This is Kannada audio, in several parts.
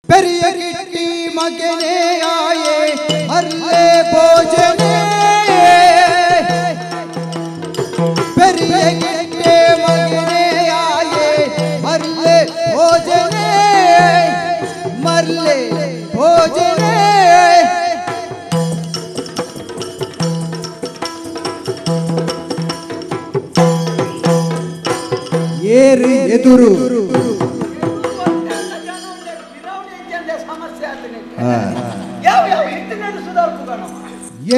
பெரிய கிட்டி மகனே ஆயே மல்லே போஜனே பெரிய கிட்டி மகனே ஆயே மல்லே போஜனே மல்லே போஜனே ಏರು ಎದುರು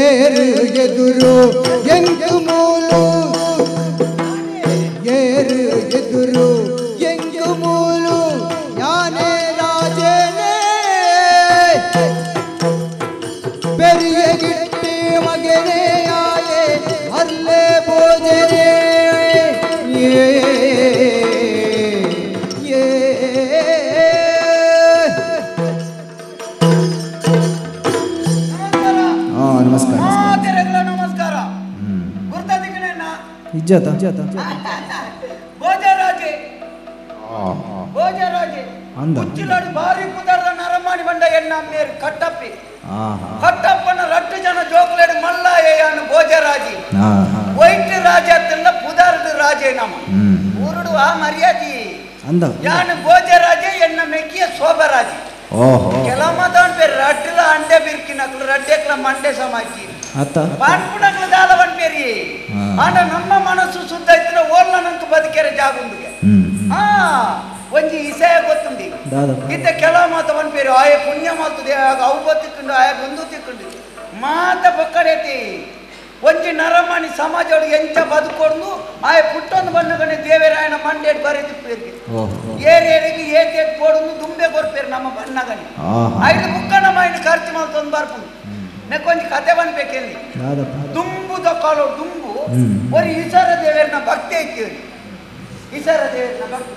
ಏರು ಎದುರು ಎಂಗು ಮೂಲು ಏರು ಎದುರು ಎಂಗು ಮೂಲು ಯಾನೇ ರಾಜನೇ பெரிய கிட்டி மகனே ஆயே மல்லே போஜனே ಭಾರಿ ಕುದರ್ದ ನರಮಾಣಿ ಬಂಡ ಎಣ್ಣ ಮೇರು ಕಟ್ಟಪ್ಪಿ ಕಟ್ಟಪ್ಪನ ರಟ್ಟು ಜನ ಜೋಕ್ಲೇಡು ಮಲ್ಲಾಯನು ಭೋಜರಾಜಿ ವೈಟ್ ರಾಜ ಅತ್ತಲ್ಲ ಪುದಾರದ ರಾಜೇ ನಮ್ಮ ಊರುಡು ಆ ಮರ್ಯಾದಿ ಯಾನು ಭೋಜರಾಜೆ ಎಣ್ಣ ಮೆಕ್ಕಿಯ ಶೋಭರಾಜಿ ಕೆಲ ಮಾತಾಡ್ ಪೇರು ರಡ್ಡುಲ ಅಂಡೆ ಬಿರ್ಕಿನಕ್ಲು ರಡ್ಡೆಕ್ಲ ಮಂಡೆ ಸಮಾಜಿ ಪಾನ್ಪುಣಕ್ಲ ದಾಲವನ್ ಪೇರಿ ಆಂಡ ನಮ್ಮ ಮನಸ್ಸು ಶುದ್ಧ ಇದ್ರೆ ಓಲ್ನಂತ ಬದುಕೆರೆ ಜಾಗುಂದಿಗೆ ಒಂಜಿ ಇಸೆ ಗೊತ್ತುಂಡಿ ಇತ್ತ ಕೆಲ ಮಾತವನ್ ಪೇರು ಆಯ ಪುಣ್ಯ ಮಾತುದೆ ಅವು ಬತ್ತಿಕೊಂಡು ಆಯ ಬಂದು ತಿಕ್ಕೊಂಡು ಮಾತ ಬಕ್ಕಡೈತಿ ಒಂಜಿ ನರಮಣಿ ಸಮಾಜೋಡು ಎಂಚ ಬದುಕೊಂಡು ಆಯ ಪುಟ್ಟೊಂದು ಬಣ್ಣಗಣೆ ದೇವರಾಯನ ಮಂಡೇಡ್ ಬರೆದು ಪೇರಿಗೆ ಏರಿಯರಿಗೆ ಏತೇಟ್ ಕೊಡುದು ದುಂಬೆ ಕೊರ್ಪೇರು ನಮ್ಮ ಬಣ್ಣಗಣೆ ಐದು ಬುಕ್ಕನ ಮೈಂಡ್ ಖರ್ಚು ಮಾಡ್ತೊಂದು ಬರ್ಕೊಂಡು ನೆಕ್ಕೊಂದು ಕತೆ ಬಂದ್ಬೇಕೆಲ್ಲಿ ದುಂಬು ದೊಕ್ಕಾಲೋ ದುಂಬು ಒಂದು ಈಶ್ವರ ದೇವರನ್ನ ಭಕ್ತಿ ಐತಿ ಈಶ್ವರ ದೇವರನ್ನ ಭಕ್ತಿ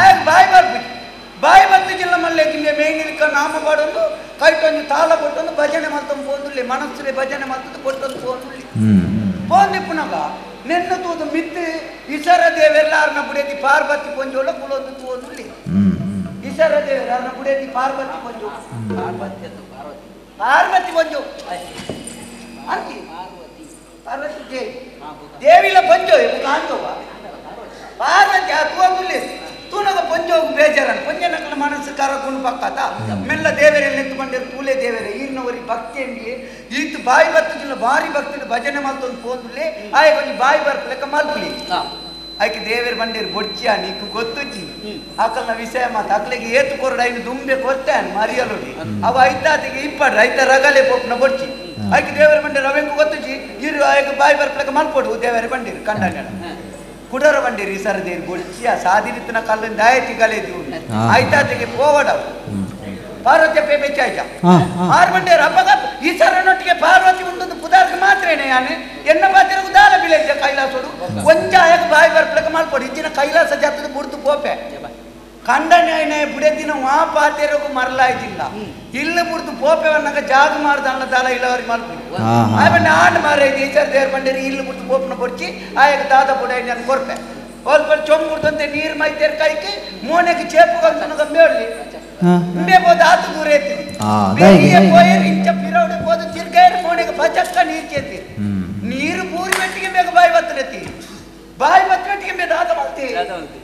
ಆಗ ಬಾಯಿ ಬರ್ಬಿಟ್ಟು ಬಾಯಿ ಬರ್ತಿ ಜಿಲ್ಲ ಮಲ್ಲೆ ಜಿಲ್ಲೆ ಮೇಯ್ನಿಲ್ಕ ನಾಮ ಬಾಡೊಂದು ಕೈಟೊಂದು ತಾಳ ಕೊಟ್ಟೊಂದು ಭಜನೆ ಮಾಡ್ತೊಂದು ಪೋಂದುಲ್ಲಿ ಮನಸ್ಸಲ್ಲಿ ಭಜನೆ ಮಾಡ್ತದ್ದು ಕೊಟ್ಟೊಂದು ಪೋಂದುಲ್ಲಿ ಪೋಂದಿಪ್ಪುನಗ ನೆನ್ನ ತೂದು ಮಿತ್ತು ಈಶ್ವರ ದೇವರೆಲ್ಲಾರನ್ನ ಬುಡೇತಿ ಪಾರ್ವತಿ ಪೊಂಜೋಳ ಕುಲೋದು ತೂಂದುಲ್ಲಿ ಈಶ್ವರ ದೇವರನ್ನ ಬುಡೇತಿ ಪಾರ್ವತಿ ಪೊಂಜೋ ಪಾರ್ವತಿ ಪೊಂಜೋ ಅಂತಿ ಪಾರ್ವತಿ ದೇವಿಲ ಪೊಂಜೋ ಕಾಂತೋವ ಪಾರ್ವತಿ ಆ ತೂಂದುಲ್ಲಿ ತೂನಗ ಪೊಂಜೋಗು ಬೇಜಾರನ್ ಪೊಂಜನಕಲ ಮನಸ್ಸು ಕರಗುಣು ಪಕ್ಕತ ಮೆಲ್ಲ ದೇವರಲ್ಲಿ ನಿಂತುಕೊಂಡಿರು ತೂಲೆ ದೇವರೇ ಈರ್ನವರಿ ಭಕ್ತಿ ಎಂಡಿ ಈತು ಬಾಯಿ ಬರ್ತದಿಲ್ಲ ಭಾರಿ ಭಕ್ತಿ ಭಜನೆ ಮಾಡ್ತೊಂದು ಪೋಂದುಲೆ ಆಯ ಕೊಂಚ ಬಾಯಿ ಬರ್ಪಲೆಕ್ಕ ಮಲ್ಪುಲಿ ಆಯ್ಕೆ ದೇವರ ಬಂಡೇರು ಬೊಡ್ಚಿಯ ನೀಕು ಗೊತ್ತುಚ್ಚಿ ಆಕಲ್ನ ವಿಷಯ ಮಾತು ಅಕ್ಲಿಗೆ ಏತು ಕೊರಡು ಐನು ದುಂಬೆ ಕೊರ್ತಾನೆ ಮರಿಯಲೋಡಿ ಅವ ಐತಾತಿಗೆ ಇಪ್ಪಡ್ರು ಐತ ರಗಲೆ ಪೋಪ್ನ ಬೊಡ್ಚಿ ಆಯ್ಕೆ ದೇವರ ಬಂಡೇರು ಅವೆಂಗು ಗೊತ್ತುಚ್ಚಿ ಇರು ಆಯ್ಕೆ ಬಾಯಿ ಬರ್ಪಲೆಕ್ಕ ಮಲ್ಪೊಡು ದೇವರ ಬಂಡೇರು ಕಂಡಾಗ ಕುಡರ ಬಂಡೇರು ಈ ಸರದೇರು ಬೊಡ್ಚಿಯ ಸಾದಿರಿತನ ಕಲ್ಲಿನ ದಾಯತಿ ಗಲೇದು ಐತಾತಿಗೆ ಪೋವಡವು ಪಾರ್ವತಿ ಪೇ ಬೆಚ್ಚಾಯ್ತ ಆರು ಬಂಡೇರು ಹಬ್ಬಗ ಈ ಸರನೊಟ್ಟಿಗೆ ಪಾರ್ವತಿ ಉಂಟು ಪುದಾರ್ಗೆ ಮಾತ್ರೇನೆ ಯಾನೆ ಎನ್ನ ಪಾತಿರಗು ದಾಲ ಬಿಳೆಜ್ಜ ಕೈಲಾಸೋಡು ಒಂಜ ಆಯಕ ಬಾಯಿ ಬರ್ಪಲಕ ಮಾಡ್ಕೊಡು ಇಚ್ಚಿನ ಕೈಲಾಸ ಜಾತದ ಬುಡ್ತು ಪೋಪೆ ಕಂಡನ್ಯಾಯನೆ ಬುಡೆದಿನ ವಾ ಪಾತಿರಗು ಮರಲಾಯ್ತಿಲ್ಲ ಇಲ್ಲಿ ಬುಡ್ತು ಪೋಪೆವನ್ನಾಗ ಜಾಗ ಮಾಡ್ದಲ್ಲ ದಾಲ ಇಲ್ಲವರಿಗೆ ಮಲ್ಪಿ ಆಯ್ಬಂಡೆ ಆಂಡ್ ಮಾರ ಈಚರ್ ದೇವ್ರ ಬಂಡೇರಿ ಇಲ್ಲಿ ಬುಡ್ತು ಪೋಪನ ಬೊಡ್ಚಿ ಆಯಕ ದಾದ ಬುಡ ನಾನು ಕೊರ್ಪೆ ಹೋಲ್ಪಲ್ ಚೊಂಬುಡ್ತಂತೆ ನೀರು ಮೈತೇರ್ ಕೈಕೆ ಮೋನೆಗೆ ಚೇಪುಗಂತನಗ ಮೇಳ್ಲಿ ಇಂಬೆ ಬೋದು ಆತು ದೂರ ಎತ್ತಿ ಬೇರಿಯ ಪೋಯರ್ ಇಂಚ ಪಿರೌಡೆ ಬೋದು ತಿರ್ಗೈರ್ ಮೋನೆಗೆ ಪಚಕ್ಕ ನೀರು ಚೇತಿ ನೀರು ಪೂರಿ ಮೆಟ್ಟಿಗೆ ಬೇಗ ಬಾಯಿ ಬತ್ತಲೆತ್ತಿ ಬಾಯಿ ಬತ್ತಲೆಟ್ಟಿಗೆ ಬೇ ದಾದ ಮಾಡ್ತಿ ದಾದ ಮಾಡ್ತಿ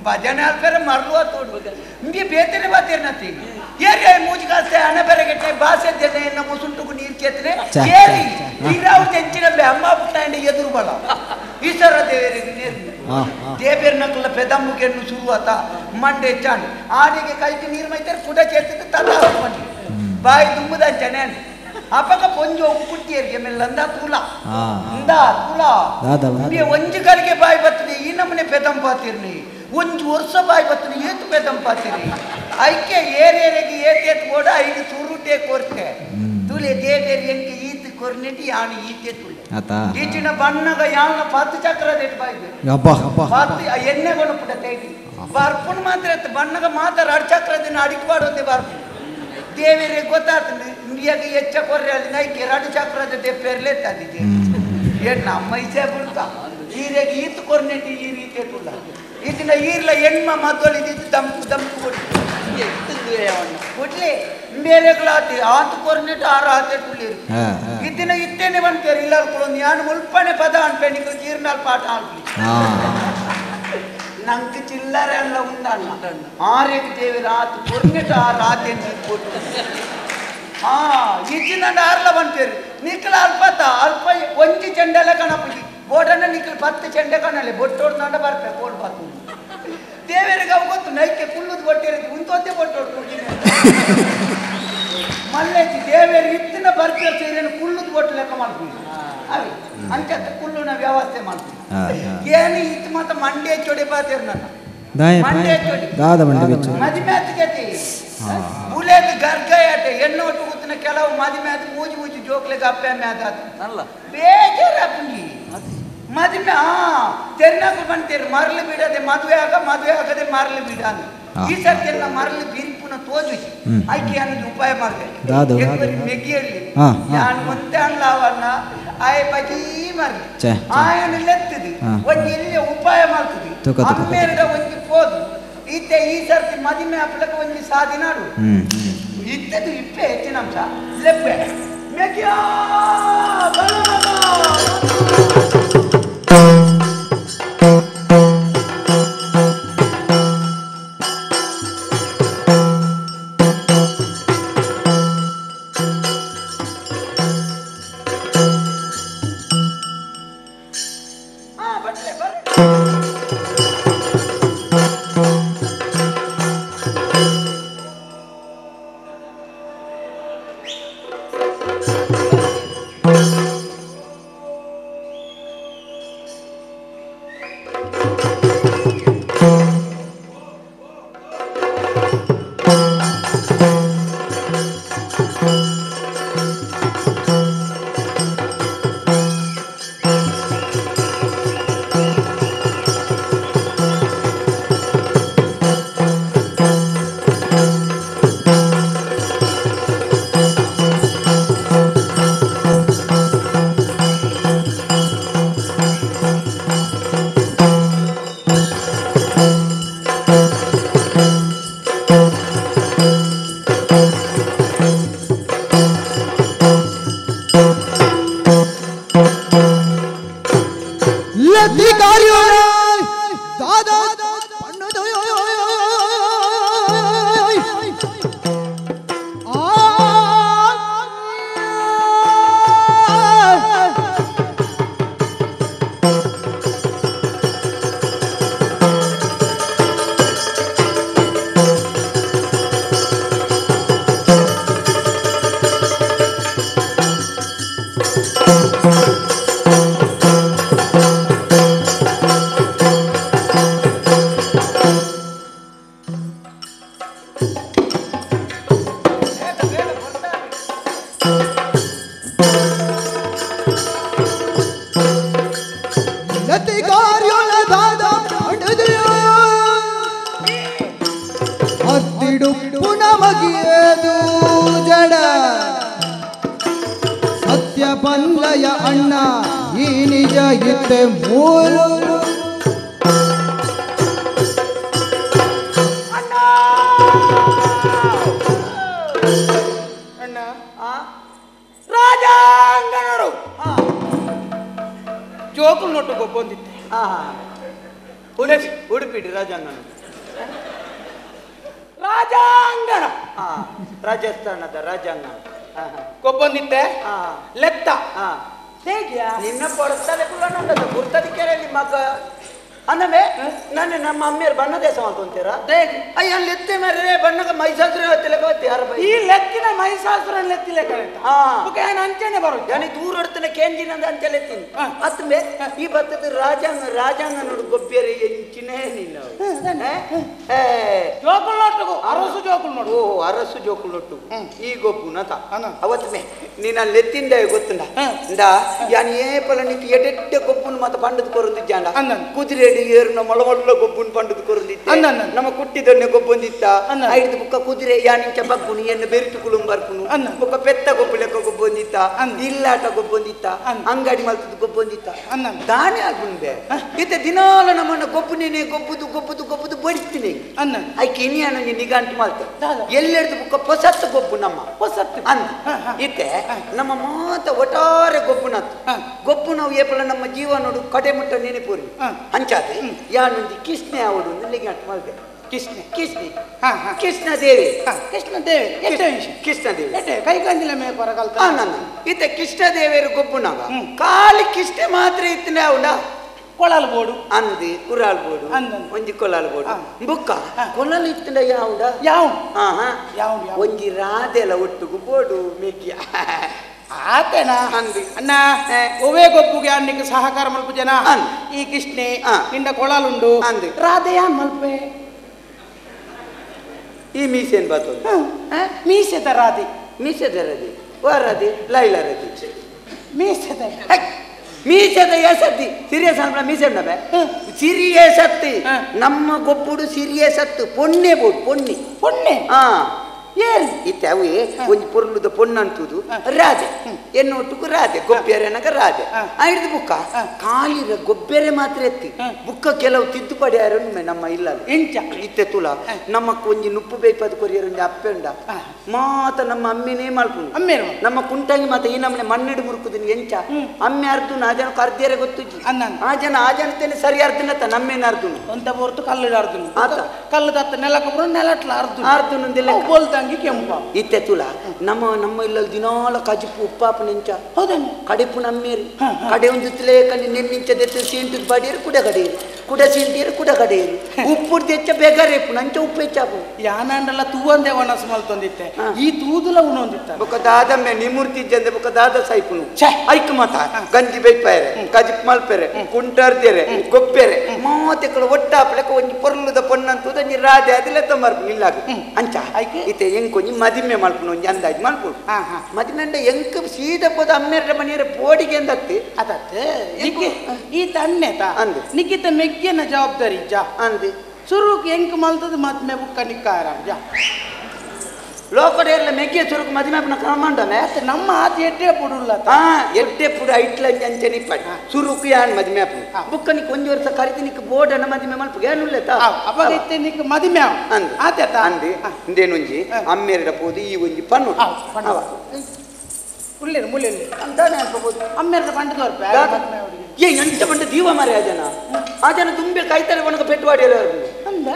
ಭಜನೆ ಆಲ್ಪೇರ ಮರಳುವ ತೋಡು ಇಂಬೆ ಬೇತನೆ ಬಾತೇರ್ ನತ್ತಿ ಏರಿಯ ಮೂಜಿಗಾಸ್ತೆ ಹಣ ಬೆರಗೆಟ್ಟೆ ಬಾಸೆ ಜನ ಎನ್ನ ಮುಸುಂಟುಗು ನೀರು ಚೇತನೆ ಕೇರಿ ನೀರಾವು ತೆಂಚಿನ ಬೆ ಅಮ್ಮ ಪುಟ್ಟ ಎದುರು ಬಲ ಈಶ್ವರ ದೇವರಿಗೆ ನೀರು ದೇವೇರ್ ನಕಲ ಪೆದಮ್ಮುಗೆನ್ನು ಶುರುವಾತ ಮಂಡೆ ಚಾಂಡ್ ಆನೆಗೆ ಕೈಗೆ ನೀರು ಮೈತಾರೆ ಕುಡ ಚೇತಿದ್ದು ತದ ಮಂಡಿ ಬಾಯಿ ತುಂಬುದ ಜನೇನು ಅಪಕ ಪೊಂಜು ಕುಟ್ಟಿಯರಿಗೆ ಮೆಲ್ಲಂದ ತುಲ ಇಂದ ತುಲ ಒಂಜು ಕಲಿಗೆ ಬಾಯಿ ಬರ್ತದೆ ಈ ನಮ್ಮನೆ ಪೆದಂಪಾತಿರ್ನಿ ಒಂಜು ವರ್ಷ ಬಾಯಿ ಬರ್ತದೆ ಏತು ಪೆದಂಪಾತಿರಿ ಐಕ್ಯ ಏರೇರಿಗೆ ಏತೇತ್ ಕೂಡ ಐದು ತುರುಟೆ ಕೋರ್ತೆ ತುಲೆ ದೇವೇರ್ ಎಂಗೆ ಈತ್ ಕೊರ್ನೆಟಿ ಯಾನು ಈತೆ ತುಲೆ ಈಚಿನ ಬಣ್ಣಗ ಯಾನ ಪತ್ತು ಚಕ್ರ ದೇಟ್ ಬಾಯ್ದು ಎಣ್ಣೆ ಕೊಣಪುಟ ತೈಟಿ ಬರ್ಪುಣ್ ಮಾತ್ರ ಬಣ್ಣಗ ಮಾತ್ರ ಎರಡು ಚಕ್ರ ದಿನ ಅಡಿಕ್ಬಾಡೋದೆ ಬರ್ಪು ದೇವರಿಗೆ ಗೊತ್ತಾಗ್ತದೆ ಇಂಡಿಯಾಗೆ ಹೆಚ್ಚ ಕೊರ್ರೆ ಅಲ್ಲಿ ನೈಕೆ ಎರಡು ಚಕ್ರದ ಪೇರ್ಲೆ ತಂದಿದ್ದೆ ಏನು ನಮ್ಮ ಇಸೆ ಬಿಡ್ತಾ ಈರೆಗೆ ಈತು ಕೊರ್ನೆಟಿ ಈ ರೀತಿ ತುಲ್ಲ ಇದನ್ನ ಈರ್ಲ ಹೆಣ್ಮ ಮದ್ದೊಲಿದ್ದು ದಂಪು ದಂಪು ಕೊಟ್ಟು ಕೊಡ್ಲಿ ಬೇರೆ ಕ್ಲಾತಿ ಆತು ಕೊರ್ನೆಟ್ ಆರು ಹಾಕಿರ್ಲಿರು ಇದ್ದಿನ ಇತ್ತೇನೆ ಬಂತೇರಿ ಇಲ್ಲ ನಾನು ಮುಲ್ಪನೆ ಪದ ಅನ್ಪೇಣಿಗೆ ಜೀರ್ಣಾಲ್ ಪಾಠ ಅನ್ಪಿ ನಂಗೆ ಚಿಲ್ಲರೆ ಎಲ್ಲ ಉಂಡಣ್ಣ ಆರೇಕ ದೇವಿ ರಾತ್ ಕೊರ್ನೆಟ್ ಆ ರಾತೆ ಕೊಟ್ಟು ಇಚ್ಚಿನ ಆರ್ಲ ಬಂತೇರಿ ನಿಖಲ ಅಲ್ಪತ ಅಲ್ಪ ಒಂಜಿ ಚೆಂಡೆಲ್ಲ ಕಣಪಿ ಬೋಟನ್ನ ನಿಖಲ್ 10 ಚೆಂಡೆ ಕಣಲ್ಲಿ ಬೊಟ್ಟೋಡ್ ನಂಡ ಬರ್ತೆ ಕೋಡ್ ಬಾತು ದೇವರಿಗೆ ಅವು ಗೊತ್ತು ನೈಕೆ ಕುಲ್ಲುದು ಬೊಟ್ಟಿರೋದು ಉಂತೊಂದೇ ಬೊಟ್ಟೋಡು ಮಲ್ಲೆಚ್ಚಿ ದೇವರಿಗೆ ಇತ್ತಿನ ಬರ್ತೀರ ಸೇರಿಯನ್ನು ಕುಲ್ಲುದು ಬೊಟ್ಟು ಲೆಕ್ಕ ಮಾಡ್ತೀವಿ ಅವಿ ಅಂಚತ್ತ ಕುಲ್ಲುನ ವ್ಯವಸ್ಥೆ ಮಾಡ್ತೀವಿ ಏನು ಇತ್ತು ಮತ್ತೆ ಮಂಡ್ಯ ಚೊಡಿ ಬಾತೀರ್ ನನ್ನ ಮಂಡ್ಯ ಚೊಡಿ ಮದುವೆ ಜೊತೆ ಬುಲೆದು ಗರ್ಗಯಾಟೆ ಹೆಣ್ಣು ಒಟ್ಟು ಕೂತಿನ ಕೆಲವು ಮದುವೆ ಅದು ಮೂಜಿ ಮೂಜಿ ಜೋಕ್ಲೆಗೆ ಅಪ್ಪೆ ಮ್ಯಾದ ಅಲ್ಲ ಬೇಜಾರ ಪುಂಗಿ ಮದುವೆ ತೆರ್ನಾಕು ಬಂತೀರಿ ಮರಳು ಬಿಡದೆ ಮದುವೆ ಆಗದೆ ಮರಳು ಬಿಡ ಈ ಸರ್ತಿಯೆಲ್ಲ ಮರಳು ಬಿರಿಪುನ ತೋಜುಸಿ ಆಯ್ಕೆ ಅನ್ನೋದು ಉಪಾಯ ಮಾಡ್ಬೇಕು ಮೆಗ್ಗಿಯಲ್ಲಿ ನಾನು ಮತ್ತೆ ಅಲ್ಲವನ್ನ ಆಯ ಬಜಿ ಮರಳಿ ಆಯನ ಲೆತ್ತದು ಒಂದು ಎಲ್ಲಿ ಉಪಾಯ ಮಾಡ್ತದೆ ಅಮ್ಮೆರಡ ಒಂದು ಹೋದು ಇತ್ತೆ ಈ ಸರ್ತಿ ಮದುವೆ ಹಪ್ಪಳಕ್ಕೆ ಒಂದು ಸಾಧಿ ನಾಡು ಇತ್ತದು ಇಪ್ಪೆ ಹೆಚ್ಚಿನ ಅಂಶ ಲೆಪ್ಪೆ ಮೆಗ್ಗಿಯಾ ಪನ್ಲಯ ಅಣ್ಣ ಈ ನಿಜ ಇತ್ತೆ ಮೂರು ಅಣ್ಣ ರಾಜಾಂಗನರು ಜೋಕುಲ್ ನೋಟು ಗೊಬ್ಬೊಂದಿತ್ತೆ ಉಡುಪಿಡಿ ರಾಜಾಂಗನ ರಾಜಾಂಗಣ ರಾಜಸ್ಥಾನದ ರಾಜಾಂಗಣ ಗೊಬ್ಬೊಂದಿತ್ತೆ ಲೆತ್ತ ನಿನ್ನ ಪೊರಸ್ತದೆ ಕುಳ್ಳಣ್ಣದ ಗುರ್ತದ ಕೆರೆಯಲ್ಲಿ ಮಗ ಅನ್ನವೇ ನಾನು ನಮ್ಮ ಅಮ್ಮಿಯರು ಬಣ್ಣ ದೇಶ ಮಾಡ್ಕೊಂತೀರಾ ಅಯ್ಯ ಲೆತ್ತೆ ಮೇರೆ ಬಣ್ಣಗ ಮೈಸಾಸುರ ಲೆಕ್ಕ ಯಾರ ಈ ಲೆತ್ತಿನ ಮೈಸಾಸುರ ಲೆತ್ತಿ ಲೆಕ್ಕ ಅಂಚೆನೆ ಬರುತ್ತೆ ನಾನು ದೂರ ಹೊಡ್ತಾನೆ ಕೇಂಜಿನಂದ ಅಂಚೆ ಲೆತ್ತೀನಿ ಅತ್ ಮೇ ಈ ಬತ್ತದ ರಾಜಾಂಗ ನೋಡು ಗೊಬ್ಬೇರಿ ಎಂಚಿನೇ ನಿನ್ನ ಜೋಕುಲ್ ನೋಟು ಅರಸು ಜೋಕುಲ್ ನೋಡು ಓ ಅರಸು ಜೋಕುಲ್ ನೋಟು ಈ ಗೊಬ್ಬು ನತ ಅವತ್ ಮೇ ನೀನ ಲೆತ್ತಿಂದ ಗೊತ್ತುಂಡ ಯಾನ್ ಏ ಪಲ ನಿಕ್ ಎಡೆಡ್ಡೆ ಗೊಬ್ಬುನು ಮತ್ತ ಬಂಡದ ಕೊರಂದಿದ್ದಾಂಡ ಕುದುರೆ ಏರಿನ ಮೊಳಮೊಳ್ಳ ಗೊಬ್ಬುನ್ ಪಂಡದು ಕೊರಂದಿತ್ತೆ ನಮ್ಮ ಕುಟ್ಟಿದೊನ್ನೆ ಗೊಬ್ಬೊಂದಿತ್ತ ಐದು ಬುಕ್ಕ ಕುದುರೆ ಯಾನಿಂಚ ಬಗ್ಗುನಿ ಎನ್ನು ಬೆರಿತು ಕುಳುಂ ಬರ್ಕುನು ಬುಕ್ಕ ಪೆತ್ತ ಗೊಬ್ಬು ಲೆಕ್ಕ ಗೊಬ್ಬೊಂದಿತ್ತ ಇಲ್ಲಾಟ ಗೊಬ್ಬೊಂದಿತ್ತ ಅಂಗಡಿ ಮಲ್ತದ ಗೊಬ್ಬೊಂದಿತ್ತ ದಾನೆ ಆಗುಂದೆ ಇತ್ತೆ ದಿನಾಲ ನಮ್ಮನ್ನ ಗೊಬ್ಬುನೇನೆ ಗೊಬ್ಬುದು ಬಡಿಸ್ತೀನಿ ಐಕೆ ಇನಿಯಾನ ನಿಗಾಂಟು ಮಾಲ್ತ ಎಲ್ಲೆಡ್ದು ಬುಕ್ಕ ಪೊಸತ್ತು ಗೊಬ್ಬು ನಮ್ಮ ಪೊಸತ್ತು ಅಂದ ಇತ್ತೆ ನಮ್ಮ ಮಾತ ಒಟ್ಟಾರೆ ಗೊಬ್ಬು ನಾವು ಏಪಲ ನಮ್ಮ ಜೀವ ನೋಡು ಕಡೆ ಮುಟ್ಟ ನೆನಪೂರಿ ಅಂಚಾದೆ ಯಾನೊಂದು ಕಿಸ್ನೆ ಅವಡು ಇಲ್ಲಿಗೆ ಅಟ್ ಮಾಡಿದೆ ಕೃಷ್ಣ ದೇವಿ ಕೈ ಕಂದಿಲ್ಲ ಮೇ ಪರಗಲ್ತ ಇತ್ತೆ ಕೃಷ್ಣ ದೇವಿಯರು ಗೊಬ್ಬುನಾಗ ಕಾಲಿ ಕಿಷ್ಟೆ ಮಾತ್ರ ಇತ್ತನೆ ಅವಡ ಕೊಳಲ್ ಬೋಡು ಅಂದಿ ಕುರಾಲ್ ಬೋಡು ಒಂಜಿ ಕೊಲಾಲ್ ಬೋಡು ಬುಕ್ಕ ಕೊಲಲ್ ಇತ್ತಂಡ ಯಾವ್ಡ ಯಾವ ಒಂಜಿ ರಾಧೆಲ ಒಟ್ಟುಗು ಬೋಡು ಮೇಕಿಯ ಆತೇನಾ ಅಂದಿ ಅಣ್ಣ ಒವೇ ಗೊಬ್ಬುಗೆ ಅನ್ನಿಗೆ ಸಹಕಾರ ಮಲ್ಪ ಜನ ಈ ಕೃಷ್ಣೆ ನಿಂಡ ಕೊಳಲುಂಡು ಅಂದಿ ರಾಧೆಯ ಮಲ್ಪೆ ಈ ಮೀಸೆನ್ ಬಾತು ಮೀಸೆದ ರಾಧೆ ವಾರದಿ ಲೈಲ ರದಿ ಮೀಸೆದ ಎಸತ್ತಿ ಸಿರಿಯ ಸಾಂಬಳ ಮೀಸೆ ಉಂಡಬೆ ಸಿರಿಯೇ ಸತ್ತಿ ನಮ್ಮ ಗೊಬ್ಬುಡು ಸಿರಿಯೇ ಸತ್ತು ಪೊನ್ನೆ ಬೋಡು ಪೊನ್ನೆ ಇತ್ತೆ ಅವೇ ಒಂಜಿ ಪೊರ್ಲುದ ಪೊನ್ನಂತುದು ರಾಧೆ ಎನ್ನೊಟ್ಟುಗು ರಾಧೆ ಗೊಬ್ಬೆರೆನಗ ರಾಧೆ ಹಿಡಿದು ಬುಕ್ಕ ಕಾಲಿರ ಗೊಬ್ಬೆರೆ ಮಾತ್ರ ಎತ್ತಿ ಬುಕ್ಕ ಕೆಲವು ತಿದ್ದುಪಡಿ ಯಾರೊಮ್ಮೆ ನಮ್ಮ ಇಲ್ಲ ಎಂಚ ಇತ್ತೆ ತುಲ ನಮ್ಮ ಒಂಜಿ ನುಪ್ಪು ಬೇಯ್ಪದ ಕೊರಿಯರೊಂದು ಅಪ್ಪೆ ಉಂಡ ಮಾತ ನಮ್ಮ ಅಮ್ಮಿನೇ ಮಲ್ಪುಂಡು ಅಮ್ಮೇರು ನಮ್ಮ ಕುಂಟಂಗಿ ಮಾತ ಈ ನಮ್ಮನೆ ಮಣ್ಣಿಡು ಮುರುಕುದಿನ ಎಂಚ ಅಮ್ಮೆ ಅರ್ದುನು ಆ ಜನ ಅರ್ದಿಯರೆ ಗೊತ್ತುಜ್ಜಿ ಆ ಜನತೇನೆ ಸರಿ ಅರ್ದಿನತ್ತ ನಮ್ಮೇನ ಅರ್ದುನು ಅಂತ ಬೋರ್ತು ಕಲ್ಲು ಅರ್ದುನು ಆತ ಕಲ್ಲು ತತ್ತ ನೆಲಕ್ಕೆ ನೆಲಟ್ಲ ಅರ್ದುನು ಬೋಲ್ತಂಗಿ ಕೆಂಪ ಇತ್ತೆ ತುಲ ನಮ್ಮ ಇಲ್ಲ ದಿನಾಲ ಕಜಿಪು ಉಪ್ಪಾಪ ನೆಂಚ ಹೌದನ್ನು ಕಡಿಪು ನಮ್ಮೇರಿ ಕಡೆ ಒಂದು ಕಂಡು ನೆನ್ನಿಂಚದೆತ್ತು ಸೀಂಟು ಬಡಿಯರು ಕುಡ ಸೀಂಟಿಯರು ಕುಡ ಕಡೆಯರು ಉಪ್ಪು ತೆಚ್ಚ ಬೇಗಾರೇಪು ನಂಚ ಉಪ್ಪು ಹೆಚ್ಚಾಪು ಯಾನಂಡಲ್ಲ ತೂವಂದೆ ಒಣಸು ಮಲ್ತೊಂದಿತ್ತೆ ಈ ತೂದುಲ ಉಣೊಂದಿತ್ತ ಬೊಕ್ಕ ದಾದಮ್ಮೆ ನಿಮೂರ್ತಿಜ್ಜಂದೆ ಬೊಕ್ಕ ದಾದ ಸೈಪುನು ಐಕ್ ಮಾತ ಗಂಜಿ ಬೈಪಾಯರೆ ಕಜಿಪ್ ಮಲ್ಪೆರೆ ಕುಂಟರ್ದಿಯರೆ ಗೊಬ್ಬೆರೆ ಮಾತೆಗಳು ಒಟ್ಟಾಪಲೆಕ್ಕ ಒಂಜಿ ಪೊರ್ಲುದ ಪೊನ್ನಂತುದ ನೀ ರಾಧೆ ಅದಿಲ್ಲ ತೊಂಬರ್ಪು ಇಲ್ಲಾಗ ಅಂಚ ಇತ್ತೆ ಎಂಕೊಂಜಿ ಮದಿಮೆ ಮಲ್ಪುನು ಒಂಜಿ ಅಂದಾಜ್ ಮಲ್ಪುನು ಮದಿಮೆ ಅಂಡ ಎಂಕ ಸೀದ ಪೋದ ಅಮ್ಮೆರ ಮನೆಯರ ಪೋಡಿಗೆ ಅಂದತ್ತಿ ಅದತ್ತೆ ಈ ತಣ್ಣೆತ ಅಂದು ನಿಕ್ಕಿತ ಮೆಗ್ಗಿನ ಜವಾಬ್ದಾರಿ ಜಾ ಅಂದಿ ಸುರುಕ್ ಎಂಕ್ ಮಲ್ತದ ಮದ್ಮೆ ಬುಕ್ಕ ನಿಕ್ಕಾರ ಜಾ ಲೋಕಡೆಯಲ್ಲ ಮೆಗ್ಗೆ ಸುರುಕು ಮದಿಮೆಪನ ಕ್ರಮಂಡಮೆ ನಮ್ಮ ಆತ ಎಡ್ಡೆ ಪುಡುಲ್ಲ ಎಡ್ಡೆ ಪುಡು ಐಟ್ಲ ಅಂಚೆ ನಿಪ್ಪಡಿ ಸುರುಕು ಯಾನ್ ಮದಿಮೆಪನ ಬುಕ್ಕ ನಿಕ್ ಒಂಜಿ ವರ್ಷ ಕರಿತಿ ನಿಕ್ ಬೋರ್ಡನ ಮದಿಮೆ ಮಲ್ಪ ಏನುಲ್ಲೆತ ಅವಾಗ ಇತ್ತೆ ನಿಕ್ ಮದಿಮೆ ಅಂದು ಆತ ಅಂದಿ ಇಂದೇನೊಂಜಿ ಅಮ್ಮೇರಿಡ ಪೋದು ಈ ಒಂಜಿ ಪನ್ನು ಮುಳ್ಳೆರು ಅಂತಾನೆ ಅನ್ಕೋಬಹುದು ಅಮ್ಮೆರ ಪಂಡ ತೋರ್ಪೆ ಎಂಟ ಪಂಡ ದೀವ ಮಾರೆ ಆ ಜನ ತುಂಬೆ ಕೈತಾರೆ ಒಣಗ ಪೆಟ್ಟುವಾಡಿ ಅಂದ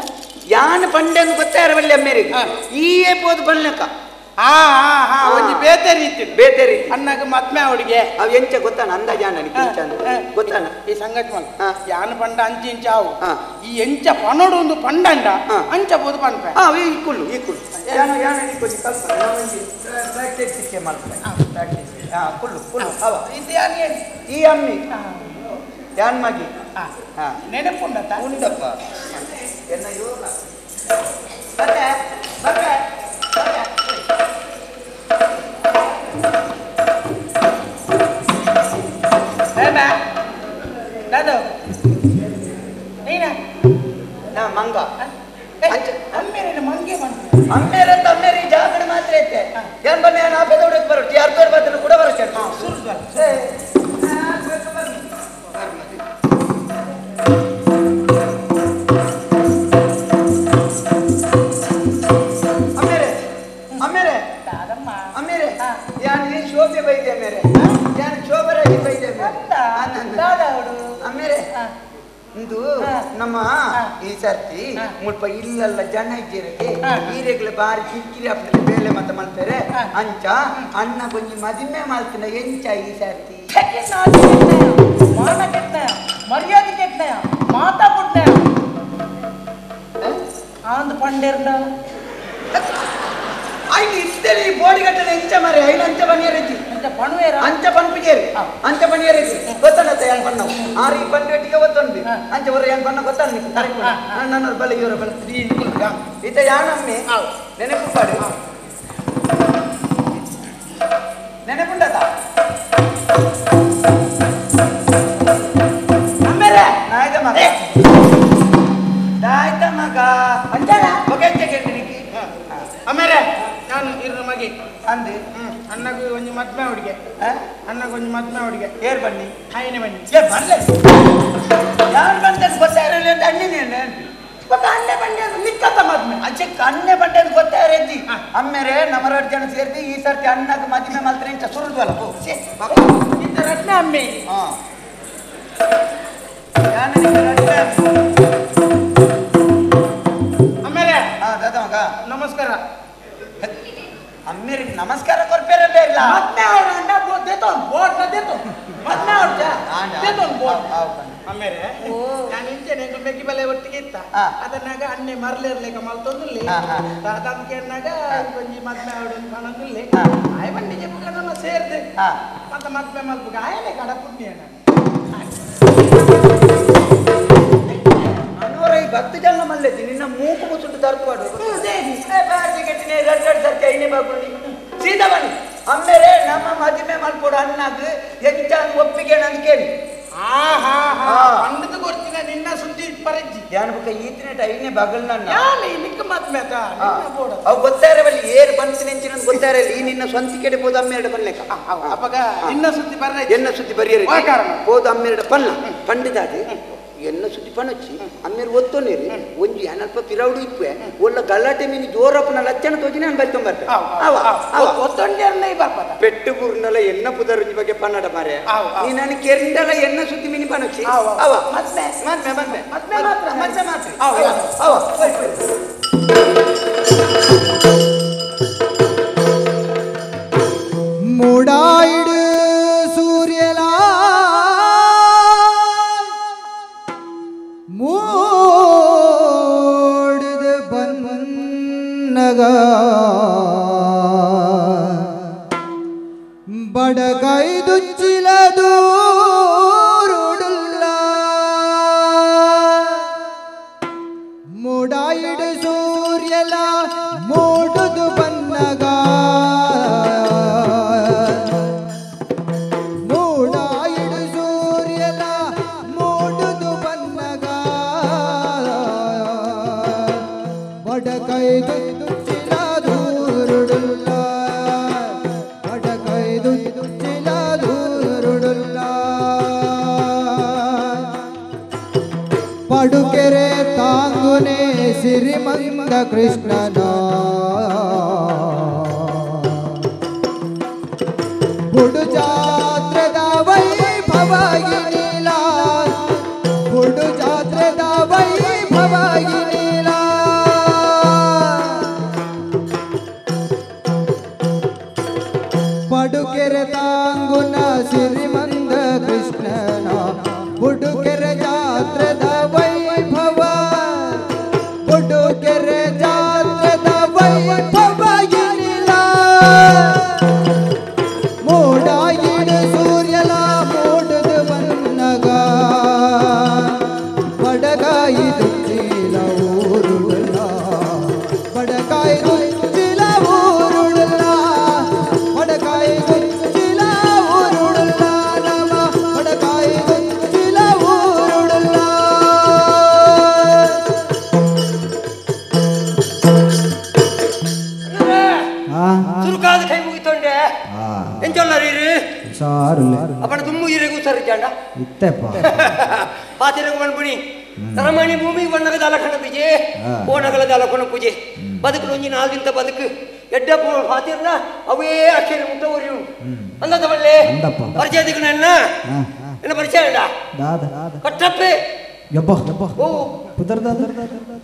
ಯಾನ ಪಂಡೆ ಅಂತ ಗೊತ್ತಾರ ಬಲ್ಲಿ ಅಮ್ಮೇರಿಗೆ ಈಯೇ ಪೋದು ಬಲ್ಲಕ ಒಂಜಿ ಬೇತೆ ರೀತಿ ಅನ್ನಾಗ ಮತ್ಮೆ ಅವಡಿಗೆ ಅವ್ ಎಂಚ ಗೊತ್ತಾನ ಅಂದಾಜ ಗೊತ್ತಾನ ಈ ಸಂಗತಿ ಮಲ್ ಯಾನ ಪಂಡ ಅಂಚಿ ಇಂಚ ಅವು ಈ ಎಂಚ ಪನೋಡು ಒಂದು ಪಂಡಂಡ ಅಂಚ ಬೋದು ಪನ್ಪೆ ಈ ಕುಳ್ಳು ಈ ಅಮ್ಮಿ ಯಾನ್ ಮಗಿ ನೆನಪುಂಡತ್ತ ಉಂಡಪ್ಪ ಎನ್ನ ಯೋಗ ಮಂಗ ಅಮ್ಮೇರೆ ಜಾಗರಣೆ ಮಾತ್ರ ಐತೆ ಏನ್ ಬನ್ನಿ ನಾ ಬೆದೋಡಕ್ಕೆ ಬರುತ್ತೆ ಯಾರ್ದೋರ್ ಬದ್ರು ಕೂಡ ಬರುತ್ತೆ ಅಮ್ಮೇರೆ ಯಾನ್ ಶೋಭೆ ಬೈದೆ ಅಮ್ಮೇರೆ ಯಾನ್ ಶೋಭರಾಗಿ ಬೈದೆ ಅಮ್ಮೇರೆ ಇಂದು ನಮ್ಮ ಈ ಸರ್ತಿ ಮುಲ್ಪ ಇಲ್ಲಲ್ಲ ಜನ ಇದ್ದೀರಕ್ಕೆ ಈರೆಗ್ಲ ಬಾರಿ ಕಿಕ್ಕಿರಿ ಅಪ್ಪ ಬೇಳೆ ಮತ ಮಲ್ಪೇರೆ ಅಂಚ ಅಣ್ಣ ಕೊಂಚ ಮದಿಮೆ ಮಲ್ತಿನ ಎಂಚ ಈ ಸರ್ತಿ ಮರ್ಯಾದೆ ಕೆಟ್ಟಯ ಮಾತಾ ಕೊಟ್ಟಯ ಆಂದ್ ಪಂಡೇರ್ಡ ಐದು ಇತ್ತೇಳಿ ಬೋಡಿಗಟ್ಟನೆ ಎಂಚ ಮರೆ ಐದು ಅಂಚ ಬನಿಯರೈತಿ ಅಂಚ ಪನ್ಪಿಗೇರಿ ಅಂಚ ಬನಿಯರೈತಿ ಗೊತ್ತಾನತ್ತ ಏನ್ ಬಣ್ಣವು ಆರು ಈ ಪಂಡಿಗೆ ಗೊತ್ತೊಂದು ಅಂಚ ಹೊರ ಏನ್ ಬಣ್ಣ ಗೊತ್ತಾನ ನನ್ನ ಬಲೆ ಇವರ ಬಲೆ ಈತ ಯಾನಮ್ಮೆ ನೆನಪು ಪಾಡಿ ನೆನಪುಂಡತ ಆಮೇಲೆ ನಾಯ್ದ ಮಗ ಅನ್ನಗ ಅಂಜನ ಬಗೆಂಚೆ ಕೇಳ್ತೀನಿ ಆಮೇಲೆ ನಾನು ಇರ ಮಗೆ ಅಂದೆ ಅನ್ನಗೂ ಒಂದು ಮದ್ಮೆ ಹುಡುಗೆ ಅನ್ನಗೂ ಒಂದು ಮದ್ಮೆ ಹುಡುಗೆ ಏರ್ ಬನ್ನಿ ಹಾಯನೆ ಬನ್ನಿ ಬರ್ಲೆ ಯಾರು ಬಂದ ಗೊತ್ತಾಗಿರಲಿ ಅಂತ ಅಣ್ಣಿನಿ ಅಣ್ಣೆ ಬಂಡೆ ನಿಕ್ಕತ್ತ ಮದ್ಮೆ ಅಚ್ಚೆ ಅಣ್ಣೆ ಬಂಡೆ ಅಂತ ಗೊತ್ತಾಯ್ರಿ ಅಮ್ಮೇರೆ ನಮರಡ್ ಜನ ಸೇರಿ ಈ ಸರ್ತಿ ಅಣ್ಣಗೆ ಮದ್ಮೆ ಮಾತ್ರ ಇಂತ ಸುರಿದ್ವಲ್ಲ ರತ್ನ ಅಮ್ಮೆ ಆಮೇಲೆ ದಾದ ಮಗ ನಮಸ್ಕಾರ ಅಮ್ಮೇರಿ ನಮಸ್ಕಾರ ಕೊರ್ಪೇರೆ ಬೇಡ ಮದ್ಮೆ ಅವಡ ದೇತೋ ಬೋರ್ಡ್ ನ ದೇತೋ ಮದ್ಮೆ ಅವಡ ದೇತೋ ಬೋರ್ಡ್ ಆಮೇಲೆ ನಾನು ಇಂಚೆನೆ ಬೆಕ್ಕಿ ಬಲೆ ಒಟ್ಟಿಗೆ ಇತ್ತ ಅದನ್ನಾಗ ಅಣ್ಣೆ ಮರ್ಲೇರ್ಲೇಕ ಮಲ್ತೊಂದುಲ್ಲೆ ಅದನ್ಕೆನ್ನಾಗ ಒಂಜಿ ಮದ್ಮೆ ಅವಡನ್ ಕಾಣಂದುಲ್ಲೆ ಆಯ ಬಂಡಿ ಜೆಪ್ಪುಗ ನಮ್ಮ ಸೇರ್ದೆ ಮತ್ತೆ ಮದ್ಮೆ ಮಲ್ಪುಗ ಆಯನೆ ಕಡ ಪುಣ್ಯ ಅನೋರ ಈ 10 ಜನ ಮಲ್ಲೆತಿ ನಿನ್ನ ಮೂಕು ಮುಚ್ಚುಟ್ಟು ತರ್ಪಾಡು ಕೆಟ್ಟಿನ 2 ಸರ್ತಿ ಐನೇ ಬಾಗುಂಡಿ ಸೀದಾ ಬನ್ನಿ ಅಮ್ಮೇರೆ ನಮ್ಮ ಮದುವೆ ಮಲ್ಪೋಡು ಅನ್ನಾಗ ಎಂತ ಒಪ್ಪಿಗೆ ನಾನು ಕೇಳಿ ಪಂಡದ ಗೊತ್ತಿನ ನಿನ್ನ ಸುದ್ದಿ ಪರಜ್ಜಿ ಯಾನಬಕ ಈತಿನ ಐನೇ ಬಗಲ್ ನನ್ನ ಯಾಲೆ ನಿಕ್ಕ ಮದ್ಮೆ ಅದ ಅವು ಗೊತ್ತಾರವಲ್ಲಿ ಏರ್ ಬಂತು ನೆಂಚಿನ ಗೊತ್ತಾರಲ್ಲ ಈ ನಿನ್ನ ಸ್ವಂತ ಕೆಡೆ ಹೋದ ಅಮ್ಮೆರಡು ಬನ್ಲೆಕ್ಕ ಅಪ್ಪಗ ನಿನ್ನ ಸುದ್ದಿ ಬರ್ರೆ ಎನ್ನ ಸುದ್ದಿ ಬರಿಯರಿ ಹೋದ ಅಮ್ಮೆರಡು ಪನ್ನ ಪಂಡಿದಾದಿ ಎನ್ನ ಸುದ್ದಿ ಪಣಚ್ಚಿ ಅಮ್ಮೇರು ಒತ್ತೊನೇರಿ ಒಂಜಿ ಏನಲ್ಪ ಪಿರೌಡು ಇಪ್ಪೆ ಒಳ್ಳ ಗಲಾಟೆ ಮೀನಿ ಜೋರಪ್ಪನ ಲಚ್ಚನ ತೋಜಿ ನಾನು ಬರ್ಕೊಂಬರ್ತೆ ಒತ್ತೊಂಡೆ ಬರ್ಪದ ಪೆಟ್ಟು ಬುರ್ನಲ ಎನ್ನ ಪುದರುಜಿ ಬಗ್ಗೆ ಪನ್ನಡ ಮಾರೆ ನೀ ನಾನು ಕೆರಿಂದಲ ಎನ್ನ ಸುದ್ದಿ ಮೀನಿ ಪಣಚ್ಚಿ ಅವ ಮದ್ಮೆ ಮದ್ಮೆ ಮದ್ಮೆ ಮದ್ಮೆ ಮಾತ್ರ ಮದ್ಮೆ ಮಾತ್ರ ಅವ ಮೂಡಾಯಿಡು ಸೂರ್ಯಲ ಮೂಡಿದ ಬನ್ನಗ ಬಡಗೈದು ಚಿಲದು ಮೂಡಾಯಿಡು ಸೂರ್ಯಲ ಮೂಡುದು ಬನ್ನಗ ಮೂಡಾಯಿಡು ಸೂರ್ಯಲ ಮೂಡುದು ಬನ್ನಗ ಬಡಕೈದು ಚಿಲದೂರುಡುಲ್ಲ ಬಡಕೈದು ಚಿಲದೂರುಡುಲ್ಲ ಪಡುಕೆರೆ ತಾಂಗುನೆ ಸಿರಿಮಂದ ಕೃಷ್ಣನ ಬುಡು ಜಾತ್ರೆದ ವೈಭವಾಗಿ ನೀಲ ಬುಡು ಜಾತ್ರೆದ ವೈಭವಾಗಿ ನೀಲ ಪಡುಕೆರೆ ತಾಂಗುನ ಸಿರಿಮಂದ ಕೃಷ್ಣನ ಬುಡುಕೆರೆ ಜಾತ್ರೆದ ವೈಭವ ಬುಡುಕೆರೆ ಜಾತ್ರೆದ ವೈಭವ ಗಿರಿಲ ಮೂಡಾಯಿಡು ಸೂರ್ಯಲ ಮೂಡುದು ಬನ್ನಗ ಬಡಗಾಯಿದು ಚೀಲ ಊರುಳ ಬಡಗಾಯಿದು ಚೀಲ ಊರುಳ ಬಡಗಾಯಿದು ಚೀಲ ಊರುಳ ನಮ ಬಡಗಾಯಿದು ಚೀಲ ಊರುಳ ಸುರುಕಾದ ಕೈ ಮುಗಿತೊಂಡೆ ಎಂಚೊಲ್ಲರೀರು ಸಾರು ಅಪ್ಪಣ ತುಂಬು ಇರೆಗೂ ಸರಿಜಾಂಡ ಇತ್ತೆಪ್ಪ ಪಾತಿರಗು ಮಣ್ಪುಣಿ ನರಮಣಿ ಭೂಮಿಗೆ ಬಣ್ಣಗ ದಾಲಖಂಡ ಪೂಜೆ ಓಣಗಲ ದಾಲಖಂಡ ಪೂಜೆ ಬದುಕು ಒಂಜಿ ನಾಲ್ದಿಂತ ಬದುಕು ಎಡ್ಡ ಪಾತಿರ್ನ ಅವೇ ಅಕ್ಷರ ಮುಟ್ಟ ಊರಿ ಅಂದಂತ ಬಳ್ಳೆ ಪರಿಚಯ ದಿಕ್ಕಣ ಎನ್ನ ಪರಿಚಯ ಇಲ್ಲ ಕಟ್ಟಪ್ಪೆ ಯಬ್ಬ ಯಬ್ಬ ಓ ಪುದರ್ದಾದ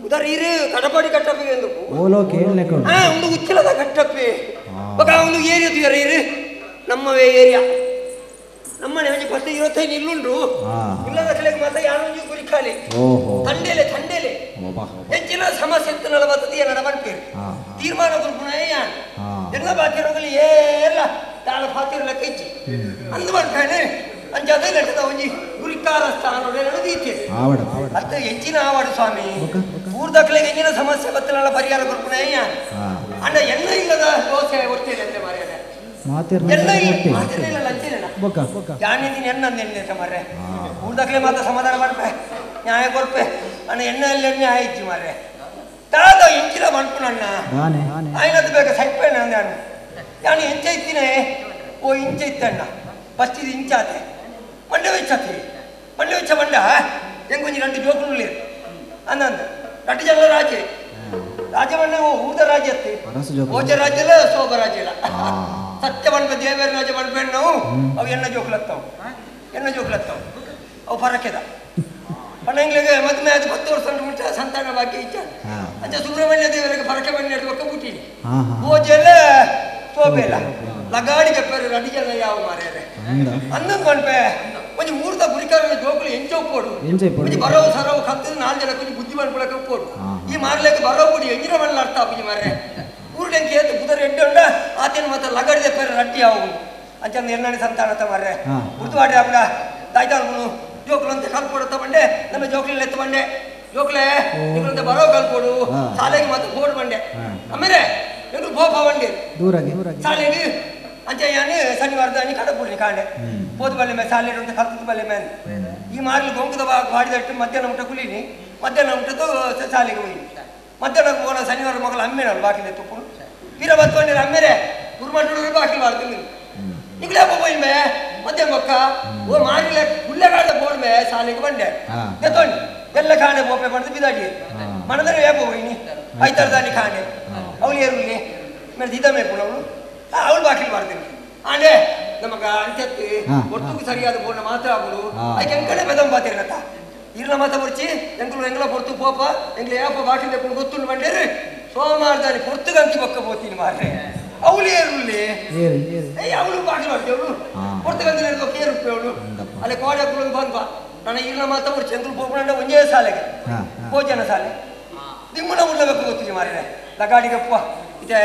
ಉದರ್ ಇರು ಕಡಪಾಡಿ ಕಟ್ಟಪ್ಪೆ ಎಂದು ಓಲೋ ಕೇಳಲೆಕ್ಕ ಒಂದು ಉಚ್ಚಲದ ಕಟ್ಟಪ್ಪೆ ಒಂದು ಏರಿಯಾ ತುಯರ ಇರು ನಮ್ಮವೇ ಏರಿಯಾ ನಮ್ಮನೆ ಒಂಜಿ 10-25 ಇಲ್ಲುಂಡು ಇಲ್ಲದ ಕಲೆಗೆ ಮಾತ್ರ ಯಾನೊಂಜಿ ಗುರಿಕಾಲಿ ತಂಡೇಲೆ ತಂಡೇಲೆ ಹೆಚ್ಚಿನ ಸಮಸ್ಯೆ ಇತ್ತು 40 ನಡಬಂಟೇರಿ ತೀರ್ಮಾನ ಗುರುಪುಣೆ ಯಾನ್ ಎಲ್ಲ ಬಾಕಿರೋಗಲಿ ಎಲ್ಲ ತಾಳ ಪಾತಿರ ಲೆಕ್ಕ ಇಚ್ಚಿ ಅಂದು ಬರ್ತಾನೆ ಅಂಜಾದ ಗಂಟದ ಒಂಜಿ ಗುರಿಕಾರ ಸ್ಥಾನ ನಡೆದೀತೆ ಅತ್ತ ಹೆಚ್ಚಿನ ಆವಾಡು ಸ್ವಾಮಿ ಊರ್ದಕ್ಲೆಗೆ ಹೆಚ್ಚಿನ ಸಮಸ್ಯೆ ಬತ್ತನಲ್ಲ ಪರಿಹಾರ ಗುರುಪುಣೆ ಯಾನ್ ಅಣ್ಣ ಎಣ್ಣ ಇಲ್ಲದ ದೋಸೆ ಒಟ್ಟೇನೆ ಅಂತ ಮಾರ್ಯಾರೆ ಜಾಣಿದ್ದೀನಿ ಎಣ್ಣೆ ಮಾರ್ರೆ ಊರ್ದಕ್ಲೆ ಮಾತ್ರ ಸಮಾಧಾನ ಮಾಡ್ಪೆ ನ್ಯಾಯ ಕೊಡ್ಪೆ ಅಣ್ಣ ಎಣ್ಣೆ ಅಲ್ಲಿ ಎಣ್ಣೆ ಆಯ್ತು ಮಾರ್ರೆ దాదా ఇంచిలా అనుకున్నా గానే ఆయనది ಬೇಗ ಸೈಪೇನ ನಾನು ಇಂಚ ಇತ್ತಿನೇ ಓ ಇಂಚ ಇತ್ತಣ್ಣ ಫಸ್ಟ್ ಇದು ಇಂಚಾತೆ ಮಂಡೆ വെച്ചാತೆ ಮಂಡೆ വെച്ച ಮಂಡ ಹೆಂಗೆ ಕೊಂಚ രണ്ട് ಜೋಕುಲು లేదు ಅನ್ನಂದ ರಟ್ಟು ಜನ ರಾಜ್ಯ ರಾಜಮಣ್ಣ ಊದ ರಾಜ್ಯ ಅತ್ತಿ ಓಜ ರಾಜ್ಯಲ್ಲ ಶೋಭ ರಾಜ್ಯಲ್ಲ ಸತ್ಯ ಬಣ್ಣ ದೇವೇರ ರಾಜ ಬಣ್ಣ ನಾವು ಅವು ಎಣ್ಣ ಜೋಕುಲತ್ತಾವು ಅವು ಫರಕ್ಕೆದ ಪಣ್ಣಂಗ್ಲಿಗೆ ಮದುವೆ ಆದ 10 ವರ್ಷ ಮುಂಚೆ ಸಂತಾನ ಭಾಗ್ಯ ಇಚ್ಛ ಅಂಚೆ ಸುಬ್ರಹ್ಮಣ್ಯ ದೇವರಿಗೆ ಫರಕೆ ಬಣ್ಣ ಇಡ್ಬೇಕು ಬಿಟ್ಟಿನಿ ಓಜೆಲ್ಲ ಶೋಭೆಲ್ಲ ಲಗಾಡಿಗೆ ಪೇರು ರಡಿಗೆಲ್ಲ ಯಾವ ಮಾರ್ಯಾರೆ ಅಂದಂಗೆ ಕಣ್ಪೆ ಕೊಂಚ ಮೂರ್ತ ಗುರಿಕಾರ ಜೋಕುಲು ಎಂಚೋಪ್ಪೋಡು ಕೊಂಚ ಬರವು ಸರವು ಕತ್ತಿದ 4 ಜನ ಕೊಂಚ ಬುದ್ಧಿ ಮಾಡ್ಕೊಳಕ್ಕೆ ಒಪ್ಪೋಡು ಈ ಮಾರ್ಲೆಕ್ಕೆ ಬರವು ಬಿಡಿ ಎಂಜಿನ ಮಣ್ಣ ಅರ್ಥ ಆಗಿ ಮಾರ್ರೆ ಊರ್ಡೆಂಗೆ ಏತು ಬುಧರು ಎಡ್ಡೆ ಉಂಡ ಆತೇನು ಮತ್ತೆ ಲಗಾಡಿದೆ ಪೇರು ರಡ್ಡಿ ಯಾವ ಅಂಚಂದ ಎಣ್ಣೆ ಸಂತಾನತ ಮಾರ್ರೆ ಉರ್ದುವಾಡಿ ಆಬಿಡ ದಾಯ್ತಾನು ಜೋಕುಲು ಅಂತ ಕಲ್ಪೊಡು ಬಂಡೆ ನಮ್ಮ ಜೋಕುಲಿ ಎತ್ತು ಬಂಡೆ ಜೋಕುಲೆ ನಿಮ್ಮಂತ ಬರೋ ಕಲ್ಪೊಡು ಶಾಲೆಗೆ ಮತ್ತೆ ಬೋರ್ಡ್ ಬಂಡೆ ಆಮೇಲೆ ಎದುರು ಪೋಪ ಬಂಡೆ ಶಾಲೆಗೆ ಅಂಚಯ್ಯಾನಿ ಶನಿವಾರದಾನಿ ಕಡಪುಡಿ ಕಾಂಡೆ ಪೋದು ಬಲ್ಲೆ ಮೇ ಶಾಲೆ ಅಂತ ಕಲ್ಪದ ಬಲ್ಲೆ ಮೇಲೆ ಈ ಮಾರ್ಲಿ ಗೊಂಕದ ಬಾಡಿದಟ್ಟು ಮಧ್ಯಾಹ್ನ ಊಟ ಕುಲೀನಿ ಮಧ್ಯಾಹ್ನ ಊಟದ್ದು ಶಾಲೆಗೆ ಹೋಗಿ ಮಧ್ಯಾಹ್ನ ಹೋಗೋಣ ಶನಿವಾರ ಮಗಳು ಅಮ್ಮೇನಲ್ಲ ಬಾಕಿಲೆ ತುಪ್ಪು ವೀರ ಬತ್ತೊಂಡೆ ಅಮ್ಮೇರೆ ಗುರುಮಂಟೂರು ಬಾಕಿಲ್ ಮಾಡ್ತೀನಿ ನಿಗ್ಲೇ ಹೋಗಿ ಮೇ ಮಧ್ಯಾಹ್ನ ಮಕ್ಕ ಓ ಮಾರ್ಲೆ ಹುಲ್ಲೆಗಾಡ ಬೋಡ್ ಮೇ ಶಾಲೆಗೆ ಬಂಡೆ ಎತ್ತೊಂಡು ಎಲ್ಲ ಕಾಣೆ ಬೋಪೆ ಪಡೆದು ಬಿದಾಡಿ ಮನದಲ್ಲಿ ಏಪೋ ಹೋಯ್ನಿ ಐತರದಾನಿ ಕಾಣೆ ಅವಳು ಏರುಲ್ಲಿ ಮೇಲೆ ದಿದ ಮೇಪುಣ ಅವಳು ಅವಳು ಬಾಕಿಲ್ ಮಾಡ್ತೀನಿ ಆಂಡೆ ನಮಗ ಅಂಚತ್ತಿ ಒಟ್ಟು ಸರಿಯಾದ ಬೋರ್ನ ಮಾತ್ರ ಆಗುದು ಅದಕ್ಕೆ ಕಡೆ ಬೆದಂ ಬಾತಿರತ್ತ ಇರ್ನ ಮಾತ ಬರ್ಚಿ ಎಂಗ್ಲ ಪೊರ್ತು ಪೋಪ ಎಂಗ್ಲ ಏಪ ಬಾಕಿಲ್ ಬೇಕು ಗೊತ್ತು ಬಂಡೇರಿ ಸೋಮವಾರದಾನಿ ಪೊರ್ತುಗಂತಿ ಬೊಕ್ಕ ಬೋತೀನಿ ಮಾರ್ರೆ ಅವಳು ಏರುಲ್ಲಿ ಅವಳು ಬಾಕಿಲ್ ಮಾಡ್ತೀವಿ ಅವಳು ಪೊರ್ತುಗಂತಿ ಏರುಪ್ಪೆ ಅವಳು ಅಲ್ಲಿ ಕೋಡೆ ಕುಳಿದು ಬಂದ್ಬಾ ನನ್ನ ಇರ್ನ ಮಾತ ಬರ್ಚಿ ಎಂಗ್ಲು ಪೋಪಣ್ಣ ಒಂದೇ ಶಾಲೆಗೆ ಭೋಜನ ಶಾಲೆ ನಿಮ್ಮನ್ನ ಉಳ್ಳಬೇಕು ಗೊತ್ತಿದೆ ಮಾರ್ರೆ ಲಗಾಡಿಗಪ್ಪ ಇದೆ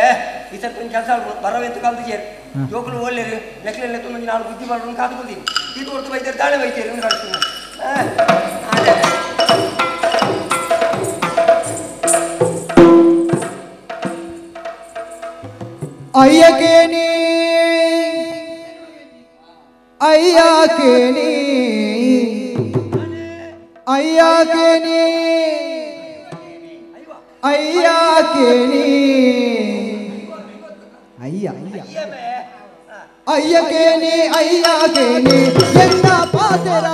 ಈ ಸರ್ತಿ ಕೆಲಸ ಬರವೆಂತ ಕಾಲದಿಗೆ ಜೋಕುಲು ಒಳ್ಳೆರು ಲೆಕ್ಕಲೆಲ್ಲ ತುಂಬ ನಾನು ಬುದ್ಧಿ ಮಾಡೋದು ಕಾದು ಬಂದೀನಿ ಇದು ಹೊರತು ಬೈತಾರೆ ತಾಳೆ ಬೈತೀರಿ ನಿಮ್ಗೆ ಕಳಿಸ್ತೀನಿ ಅಯ್ಯಕೇನಿ ಅಯ್ಯಕೇನಿ ಅಯ್ಯಕೇನಿ ಅಯ್ಯಕೇನಿ ಅಯ್ಯಕೇನಿ ಅಯ್ಯಕೇನಿ ಎನ್ನ ಪಾತೆರ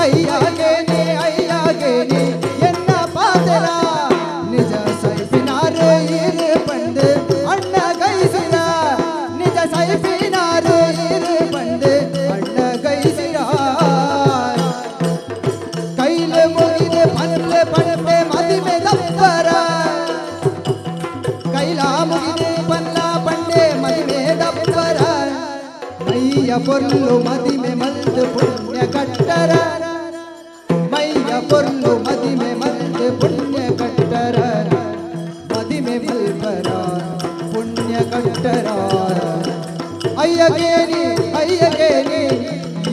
ಅಯ್ಯಕೇನಿ ಅಯ್ಯಕೇನಿ ಎನ್ನ ಪಾತೆರ ನಿಜ ಸೈಫಿನಾರು ಇರು ಬಂದು ಅಣ್ಣ ಗೈಸಿರ ನಿಜ ಸೈಫಿನಾರು ಇರು ಬಂದು ಅಣ್ಣ ಗೈಸಿರ ಕೈಲ ಮುಗಿದು ಪನ್ಲೆ ಪನ್ಲೆ ಮದಿಮೆ ದಪ್ಪರ ಕೈಲ ಮುಗಿದು ಪಲ್ಲ ಪಂಡೆ ಮದಿಮೆ ದಪ್ಪರ ಮೈಯ ಪೊರ್ಲು ಮದಿಮೆ ಮಲ್ದು ಪುಣ್ಯ ಕಟ್ಟರ ಮೈಯ ಪೊರ್ಲು ಮದಿಮೆ ಮಲ್ದು ಪುಣ್ಯ ಕಟ್ಟರ ಮದಿಮೆ ಮಲ್ಪರ ಪುಣ್ಯ ಕಟ್ಟರ ಅಯ್ಯಗೇನಿ ಅಯ್ಯಗೇನಿ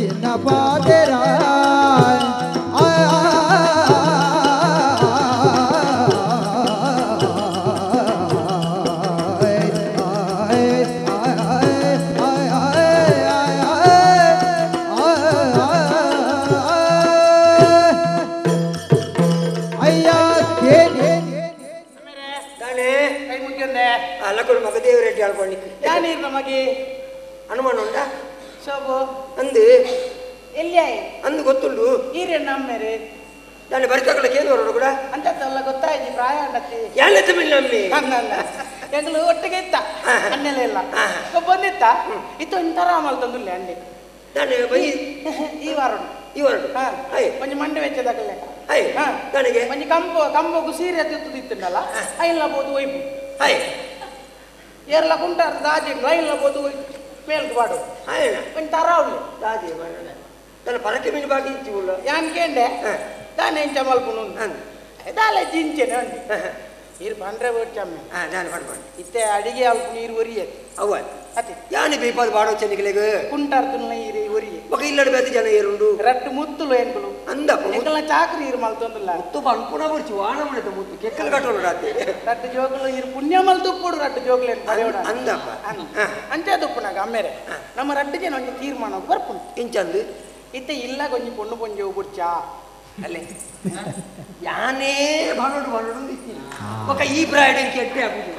ಎನ್ನ ಪಾತೆರ ಮಗದೇವರೆಡ್ಡಿ ಆಳ್ಕೊಂಡಿಕ್ಕೆ ಯಾನೀರ್ ನಮಗೆ ಅನುಮಾನ ಉಂಟಾ ಶೋಭು ಅಂದು ಎಲ್ಲಿಯ ಅಂದು ಗೊತ್ತುಂಡು ಈರೇನು ನಮ್ಮೇರೆ ನಾನು ಬರ್ತಕ್ಕಳಕ್ಕೆ ಏನು ಹೊರಡು ಕೂಡ ಅಂತದ್ದೆಲ್ಲ ಗೊತ್ತಾಯ್ತು ಪ್ರಾಯ ಅಂಡತ್ತಿ ಯಾನತ್ತ ಮೇಲೆ ನಮ್ಮಿ ಹಂಗಲ್ಲ ಎಂಗ್ಳು ಒಟ್ಟಿಗೆ ಇತ್ತ ಅನ್ನೆಲ್ಲ ಇಲ್ಲ ಬಂದಿತ್ತ ಇತ್ತು ಇಂತರ ಆಮಲ್ ತಂದುಲ್ಲ ಅಂಡಿ ನಾನು ಬೈ ಈ ವಾರ ಕೊಂಚ ಮಂಡೆ ವೆಚ್ಚದಾಗಲೇ ನನಗೆ ಕೊಂಚ ಕಂಬಗು ಸೀರೆ ತಿತ್ತುದಿತ್ತಲ್ಲ ಐಲ್ಲ ಬೋದು ಒಯ್ಪು ಏರ್ಲ ಕುಂಟಾರ ದಾಜಿ ಐಲ್ಲ ಬೋದು ಮೇಲ್ಗೆ ಬಾಡು ಕೊಂಚ ತರಾವ್ಲಿ ದಾಜಿ ನನ್ನ ಪರಕೆ ಮೀನು ಬಾಗಿ ಇಚ್ಚಿವುಲ್ಲ ಯಾನ್ ಕೇಂಡೆ ತಾನು ಎಂಚ ಮಲ್ಪುನು ದಾಲೆ ಜಿಂಚೆನೆ ಅಂಡಿ ಇರು ಬಂದ್ರೆ ಬೋಡ್ಚಮ್ಮೆ ನಾನು ಮಾಡ್ಕೊಂಡು ಇತ್ತೆ ಅಡಿಗೆ ಅಲ್ಪ ನೀರು ಒರಿಯತ್ತೆ ಅವ್ವ ಅತಿ ಯಾನಿ ಬೇಪಾದು ಬಾಡೋ ಚೆನ್ನಿಗಳಿಗೆ ಕುಂಟಾರ್ದು ನೀರು ಒರಿಯೆ ಮಗ ಇಲ್ಲಡ ಬೇತ ಜನ ಏರುಂಡು ರಟ್ಟು ಮುತ್ತುಲು ಏನ್ಗಳು ಅಂದಪ್ಪ ಎಂಕಲ್ನ ಚಾಕ್ರಿ ಇರು ಮಲ್ತೊಂದಿಲ್ಲ ಮುತ್ತು ಬಂಪುಣ ಬರ್ಚಿ ವಾಣ ಮಾಡಿದ ಮುತ್ತು ಕೆಕ್ಕಲ್ ಕಟ್ಟೋಣ ರಾತ್ರಿ ರಟ್ಟು ಜೋಗಲು ಇರು ಪುಣ್ಯ ಮಲ್ತುಪ್ಪುಡು ರಟ್ಟು ಜೋಗಲು ಏನು ಪಡೆಯೋಣ ಅಂದಪ್ಪ ಅಂಚೆ ದುಪ್ಪುನಾಗ ಅಮ್ಮೇರೆ ನಮ್ಮ ರಟ್ಟಿಗೆ ಒಂಜಿ ತೀರ್ಮಾನ ಬರ್ಪುಂಟು ಇಂಚಂದು ಇತ್ತೆ ಇಲ್ಲ ಕೊಂಚ ಪೊಣ್ಣು ಪೊಂಜು ಬುಡ್ಚಾ ಅಲ್ಲೇ ಯಾನೇ ಬಾಣೋಡು ಇದ್ದೀನಿ ఒక ಈ ಬ್ರೈಡ್ ಕೆಟ್ಟೆ ಆಗುದು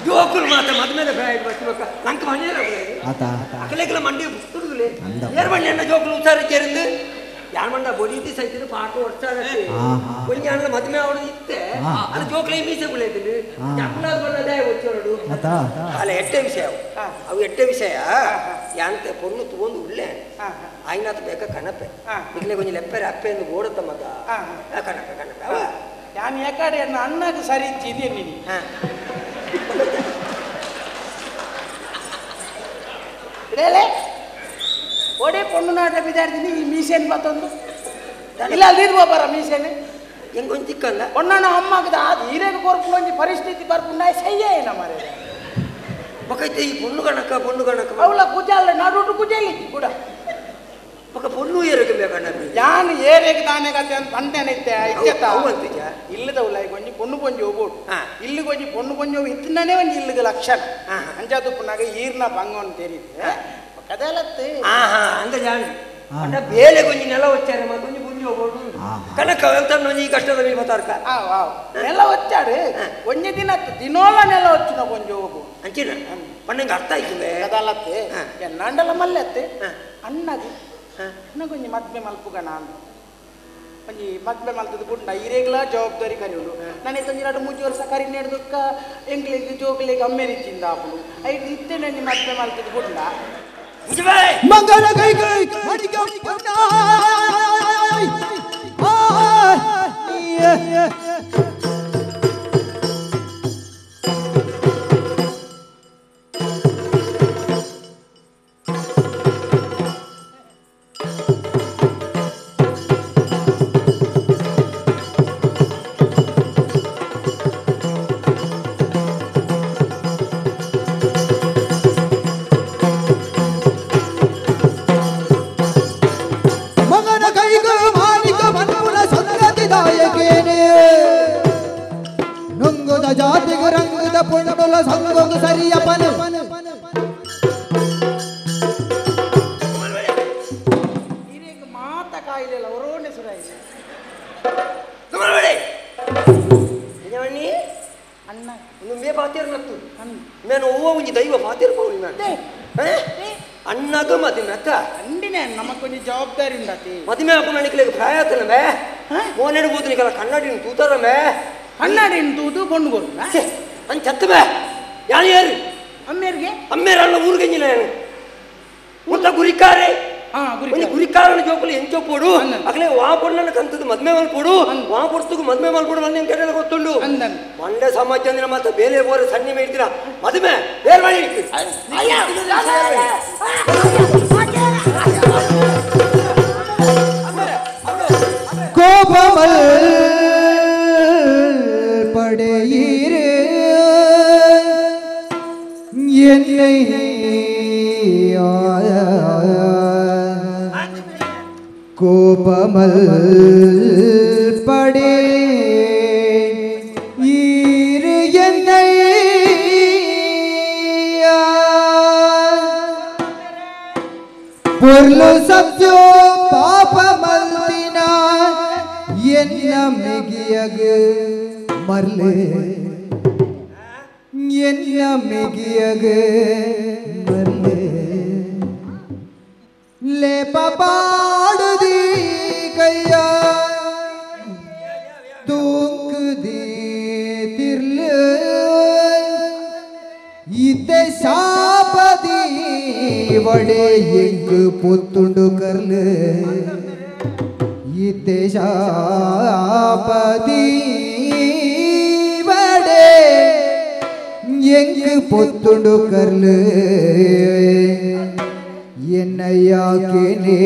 ಜೋಕುಲು ಮಾತ್ರ ಮದ್ಮೇಲೆ ಬ್ರೈಡ್ ಬರ್ತಿಬೇಕ ನಂಗೆ ಮನೆಯಲ್ಲ ಅಕಲೆಗಳ ಮಂಡಿ ಪುಸ್ತಕದಲ್ಲಿ ಏರ್ ಮಣ್ಣಿ ಅಣ್ಣ ಜೋಕುಲು ಉತ್ತಾರಿಕೇರಿಂದ ಯಾರ ಮಂಡ ಬೊಡಿತಿ ಸೈತಿನ ಪಾಠ ಹೊಡ್ತಾರೆ కొంచెం ಅಣ್ಣ ಮದ್ಮೆ ಅವಳು ಇತ್ತೆ ಅದು ಜೋಕುಲೆ ಮೀಸೆ ಬಿಳೈತಿಲ್ಲ ಚಪ್ಪಲಾದ ಬಣ್ಣದೇ వచ్చాడు ಅಲ್ಲ ಎಟ್ಟೆ ವಿಷಯ ಅವು ಎಟ್ಟೆ ವಿಷಯ ಯಾಂತೆ ಪೊಣ್ಣು ತಗೊಂಡು ಉಳ್ಳೆ ಆಯ್ನಾತ ಬೇಕ ಕಣಪೆ ಈಗಲೇ ಕೊಂಚ ಲೆಪ್ಪರೆ ಅಪ್ಪೆ ಎಂದು ಗೋಡತ್ತ ಮಗ ಕಣಪೆ ಯಾನ್ ಯಾಕಡೆ ಅಣ್ಣಗೆ ಸರಿ ಇದ್ದೀನಿ ನೀನು ಇಡೇಲೆ ಓಡೆ ಪೊಣ್ಣು ನಾಟ ಬಿದ್ದಾಡ್ತೀನಿ ಈ ಮೀಸೆನ್ ಮತ್ತೊಂದು ಇಲ್ಲ ಅಲ್ಲಿದ್ ಬಾಬಾರ ಮೀಸೆನೆ ಹೆಂಗೊಂದು ಚಿಕ್ಕಲ್ಲ ಒಣ್ಣನ ಅಮ್ಮಗದ ಅದು ಹಿರೇಗ ಕೊರ್ಪು ಒಂಜಿ ಪರಿಸ್ಥಿತಿ ಬರ್ಪುಂಡ ಸಯ್ಯೇ ಏನ ಮಾರೇ ಬಕೈತೆ ಈ ಪೊಣ್ಣು ಕಣಕ ಅವಳ ಕುಜಾಲ ನಡುಟು ಕುಜಾಲಿ ಕೂಡ ಬಕ ಪೊಣ್ಣು ಏರಕ್ಕೆ ಬೇಕಣ್ಣ ಯಾನ್ ಏರೇಗೆ ತಾನೇ ಕತೆ ಅಂತ ಅಂಟೇನಿತ್ತೆ ಇಚ್ಚತ್ತ ಅವಂತಿಜ ಇಲ್ಲದವಲ್ಲ ಈಗ ಒಂಜಿ ಪೊಣ್ಣು ಕೊಂಜಿ ಹೋಗ್ಬೋಡು ಇಲ್ಲಿ ಕೊಂಜಿ ಪೊಣ್ಣು ಕೊಂಜಿ ಹೋಗಿ ಇತ್ತನೇ ಒಂಜಿ ಇಲ್ಲಿಗೆ ಲಕ್ಷಣ ಅಂಜಾದು ಪುನಾಗ ಈರ್ನ ಬಂಗವನ್ನು ತೆರೀತೆ ಕದಲತ್ತೆ ಅಂದ ಜಾಣಿ ಅಣ್ಣ ಬೇಲೆ ಕೊಂಚ ನೆಲ వచ్చారు మా కొంచెం పుంజి ಹೋಗೋದು ಕನಕ ಅಂತ ಈ ಕಷ್ಟದ ಮೇಲೆ ಬತಾರ್ಕ ನೆಲ వచ్చాడు ಒಂಜೆ ದಿನ ದಿನೋಲ ನೆಲ వచ్చిన ಕೊಂಚ ಹೋಗು ಅಂಚಿನ ಪಣ್ಣಂಗೆ ಅರ್ಥ ಆಯ್ತು ಕದಲತ್ತೆ ನಂಡಲ ಮಲ್ಲೆತ್ತೆ ಅಣ್ಣದು ಅಣ್ಣ ಕೊಂಚ ಮದ್ಮೆ ಮಲ್ಪುಗ ನಾನು ಒಂಜಿ ಮದ್ಮೆ ಮಲ್ತದ ಪುಂಡ ಇರೇಗ್ಲ ಜವಾಬ್ದಾರಿ ಕರಿಯೋಡು ನನಗೆ ಒಂಜಿ 2-3 ವರ್ಷ ಕರಿ ನೆಡ್ದಕ್ಕ ಎಂಗ್ಲಿಗೆ ಜೋಗ್ಲಿಗೆ ಅಮ್ಮೆರಿಚಿಂದ ಆಪುಡು ಐದು ಇತ್ತೆ ನಂಜಿ ಮದ್ಮೆ ಮಲ್ತದ ಪುಂಡ ಮಂಗಲ ಕೈ ಮಡಿಕ ಜಾತಿಗೆ ರಂಗದ ಪುಂಡುಲ ಸಂಗೋಗ ಸರಿಯಪ್ಪನ ಹಿರೇಗ ಮಾತ ಕಾಯಿಲೆಲ್ಲ ಅವರೋನೆ ಸುರಾಯಿಸಿ ಅಣ್ಣ ಇನ್ನು ಮೇ ಪಾತಿರ್ ನತ್ತು ನಾನು ಓವ ಒಂಜಿ ದೈವ ಪಾತಿರ್ ಪೌಲಿ ನಾನು ಅಣ್ಣಗ ಮದಿಮೆ ಅಕ್ಕ ಅಂಡಿನೇ ನಮಕೊಂಜಿ ಜವಾಬ್ದಾರಿ ಉಂಡತಿ ಮದಿಮೆ ಅಪ್ಪ ನನಗೆ ಪ್ರಾಯ ಆತನವೇ ಮೋನೆಡು ಕೂತನಿಕಲ್ಲ ಕನ್ನಡಿನ ತೂತಾರಮೇ ಕನ್ನಡಿನ ತೂತು ಕೊಂಡು ಕೊಡು ಅನ್ ಚತ್ತಬೇ ಯಾರು ಯಾರು ಅಮ್ಮೇರಲ್ಲ ಊರ್ಗಂಜಿನ ನಾನು ಊಟ ಗುರಿಕಾರೆ ಗುರಿಕಾರನ ಜೋಕಲಿ ಎಂಚೋ ಪೋಡು ಅಗಲೇ ವಾ ಪೊಣ್ಣನ ಕಂತದ ಮದ್ಮೆ ಮಲ್ ಪೋಡು ವಾ ಪೊಡ್ಸ್ತುಗು ಮದ್ಮೆ ಮಲ್ ಪೋಡು ನನ್ನ ಕೆರೆಲ್ಲ ಗೊತ್ತುಂಡು ಮಂಡೆ ಸಮಾಜ ಅಂದಿನ ಮತ್ತೆ ಬೇಲೆ ಬೋರೆ ಸಣ್ಣಿ ಮೇಡ್ತೀರಾ ಮದ್ಮೆ ಬೇರೆ ಮಾಡಿ கோபமல் படையீரே என்னை கோபமல் படே ஈரு என்னை பொருಳು ಸತ್ಯೋ ಪಾಪ ಮಲ್ದಿನ ಎನ್ನ ಮಿಗಿಯಗ ಮರ್ಲೆ ಎನ್ನ ಮಿಗಿಯಗ ಮರ್ಲೆ ಲೇ ಪಾಡುದಿ ಕೈಯ ತೂಂಕದಿ ತಿರ್ಲ ಇತೆ ಶಾಪದಿ ವಡೆ ಎಂಗ್ ಪುತ್ತುಂಡು ಕರ್ಲ ಇತೆ ಶಾಪದಿ ವಡೆ ಎಂಗ್ ಪುತ್ತುಂಡು ಕರ್ಲ ಎನ್ನಯ್ಯಾಕೆನೇ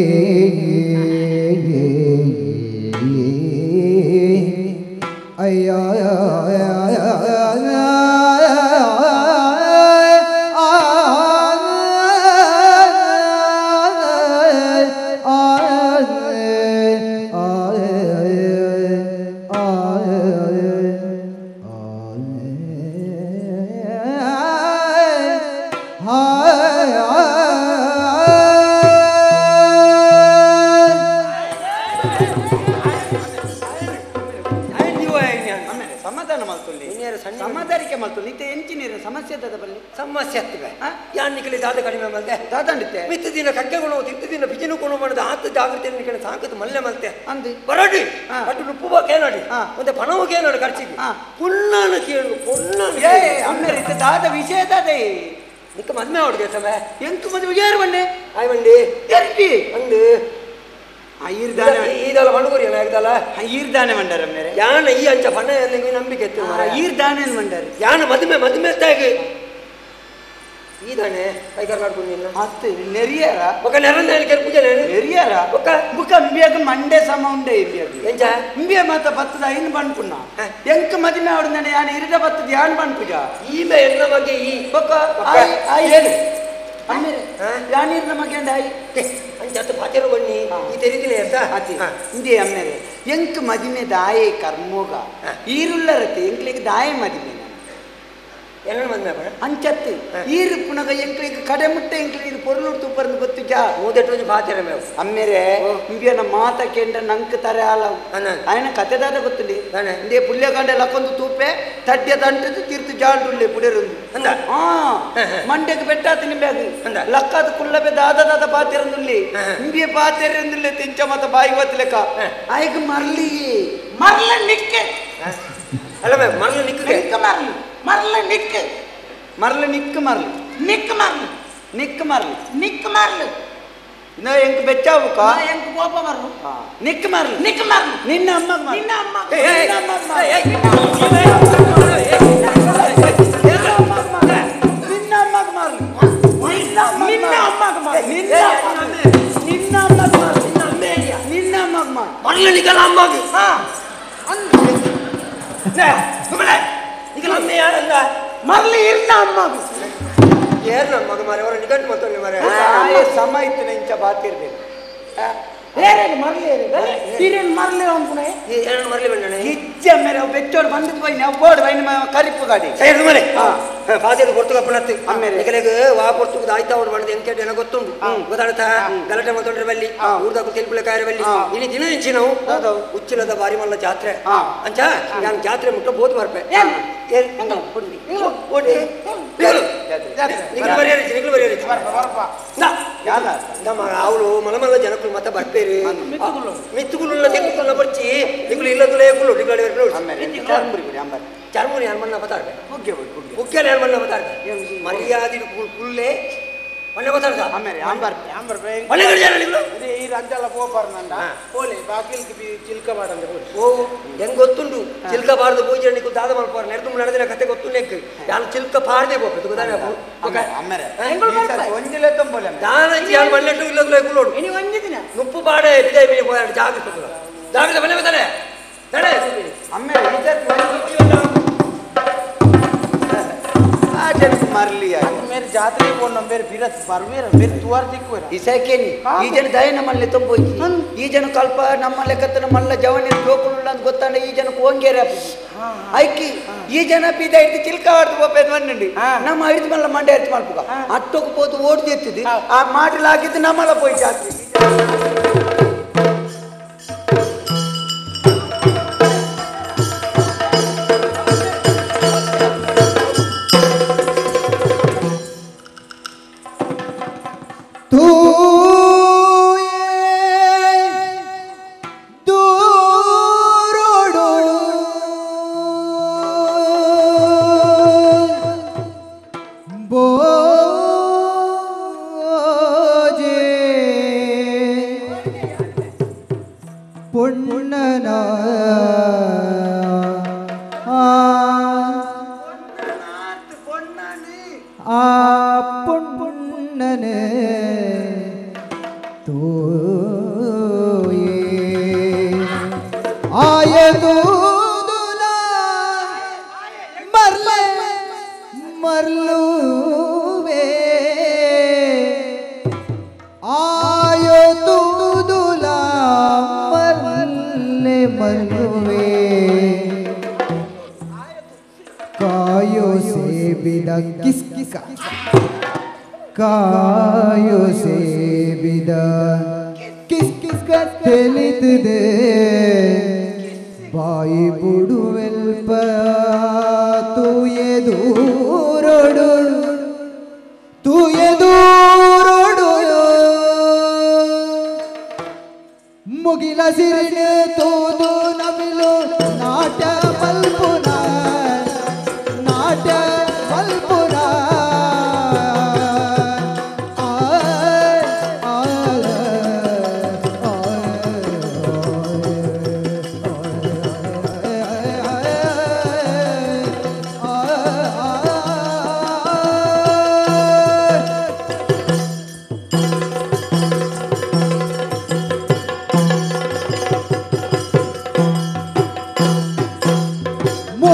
ಅಯ್ಯ ಮಲ್ತುಳ್ಳಿ ಸಮದಾರಿಕೆ ಮಲ್ತುಳ್ಳಿ ಇತ್ತೆ ಎಂಚಿನೀರ ಸಮಸ್ಯೆ ಅದ ಬಲ್ಲಿ ಸಮಸ್ಯೆ ಆಗ್ತವೆ ಯಾನ್ ನಿಖಲಿ ದಾದ ಕಡಿಮೆ ಮಲ್ತೆ ದಾದಂಡಿತ್ತೆ ಮಿತ್ತು ದಿನ ಕಕ್ಕೆ ಗುಣ ತಿತ್ತು ದಿನ ಬಿಜಿನು ಗುಣ ಮಾಡಿದ ಆತ ಜಾಗೃತಿ ನಿಖಲಿ ಸಾಕತ್ ಮಲ್ಲೆ ಮಲ್ತೆ ಅಂದು ಬರಡಿ ಅಟ್ಟು ನುಪ್ಪು ಬಾ ಕೇನಡಿ ಮತ್ತೆ ಪಣವು ಕೇನಡಿ ಖರ್ಚಿಗೆ ಪುಣ್ಣನ ಕೇಳು ಪುಣ್ಣನ ಅಮ್ಮರೆ ಇತ್ತೆ ದಾದ ವಿಷಯ ದಾದೆ ನಿಕ್ಕ ಮದ್ಮೆ ಹೊಡ್ಗೆ ಸಮಯ ಎಂಕು ಮದುವೆ ಯಾರು ಬಂಡೆ ಆಯ್ ಬಂಡಿ ಎಂಟಿ ಅಂದು ಈರ್ದಾನೆ ಈದಲ್ಲ ಮಣ್ಣುಗುರಿ ಅಲ್ಲ ಆಗದಲ್ಲ ಈರ್ದಾನೆ ಮಂಡಾರ ಮೇರೆ ಯಾನ ಈ ಅಂಚ ಪಣ ಎಲ್ಲಿಗೆ ನಂಬಿಕೆ ಎತ್ತು ಈರ್ದಾನೆ ಮಂಡಾರ ಯಾನ ಮದುಮೆ ತಾಗಿ ಈದಾನೆ ಕೈಗಾರ ಮಾಡ್ಕೊಂಡು ನಿನ್ನ ಮತ್ತೆ ನೆರಿಯಾರ ఒక నెరంద ఎలికర్ పూజ నేను నెరియార ఒక బుక ఇంబియాక మండే సమ ఉండే ఇంబియాక ఎంచ ఇంబియా మాత బత్తద అయిన పనుకున్నా ఎంక మదిమే ఆడుందనే యాన ఇరిట బత్తది యాన పనుకుజ ఈమె ఎన్న మగే ఈ ఒక ఐ ఏను అమ్మేరే యాన ఇరిన మగే అండి ఐ అంచత పాచెరు బన్ని ఈ తెరిదినే ಅಂತ అతి ఇందే అమ్మేరే ఎంక మదిమే దాయే కర్మోగ ఈరుల్లరతే ఎంకలికి దాయే మదిమే என்ன மதுமே ಅಂಚತ್ತು ಈರು ಪುನಗ ಎಂಕ್ಳಿಗೆ ಕಡೆ ಮುಟ್ಟೆ ಎಂಕ್ಳಿಗೆ ಇದು ಪೊರ್ಲು ತುಪ್ಪರ್ದು ಗೊತ್ತುಜ ಮೂದೆಟ್ಟು ಪಾತೆರ ಮೇವು ಅಮ್ಮೇರೆ ಇಂಬಿಯನ ಮಾತ ಕೇಂದ್ರ ನಂಕ ತರೆ ಆಲವು ఆయన ಕತೆದಾದ ಗೊತ್ತುಂಡಿ ಇಂದೇ ಪುಲ್ಯಗಂಡೆ ಲಕ್ಕೊಂದು ತೂಪೆ ತಡ್ಯ ದಂಟದು ತೀರ್ತು ಜಾಂಡುಳ್ಳೆ ಪುಡೆರುಂದು ಅಂದ ಮಂಡ್ಯಕ್ಕೆ ಬೆಟ್ಟಾತ ನಿಂಬೆದು ಲಕ್ಕದ ಕುಳ್ಳಬೆ ದಾದ ಪಾತೆರಂದುಳ್ಳಿ ಇಂಬಿಯ ಪಾತೆರಂದುಳ್ಳೆ ತಿಂಚ ಮತ ಬಾಯಿ ಗೊತ್ತಲೆಕ್ಕ ಆಯ್ಗ ಮರ್ಲಿ ಮರ್ಲ ನಿಕ್ಕೆ ಅಲ್ಲ ಮೇ ಮರ್ಲ ನಿಕ್ಕೆ ಮರ್ಲಿ ಮರ್ಲ ನಿಕ್ ಮರ್ಲ ನಿಕ್ ಮರ್ಲಿ ನಿಕ್ ಮರ್ಲಿ ನಿಕ್ ಮರ್ಲಿ ನಿಕ್ ಮರ್ಲಿ ಇನ್ನ ಎಂಕ್ ಬೆಚ್ಚಾವುಕ ಎಂಕ್ ಕೋಪ ಮರ್ಲು ನಿಕ್ ಮರ್ಲಿ ನಿಕ್ ಮರ್ಲಿ ನಿನ್ನ ಅಮ್ಮ ನಿನ್ನ ಅಮ್ಮ ನಿನ್ನ ಅಮ್ಮಗ ಮರ್ಲಿ ನಿನ್ನ ಅಮ್ಮಗ ಮರ್ಲಿ ನಿನ್ನ ಅಮ್ಮಗ ಮರ್ಲಿ ನಿನ್ನ ಅಮ್ಮಗ ಮರ್ಲ ನಿಕಲ ಅಮ್ಮಗ ಮರ್ಲಿ ಇರ್ನ ಅಮ್ಮಗು ಏರ್ ನಮ್ಮ ಮಗ ಮಾರೆ ಅವರ ನಿಕಟ್ ಮತ್ತೊಂದು ಮಾರೆ ಸಮ ಇತ್ತು ಇಂಚ ಬಾತಿರ್ಬೇಕು ಏರೇನು ಮರ್ಲಿ ಹಿರಿಯನ್ ಮರ್ಲಿ ಅನ್ಪುನೆ ಏನು ಮರ್ಲಿ ಬಂದನೆ ಇಚ್ಚೆ ಮೇರೆ ಬೆಚ್ಚೋಡು ಬಂದಿದ್ದು ಬೈ ನಾವು ಬೋರ್ಡ್ ಬೈ ನಿಮ್ಮ ಕರಿಪ್ಪು ಗಾಡಿ ಸೈಡ್ ಮರೆ ಪಾದೇದು ಪೊರ್ತುಗ ಪುನತ್ತು ನಿಕಲೆಗೆ ವಾ ಪೊರ್ತುಗ ಆಯ್ತಾ ಅವ್ರು ಮಾಡಿದ ಎಂಕೆಟ್ ಏನೋ ಗೊತ್ತುಂಟು ಗೊತ್ತಾಡ್ತಾ ಗಲಾಟೆ ಮತ್ತೊಂಡ್ರೆ ಬಲ್ಲಿ ಊರ್ದಾಕು ತೆಲ್ಪುಳೆ ಕಾಯರ ಬಲ್ಲಿ ಇಲ್ಲಿ ದಿನ ಇಂಚಿ ನಾವು ಉಚ್ಚಿಲದ ಬಾರಿ ಮಲ್ಲ ಜಾತ್ರೆ ಅಂಚ ನಾನು ಜಾತ್ರೆ ಮುಟ್ಟ ಬೋದ್ ಬರ್ಪೆ ನಮ್ಮ ಅವಳು ಮಲಮಲ್ಲ ಜನಕ್ಕಳು ಮತ್ತೆ ಬರ್ಪೇರಿ ಮಿತ್ತುಗುಳ್ಳ ತೆಗೆದುಕೊಳ್ಳ ಬರ್ಚಿ ನಿಗಳು ಇಲ್ಲದುಲೇ ಕುಳ್ಳು ಚರ್ಮುರಿ ಯಾರು ಮಣ್ಣ ಬತ್ತಾಡ್ಬೆ ಮುಖ್ಯ ಯಾರು ಮಣ್ಣ ಬತ್ತಾಡ್ಬೆ ಮರ್ಯಾದೆ ಕುಳ್ಳೆ ಮಣ್ಣೆ ಬತ್ತಾಡ್ದ ಮನೆಗಡೆ ಜನ ನಿಗಳು ಈ ರಂಜಲ್ಲ ಪೋಪಾರ್ನಂದ ಪೋಲೆ ಬಾಕಿಲ್ಗೆ ಚಿಲ್ಕ ಮಾಡಂದೆ ಓ ಹೆಂಗ್ ಗೊತ್ತುಂಟು ಚಿಲ್ಕ ಬಾರ್ದು ಪೂಜೆ ನಿಕ್ಕು ದಾದ ಮಲ್ಪಾರ ನೆರೆದು ನಡೆದಿನ ಕತೆ ಗೊತ್ತು ನೆಕ್ ನಾನು ಚಿಲ್ಕ ಪಾರ್ದೆ ಹೋಗ್ಬೇಕು ದಾನಂಜಿ ಯಾರು ಮಣ್ಣೆಟ್ಟು ಇಲ್ಲದ್ರೆ ಕುಳ್ಳೋಡು ಇನಿ ಒಂದೇ ದಿನ ನುಪ್ಪು ಬಾಡೆ ಬಿಜಾಯಿ ಬಿಡಿ ಹೋಯಾಡು ಜಾಗ್ರತೆ ಜಾಗ್ರತೆ ಮನೆ ಬರ್ತಾನೆ ನಡೆ ಮರ್ಲಿ ಮೇರೆ ಜಾತ್ರೆ ಕೊಂಡು ಬೇರೆ ಬಿರತ್ ಬರ್ವೇರ ಬೇರೆ ತುವಾರ್ ದಿಕ್ಕುವೇರ ಇಸಕೇನಿ ಈ ಜನ ದಯ ನಮ್ಮಲ್ಲಿ ತುಂಬೋಯ್ತಿ ಈ ಜನ ಕಲ್ಪ ನಮ್ಮ ಲೆಕ್ಕತ್ತನ ಮಲ್ಲ ಜವನಿ ಜೋಕುಳ್ಳ ಅಂತ ಗೊತ್ತಾಂಡ ಈ ಜನ ಕೋಂಗೇರ ಐಕಿ ಈ ಜನ ಪೀದ ಇಟ್ಟು ಚಿಲ್ಕ ಆಡ್ತು ಬೋಪೇದ್ ಮಣ್ಣಿ ನಮ್ಮ ಐದು ಮಲ್ಲ ಮಂಡೆ ಎತ್ತು ಮಾಡ್ಬೇಕ ಅಟ್ಟೋಕ್ ಹೋದು ಓಡ್ದು ಎತ್ತಿದ್ದು ಆ ಮಾಡಿಲಾಗಿದ್ದು ನಮ್ಮಲ್ಲ ಪೋಯ್ ಜಾತ್ರೆ ಕಾಯೋ ಸೇಬಿದ ಕಿಸ್ ಕಿಸ್ ಕತ್ತಲಿತದೆ ಬಾಯಿ ಬುಡುವೆಲ್ಪ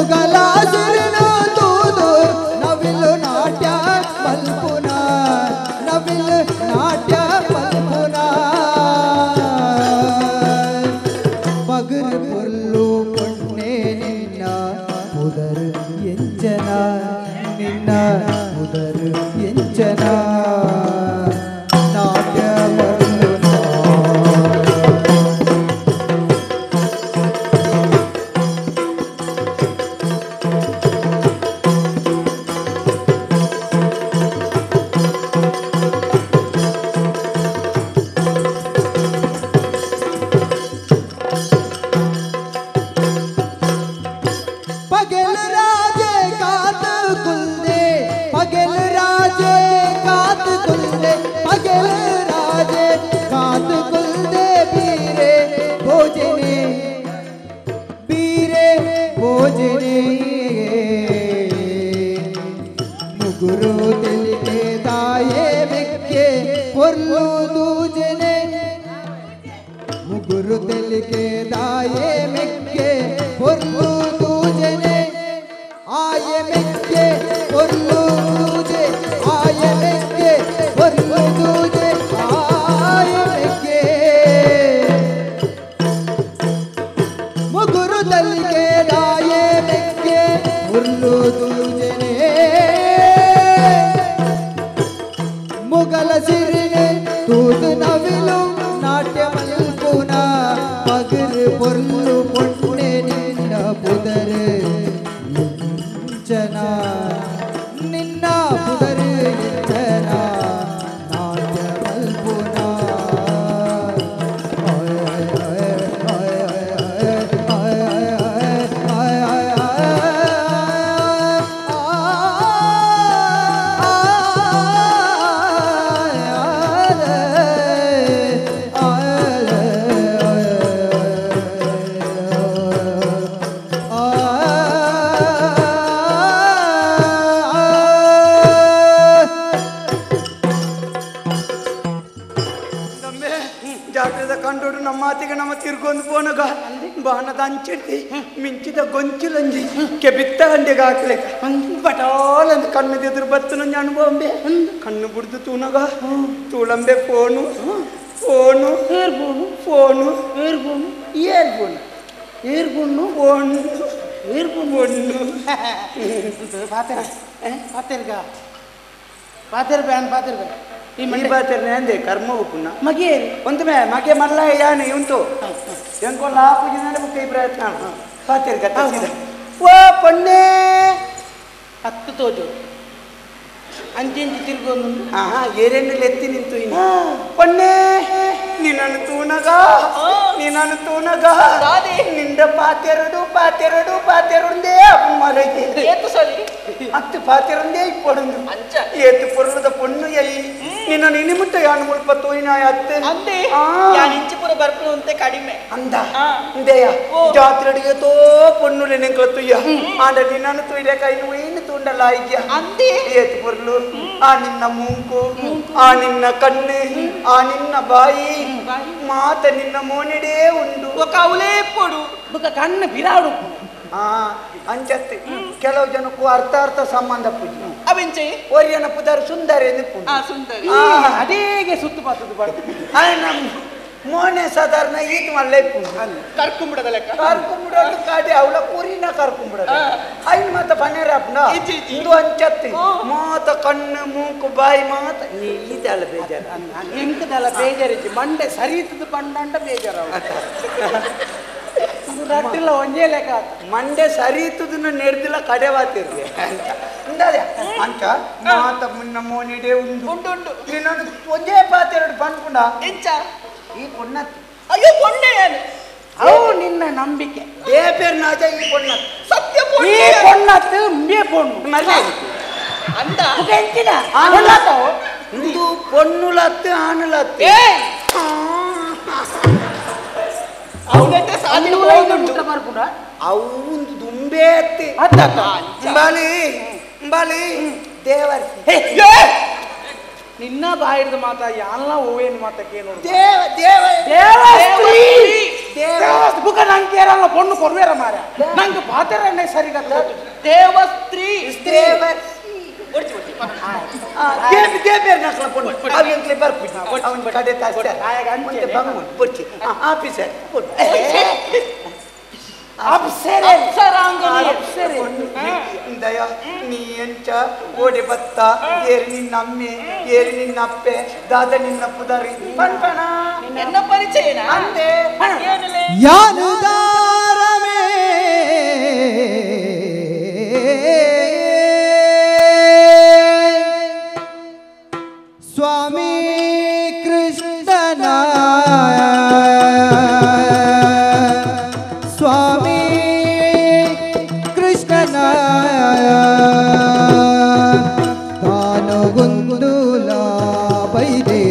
ಮುಗಲಾಸಿರಿನ ತೂದು ನವಿಲು ನಾಟ್ಯ ಮಲ್ಪುನ ನವಿಲು ನಾಟ್ಯ ಮಲ್ಪುನ ಪಗರು ಪೊಲ್ಲು ಪೊಣ್ಣೆ ನಿನ್ನ ಉದರ್ ಎಂಚನ ನಿನ್ನ ಉದರ್ ಎಂಚನ ನಾಟ್ಯ मुगुरु दिल के दाए मिक्के पुरलू दूजने आये मिक्के पुरलू दूजे आये मिक्के पुरलू दूजे आये मिक्के मुगुरु दिल के दाए मिक्के पुरलू दूजने मुगल सिरने तूत नविलु नाट्य मल्पुना पगर पुरलु पुण्य निन्न पुदर इंचना निन्न पुदर इंचना नाट्य मल्पुना ಮಾತಿಗೆ ನಮ್ಮ ತಿರ್ಗೊಂದು ಪೋನಗ ಬಾಣದ ಅಂಚಿಡ್ತಿ ಮಿಂಚಿದ ಗೊಂಚಿಲಂಜಿ ಕೆಬಿತ್ತ ಗಂಡೆಗೆ ಹಾಕ್ಲಿಕ್ಕೆ ಬಟಾಲಂದು ಕಣ್ಣದ ಎದುರು ಬತ್ತು ನಂಜಿ ಅನುಭವಂಬೆ ಕಣ್ಣು ಬಿಡ್ದು ತೂನಗ ತೂಳಂಬೆ ಫೋನು ಫೋನು ಏರ್ಬೋನು ಫೋನು ಏರ್ಬೋನು ಏರ್ಬೋನು ಏರ್ಬೋನು ಫೋನು ಏರ್ಬೋನು ಪಾತೆರ ಪಾತೆರ್ಗ ಪಾತೆರ್ ಬ್ಯಾನ್ ಪಾತೆರ್ಗ ಈ ಮನೆ ಬಾತರ್ನೆ ಅಂದೆ ಕರ್ಮ ಉಪ್ಪುನ ಮಗೆ ಒಂತಮೆ ಮಗೆ ಮಲ್ಲ ಯಾನೆ ಉಂಟು ಎಂಕೊಲ್ಲ ಪೂಜೆನೆ ಮುಕ್ಕೆ ಪ್ರಯತ್ನ ಬಾತರ್ ಗತ್ತಿದ ಓ ಪೊನ್ನೆ ಹತ್ತು ತೋಜು ಅಂಚಿಂಚಿ ತಿರ್ಗೊಂಡು ಏರೇನು ಎತ್ತಿ ನಿಂತು ಇನ್ನು ಪೊನ್ನೆ ನಿನ್ನನ್ನು ತೂನಗ ನಿನ್ನನ್ನು ತೂನಗ ನಿಂದ ಪಾತೆರಡು ಪಾತೆರಡು ಪಾತೆರುಂದೇ ಅಪ್ಪು ಮಾರೈತೆ ಏತು ಸರಿ ಹತ್ತು ಪಾತೆರುಂದೇ ಇಪ್ಪೊಂದು ಏತು ಪೊರ್ಲದ ಪೊಣ್ಣು ಎಲ್ಲಿ ನಿನ್ನ ನಿನಿಮುಟ್ಟ ಯಾನು ಮುಲ್ಪ ತೋಯಿನ ಅತ್ತೆ ಅಂದೆ ಯಾನ್ ಇಂಚಿಪುರ ಬರ್ಪು ಅಂತೆ ಕಡಿಮೆ ಅಂದ ಇಂದೆಯ ಜಾತ್ರೆಡಿಗೆ ತೋ ಪೊಣ್ಣುಲೆ ನೆಂಕಲತ್ತುಯ್ಯ ಆಂಡ ನಿನ್ನನ್ನು ತುಯ್ರೆ ಕೈನು ಏನು ತೂಂಡಲ್ಲ ಆಯ್ಯ ಅಂದೆ ಏತು ಪೊರ್ಲು ಆ ನಿನ್ನ ಮೂಕು ಆ ನಿನ್ನ ಕಣ್ಣು ಆ ನಿನ್ನ ಬಾಯಿ ಮಾತ ನಿನ್ನ ಮೋನೆಡೇ ಉಂಡು ఒక ಅವಲೇ ಪೊಡು ಬುಕ ಕಣ್ಣು ಬಿರಾಡು ಅಂಚತ್ತೆ ಕೆಲವು ಜನಕ್ಕೂ ಅರ್ಥ ಸಂಬಂಧ ಪೂಜೆ ಅವೆಂಚೆ ಒರಿಯನ ಪುದರ್ ಸುಂದರ ಸುಂದರಿ ಅದೇಗೆ ಸುತ್ತು ಪಾತದು ಬರ್ತದೆ ನಮ್ಮ ಮೋನೆ ಸಾಧಾರಣ ಈತ ಮಲ್ಲೆ ಕರ್ಕೊಂಬಿಡದ ಲೆಕ್ಕ ಕರ್ಕೊಂಬಿಡೋದು ಕಾಡಿ ಅವಳ ಪೂರಿನ ಕರ್ಕೊಂಬಿಡೋದು ಐನ್ ಮಾತ ಬನ್ನೇರಪ್ಪನ ಇದು ಅಂಚತ್ತೆ ಮಾತ ಕಣ್ಣು ಮೂಕು ಬಾಯಿ ಮಾತ ನೀ ಇದೆಲ್ಲ ಬೇಜಾರು ಎಂಕದೆಲ್ಲ ಬೇಜಾರಿಜ್ಜಿ ಮಂಡೆ ಸರಿತದ ಪಂಡ ಬೇಜಾರು ರಟ್ಟಿಲ್ಲ ಒಂದೇ ಲೆಕ್ಕ ಮಂಡೆ ಸರಿತದನ್ನ ನೆಡ್ದಿಲ್ಲ ಕಡೆ ಬಾತಿರ್ಲಿ ಅಂಚ ಮಾತ ಮುನ್ನ ಮೋನಿಡೆ ಉಂಡು ಉಂಡು ನೀನೊಂದು ಒಂದೇ ಪಾತೆರಡು ಬಂದ್ಕೊಂಡ ಎಂಚ ಈ ಪೊಣ್ಣ ಅಯ್ಯೋ ಪೊಣ್ಣೆ ಏನು ಅವು ನಿನ್ನ ನಂಬಿಕೆ ಬೇಪೇರ್ ನಾಜ ಈ ಪೊಣ್ಣ ಸತ್ಯ ಈ ಪೊಣ್ಣತ್ತು ಮೇ ಪೊಣ್ಣು ಮರ್ಲೆ ಅಂತ ಎಂಚಿನ ಆನಲತ್ತು ಇದು ಪೊಣ್ಣುಲತ್ತು ಆನಲತ್ತು ಅವನತ್ತೆ ಸಾಧಿನ ಮುಟ್ಟ ಬರ್ಪುಡ ಅವು ದುಂಬೆ ಎತ್ತಿ ಬಾಲಿ ಬಾಲಿ ದೇವರ್ ನಿನ್ನ ಬಾಯಿಡ್ದ ಮಾತ ಎಲ್ಲ ಓವೇನು ಮಾತ ಕೇಳೋದು ದೇವ ದೇವ ದೇವ ಬುಕ್ಕ ನಂಗೆ ಯಾರಲ್ಲ பொண்ணு ಕೊರ್ವೇರ ಮಾರ ನಂಗೆ ಪಾತೆರನ್ನೇ ಸರಿಗತ್ತ ದೇವಸ್ತ್ರೀ ದೇವೇರ್ ನಕಲ ಪೊಣ್ಣು ಅವಿಯಂಕ್ಲೆ ಬರ್ಪುಜಿ ಅವನ್ ಬಟಾದೆ ತಾಸ್ತೆ ಮುಂದೆ ಬಂಗು ಪೊಚ್ಚಿ ಆಫೀಸರ್ ಅಪ್ಸರೆ ಅಪ್ಸರೆ ದಯ ನೀ ಎಂಚ ಓಡೆ ಬತ್ತ ಏರಿ ನಿನ್ನ ಅಮ್ಮೆ ಏರಿ ನಿನ್ನ ಅಪ್ಪೆ ದಾದ ನಿನ್ನ ಪುದರಿ ಪಣ್ಪಣ ನನ್ನ ಪರಿಚಯನ ಅಂದೆ ಯಾನುದಾರಮೇ ಸ್ವಾಮಿ ಕೃಷ್ಣನ ಸ್ವಾಮಿ ಕೃಷ್ಣನ ತಾನು ಗುಂದುಲ ಬೈದೆ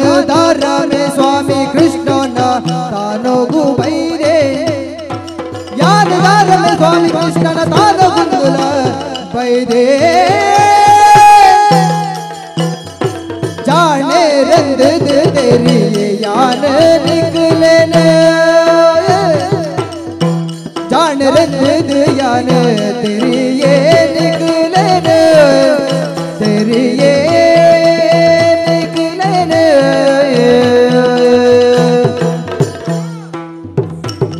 ಯಾನದಾರ में स्वामी कृष्ण तानोगु बैरे यानदार में स्वामी कृष्ण तानो गुंदुल बैरे जाने रंद तेरी यान निकले न जान रंद यान तेरी ये निकले न तेरी ये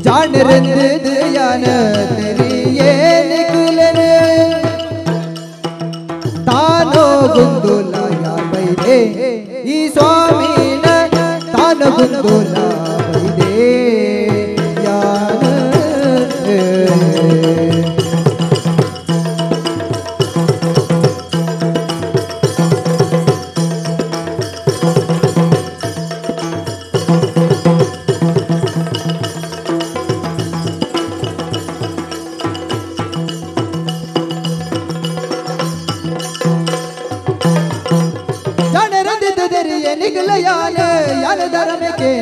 जान रंद यान ಗುಂದುಲ ಬೈದೆ ಯಾನ निकल यान धर्म के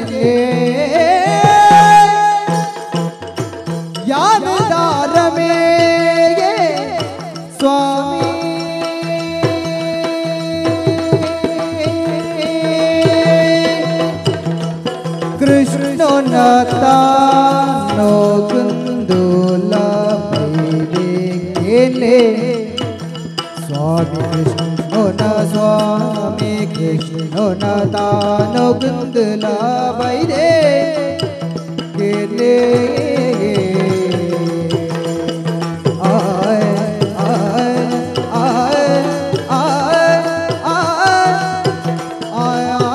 यान दार में ये स्वामी कृष्ण नता नो कुंदोला केले स्वामी कृष्ण स्वामी कृष्ण दानो गुंदला बैरे केले आए आए आए आए आए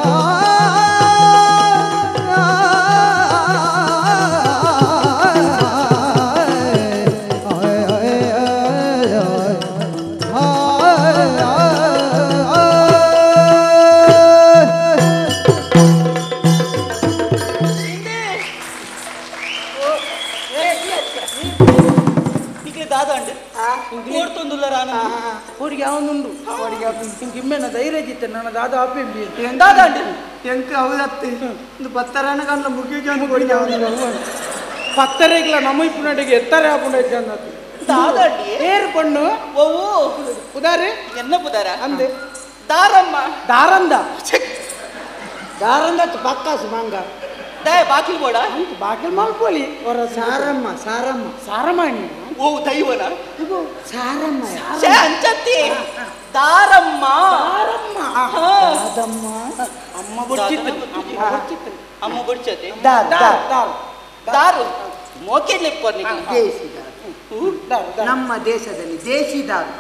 ಧೈರ್ಯ ಜಿತ್ತೆ ನನ್ನ ದಾದ ಆಪಿ ಎಂದಾದಂಡಿ ಎಂಕ ಹೌದತ್ತಿ ಒಂದು ಪತ್ತರನ ಕಣ್ಣ ಮುಗಿಗೆ ಕೊಡಿಗೆ ಪತ್ತರೆಗ್ಲ ನಮ್ಮ ಇಪ್ಪನಡಿಗೆ ಎತ್ತಾರೆ ಆಪುಂಡ ಜನ್ನತ್ತು ದಾದಂಡಿ ಏರು ಪಣ್ಣು ಓವು ಪುದಾರೆ ಎನ್ನ ಪುದಾರ ಅಂದೆ ದಾರಮ್ಮ ದಾರಂದ ದಾರಂದ ಪಕ್ಕಾಸು ಮಂಗ ದಯ ಬಾಕಿಲ್ ಬೋಡ ಬಾಕಿಲ್ ಮಾಡ್ಕೊಳ್ಳಿ ಅವರ ಸಾರಮ್ಮ ಸಾರಮ್ಮ ಸಾರಮಾಣಿ ಓ ದೈವನ ಇದು ಸಾರಮ್ಮ ಛೇ ಅಂಚತ್ತಿ ದಾರಮ್ಮ ಸಾರಮ್ಮ ಅದಮ್ಮ ಅಮ್ಮ ಬುಡ್ಚಿತ್ತು ಅಮ್ಮ ಬುಡ್ಚತಿ ದಾರು ದಾರು ಮೋಕೆಡ್ಲಿಪ್ಪರ್ ದೇಸಿ ನಮ್ಮ ದೇಶದಲ್ಲಿ ದೇಶಿ ದಾರು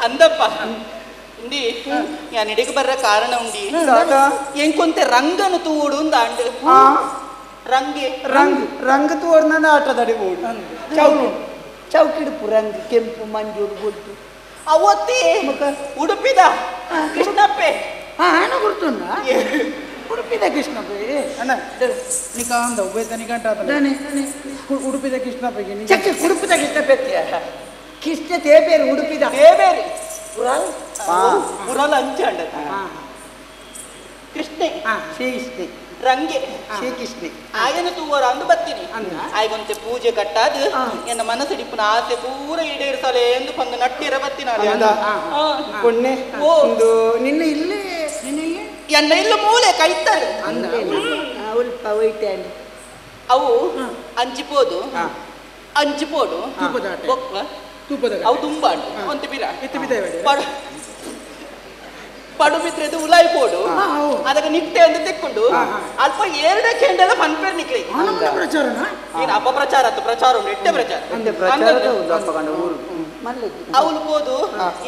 ಅಂದಪ್ಪ ಉಂಡಿ ഞാൻ ഇടയ്ക്ക് പറഞ്ഞ കാരണം ഉണ്ടി എനിക്കൊಂತೆ ರಂಗನು ತೂಡು ಅಂಡ್ ರಂಗೆ ರಂಗ ತೋರ್ನ ಆಟದಡಿ ಓಡು ಚೌಕಿಡುಪು ರಂಗ್ ಕೆಂಪು ಮಂಜೂರು ಬೊಟ್ಟು ಅವತ್ತೇ ಉಡುಪಿದ ಕೃಷ್ಣಪ್ಪೆ ಹಣ ಗುರ್ತುಂಡ ಉಡುಪಿದ ಕೃಷ್ಣಪ್ಪೆ ಅಣ್ಣ ನಿಕ ಅಂದ ಉಬೇತ ನಿಕಂಟ ಉಡುಪಿದ ಕೃಷ್ಣಪ್ಪಗೆ ಚಕ್ಕೆ ಉಡುಪಿದ ಕೃಷ್ಣಪ್ಪೆ ಕೃಷ್ಣ ತೇಬೇರು ಉಡುಪಿದ ತೇಬೇರು ಪುರಲ ಅಂಚಂಡ ಕೃಷ್ಣ ಶ್ರೀಕೃಷ್ಣ ರಂಗೆ ಶ್ರೀಕೃಷ್ಣ ಆಯನ ತೂವರ ಅಂದು ಬರ್ತೀನಿ ಆಯ್ಗೊಂತೆ ಪೂಜೆ ಕಟ್ಟಾದ ಎನ್ನ ಮನಸ್ಸಿಡಿಪ್ಪನ ಆಸೆ ಪೂರ ಈಡೇರಿಸಲೆ ಎಂದು ಪಂಗ ನಟ್ಟಿರ ಬರ್ತೀನಿ ಪೊಣ್ಣೆ ಒಂದು ನಿನ್ನ ಇಲ್ಲೇ ಎನ್ನ ಇಲ್ಲ ಮೂಲೆ ಕೈತಾರೆ ಅವು ಅಂಚಿಪೋದು ಅಂಚಿಪೋಡು ತೂಪದ ಅವು ತುಂಬಾ ಒಂದು ಬಿರ ಪಡು ಬಿದ್ರೆದು ಉಲಾಯಿ ಪೋಡು ಅದಕ್ಕೆ ನಿಟ್ಟೆ ಅಂತ ತೆಕ್ಕೊಂಡು ಅಲ್ಪ ಎರಡೇ ಕೆಂಡಲ ಪನ್ಪೇರ್ ನಿಕ್ಲಿ ನೀನು ಅಪಪ್ರಚಾರ ಅಂತ ಪ್ರಚಾರ ಉಂಟು ಎಟ್ಟೆ ಪ್ರಚಾರ ಅವಳು ಹೋದು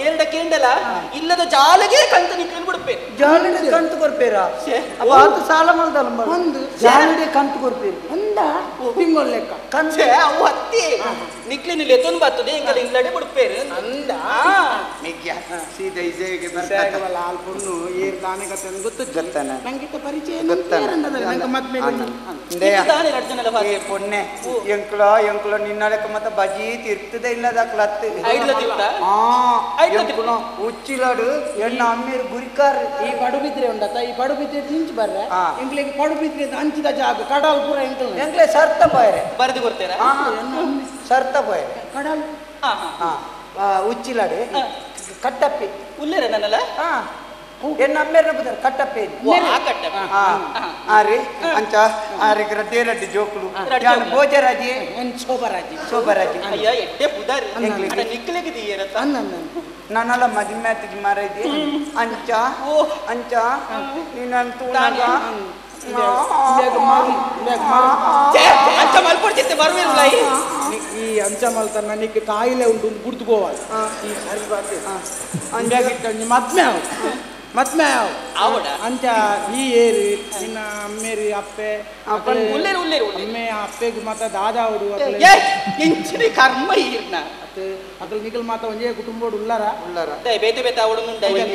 ಎರಡ ಕೆಂಡಲ ಇಲ್ಲದ ಜಾಲಗೆ ಕಂತು ನಿಕ್ಲಿ ಬಿಡ್ಪೇರು ಜಾಲಿಡೆ ಕಂತು ಕೊರ್ಪೇರ ಸಾಲ ಮಾಡ್ದಲ್ಲ ಒಂದು ಜಾಲಿಡೆ ಕಂತು ಕೊರ್ಪೇರು ಅಂದ ತಿಂಗಳು ಲೆಕ್ಕ ಕಂಚೆ ಅವು ಹತ್ತಿ ನಿಕ್ಲಿ ನಿಲ್ಲಿ ಎತ್ತೊಂದು ಬರ್ತದೆ ಇಂಕಲ್ ಇಲ್ಲಡೆ ಬಿಡ್ಪೇರು ಅಂದ ನಿಗ್ಯ ಸೀದಾ ಇಸೇವಿಗೆ ಬರ್ತಾಗಲ್ಲ ಆಲ್ ಪುಣ್ಣು ಏರ್ ದಾನೆ ಕತೆ ಗೊತ್ತು ಗೊತ್ತಾನ ನಂಗಿತ ಪರಿಚಯ ಪೊನ್ನೆ ಎಂಕ್ಲ ನಿನ್ನಡಕ ಮತ್ತ ಬಜಿ ತಿರ್ತದೆ ಇಲ್ಲದಕ್ಲತ್ತು ಉಚ್ಚಿಲಾಡು ಎಣ್ಣ ಅಮ್ಮೀರು ಗುರಿಕಾರ್ ಈ ಪಡುಬಿದ್ರೆ ಉಂಡತ ಈ ಪಡುಬಿದ್ರೆ ನಿಂಚು ಬರ್ರೆ ಎಂಕ್ಲಿಗೆ ಪಡುಬಿದ್ರೆ ಹಂಚಿದ ಜಾಗ ಕಡಲ್ ಪೂರ ಎಂಕ್ಲೆ ಸರ್ತ ಪಾಯರೆ ಬರೆದು ಕೊಡ್ತೇನೆ ಸರ್ತ ಪಾಯರೆ ಕಡಲ್ ಉಚ್ಚಿಲಾಡು ಕಟ್ಟಪ್ಪಿ ಉಲ್ಲೇರೆ ನನ್ನಲ್ಲ ಎನ್ನ ಅಮ್ಮೇರ್ನ ಬುದಾರ ಕಟ್ಟಪ್ಪೆ ಆರಿ ಅಂಚ ಆರಿಗ್ರ ದೇರಡ್ಡಿ ಜೋಕುಲು ಭೋಜರಾಜಿ ಶೋಭರಾಜಿ ಅಯ್ಯ ಎಡ್ಡೆ ಬುದಾರ ನಿಕ್ಲಿಗೆ ದಿಯರತ ನನ್ನಲ್ಲ ಮದಿಮ್ಯಾತಿಗೆ ಮಾರೈದಿ ಅಂಚ ಅಂಚ ನೀನಂತೂ ಈ ಅಂಚ ಮಲ್ತ ನನಗೆ ಕಾಯಿಲೆ ಉಂಟು ಗುಡ್ದು ಹೋవాలి ಈ ಸರಿ ಬಾರ್ತೆ ಅಂಜಾಗಿಟ್ಟ ನಿಮ್ಮ ಆತ್ಮೆ ಮತ್ಮೆ ಆವಡ ಅಂಚ ಈ ಏರಿ ನಿನ್ನ ಅಮ್ಮೇರಿ ಅಪ್ಪೆ ಉಲ್ಲೇರು ಅಮ್ಮೆ ಅಪ್ಪೆಗೆ ಮಾತ ದಾದ ಅವಡು ಎಂಚಿನ ಕರ್ಮ ಈರ್ನ ಅಕಲ್ ನಿಕಲ್ ಮಾತ ಒಂಜೇ ಕುಟುಂಬೋಡು ಉಳ್ಳಾರ ಬೇತೆ ಬೇತೆ ಅವಡು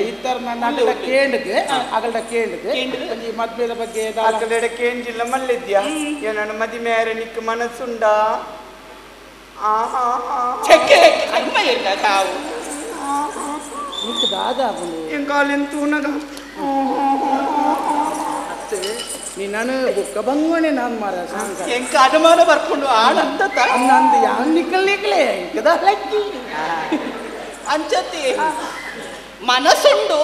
ಇತ್ತರ ನನ್ನ ಕೇಂದ್ರಕ್ಕೆ ಅಗಲ್ಡ ಕೇಂದ್ರಕ್ಕೆ ಒಂಜಿ ಮದ್ವೆದ ಬಗ್ಗೆ ಅಕಲ್ಡ ಕೇಂಜಿಲ್ಲ ಮಲ್ಲಿದ್ಯಾ ನನ್ನ ಮದಿಮೇರೆ ನಿಕ್ ಮನಸ್ಸುಂಡ ಚೆಕ್ಕೆ ಕರ್ಮ ಈರ್ನ ತಾವು ನಿಕ್ ದಾದ ಅವನು ಎಂಕಾಲೆಂತೂ ನಗ ನೀ ನಾನು ಬುಕ್ಕ ಬಂಗೋಣೆ ನಾನು ಮಾರ ಎಂಕ ಅನುಮಾನ ಬರ್ಕೊಂಡು ಆನಂದ ನಂದು ಯಾವ ನಿಕ್ಕಲೇ ಲಕ್ಕಿ ಅಂಚತಿ ಮನಸ್ಸುಂಡು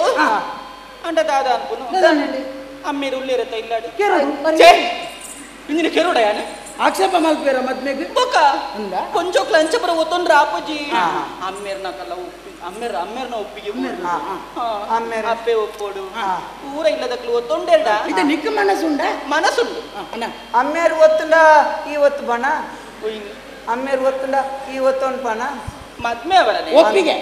ಅಂಡ ದಾದ ಅನ್ಪುನು ಅಮ್ಮೇರು ಉಳ್ಳಿರತ್ತ ಇಲ್ಲಾಡಿ ಇಂದಿನ ಕೆರೋಡ ಯಾನೆ ಆಕ್ಷೇಪ ಮಲ್ಪೇರ ಮದ್ಮೆಗೆ ಬೊಕ್ಕ ಕೊಂಚೋಕ್ಲ ಅಂಚಪರ ಒತ್ತೊಂಡ್ರ ಆಪಜಿ ಅಮ್ಮೇರ್ನಕಲ್ಲ ಅಮ್ಮೇರ್ನ ಒಪ್ಪಿಗೆ ಅಪ್ಪೆ ಒಪ್ಪೋಡು ಊರ ಇಲ್ಲದಕ್ಲು ಒತ್ತೊಂಡೆರಡ ಇದು ನಿಕ್ಕ ಮನಸ್ಸುಂಡು ಅಮ್ಮೇರು ಒತ್ತುಂಡ ಈ ಒತ್ತು ಬಣ ಅಮ್ಮೇರು ಒತ್ತುಂಡ ಈ ಒತ್ತೊಂದು ಬಣ ಮದ್ಮೆ ಅವರನೆ ಒಪ್ಪಿಗೆ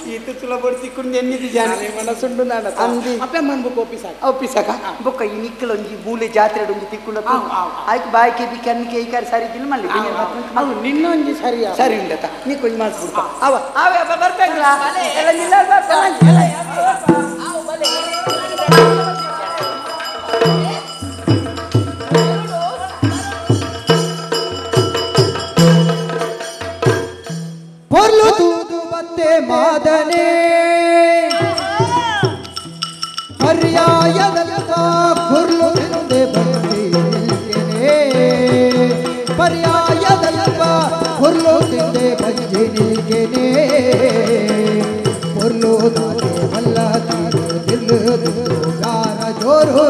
ಈತ ಸುಲಭ ಕುಂದು ಎನ್ನಿದ್ದು ಜಾನೆ ಮನಸ್ಸುಂಡು ನಾನು ಅಂದಿ ಅಪ್ಪೆ ಮನ್ಬುಕ್ ಒಪ್ಪಿಸಕ ಬೊಕ್ಕ ಈ ನಿಕ್ಕಲ ಒಂಜಿ ಮೂಲೆ ಜಾತ್ರೆ ಒಂಜಿ ತಿಕ್ಕುಂಡ ಆಯ್ಕೆ ಬಾಯ್ಕೆ ಬಿ ಕಣ್ಣಿಗೆ ಈ ಕಾರ್ ಸರಿ ತಿನ್ನ ಮಲ್ಲಿ ಅದು ನಿನ್ನೊಂಜಿ ಸರಿ ಉಂಡತ ನೀ ಕೊಂಚ ಮಾಡಿಸ್ಬಿಡ್ತ ಅವ ಬರ್ಬೇಕಲ್ಲ ಎಲ್ಲ ನಿಲ್ಲ ಪೊರ್ಲು ತೂದು ಬತ್ತೆ ಮಾದನೆ ಪರ್ಯಾಯದಂತ ಕುರ್ಲು ತಿಂದೆ ಬಂದಿದ್ದೇನೆ ಪರ್ಯಾಯದಂತ ಕುರ್ಲು ತಿಂದೆ ಬಂದಿದ್ದೇನೆ ಪೊರ್ಲು ದಾನೆ ಮಲ್ಲ ದಿಲ್ಲು ಗಾನ ಜೋರು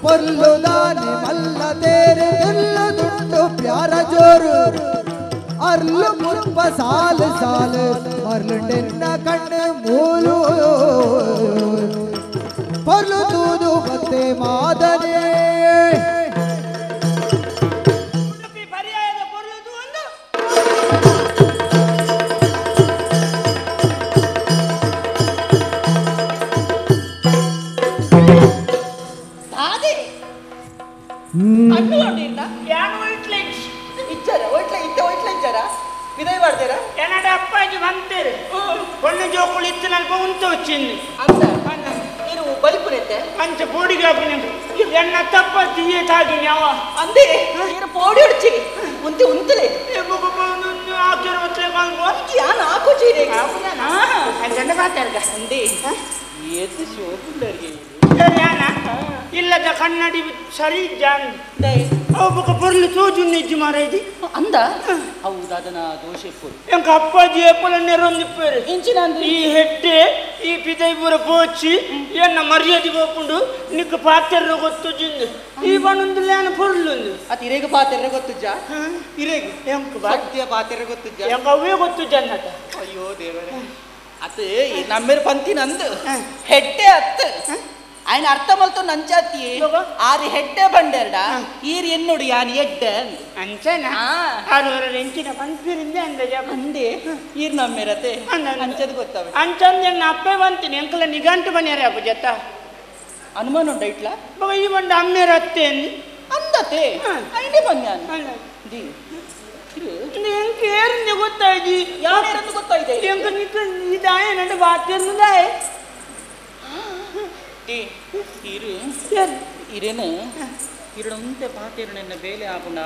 ಪೊರ್ಲು ದಾನೆ ಮಲ್ಲ ತೇರೆ ದಿಲ್ಲು ದುಂಡು ಪ್ಯಾರ ಜೋರು ಅರ್ಲು ಮುರ್ಪ ಸಾಲು ಸಾಲು ಮರ್ಲುಂಡೆನ್ನ ಕಣ್ಣು ಮೂಲು ಪೊರ್ಲು ತೂದು ಬತ್ತೆ ಮಾದನೆ ಪರ್ಯಾಯದ ಪೊರ್ಲುದು ಒಂದು ದಾದೆ ಅಣ್ಣುಕೊಂಡಿಲ್ಲ ಯಾನು ಒಯ್ಟ್ಲೆಂಚ್ ಇಚ್ಚಾರ ಒಯ್ಟ್ಲೆ ಇಚ್ಚಾರ ವಿದಯ್ ಮಾಡ್ತೀರಾ ಎನ್ನಡ ಅಪ್ಪಾಜಿ ಬಂತೇರು పొన్ను జోకులు ఇచ్చినల్ప ఉంత వచ్చింది అంత మీరు బలిపునైతే అంత పొడిగా ఎన్న తప్ప తీయ తాగినావ అందే మీరు పోడి వచ్చి ఉంతి ఉంతలే ఆకిర వచ్చలే కాల్పో యా నాకు చీరే అంత మాట్లాడగా అందే ఏది సోపుండర్గే ಇಲ್ಲದ ಕನ್ನಡಿ ಸರಿ ಜಾನ್ ಒಬ್ಬ ಪೊರ್ಲು ತೋಜು ನಿಜ್ಜು ಮಾರೈದಿ ಅಂದ ಹೌದು ಅದನ್ನ ದೋಷ ಎಂಕ ಅಪ್ಪಾಜಿ ಎಪ್ಪಲನ್ನೇ ರೊಂದಿಪ್ಪೇರು ಈ ಹೆಟ್ಟೆ ಈ ಪಿದೈಪುರ ಪೋಚಿ ಎನ್ನ ಮರ್ಯಾದೆ ಹೋಗ್ಕೊಂಡು ನಿಕ್ಕ ಪಾತ್ರೆ ಗೊತ್ತು ಜಿಂದು ಈ ಬಣ್ಣೊಂದು ಲೇನ ಪೊರ್ಲುಂದು ಅದು ಇರೇಗ ಪಾತ್ರೆ ಗೊತ್ತುಜ್ಜ ಇರೇಗ ಎಂಕ ಬಾತ್ಯ ಪಾತ್ರೆ ಗೊತ್ತುಜ್ಜ ಎಂಕ ಅವೇ ಗೊತ್ತು ಜನ್ನಟ ಅಯ್ಯೋ ದೇವರೇ ಅದು ನಮ್ಮೇರು ಪಂತಿ ನಂದು ಹೆಟ್ಟೆ ಅತ್ತು ఆయన అర్థమవుతూ నంచాతి ఆది హెడ్డే బండేరడ ఈరి ఎన్నుడు యాని ఎడ్డే అంచనా ఆరు రెంచిన పంపిరిందే అందే ఈరు నమ్మేరతే అంచది ಗೊತ್ತವೆ అంచంది అప్పే వంతిని ఎంకల నిఘంటు బనేరే అప్పు జత అనుమానం ఉండ ఇట్లా బాబా ఈ బండి అమ్మేరత్తే అందతే అయినే బన్యాను ది ಎಂಕೇರಿಂದ ಗೊತ್ತಾಯ್ತು ಯಾರೇರಂದು ಗೊತ್ತಾಯ್ತು ಎಂಕ ನಿಕ್ಕ ಇದಾಯ ನಂಡು ಬಾತಿರ್ನದಾಯ ಇರು ಇರೇನು ಇರಡೊಂತೆ ಪಾತಿರನೆನ್ನ ಬೇಲೆ ಆಪುಂಡ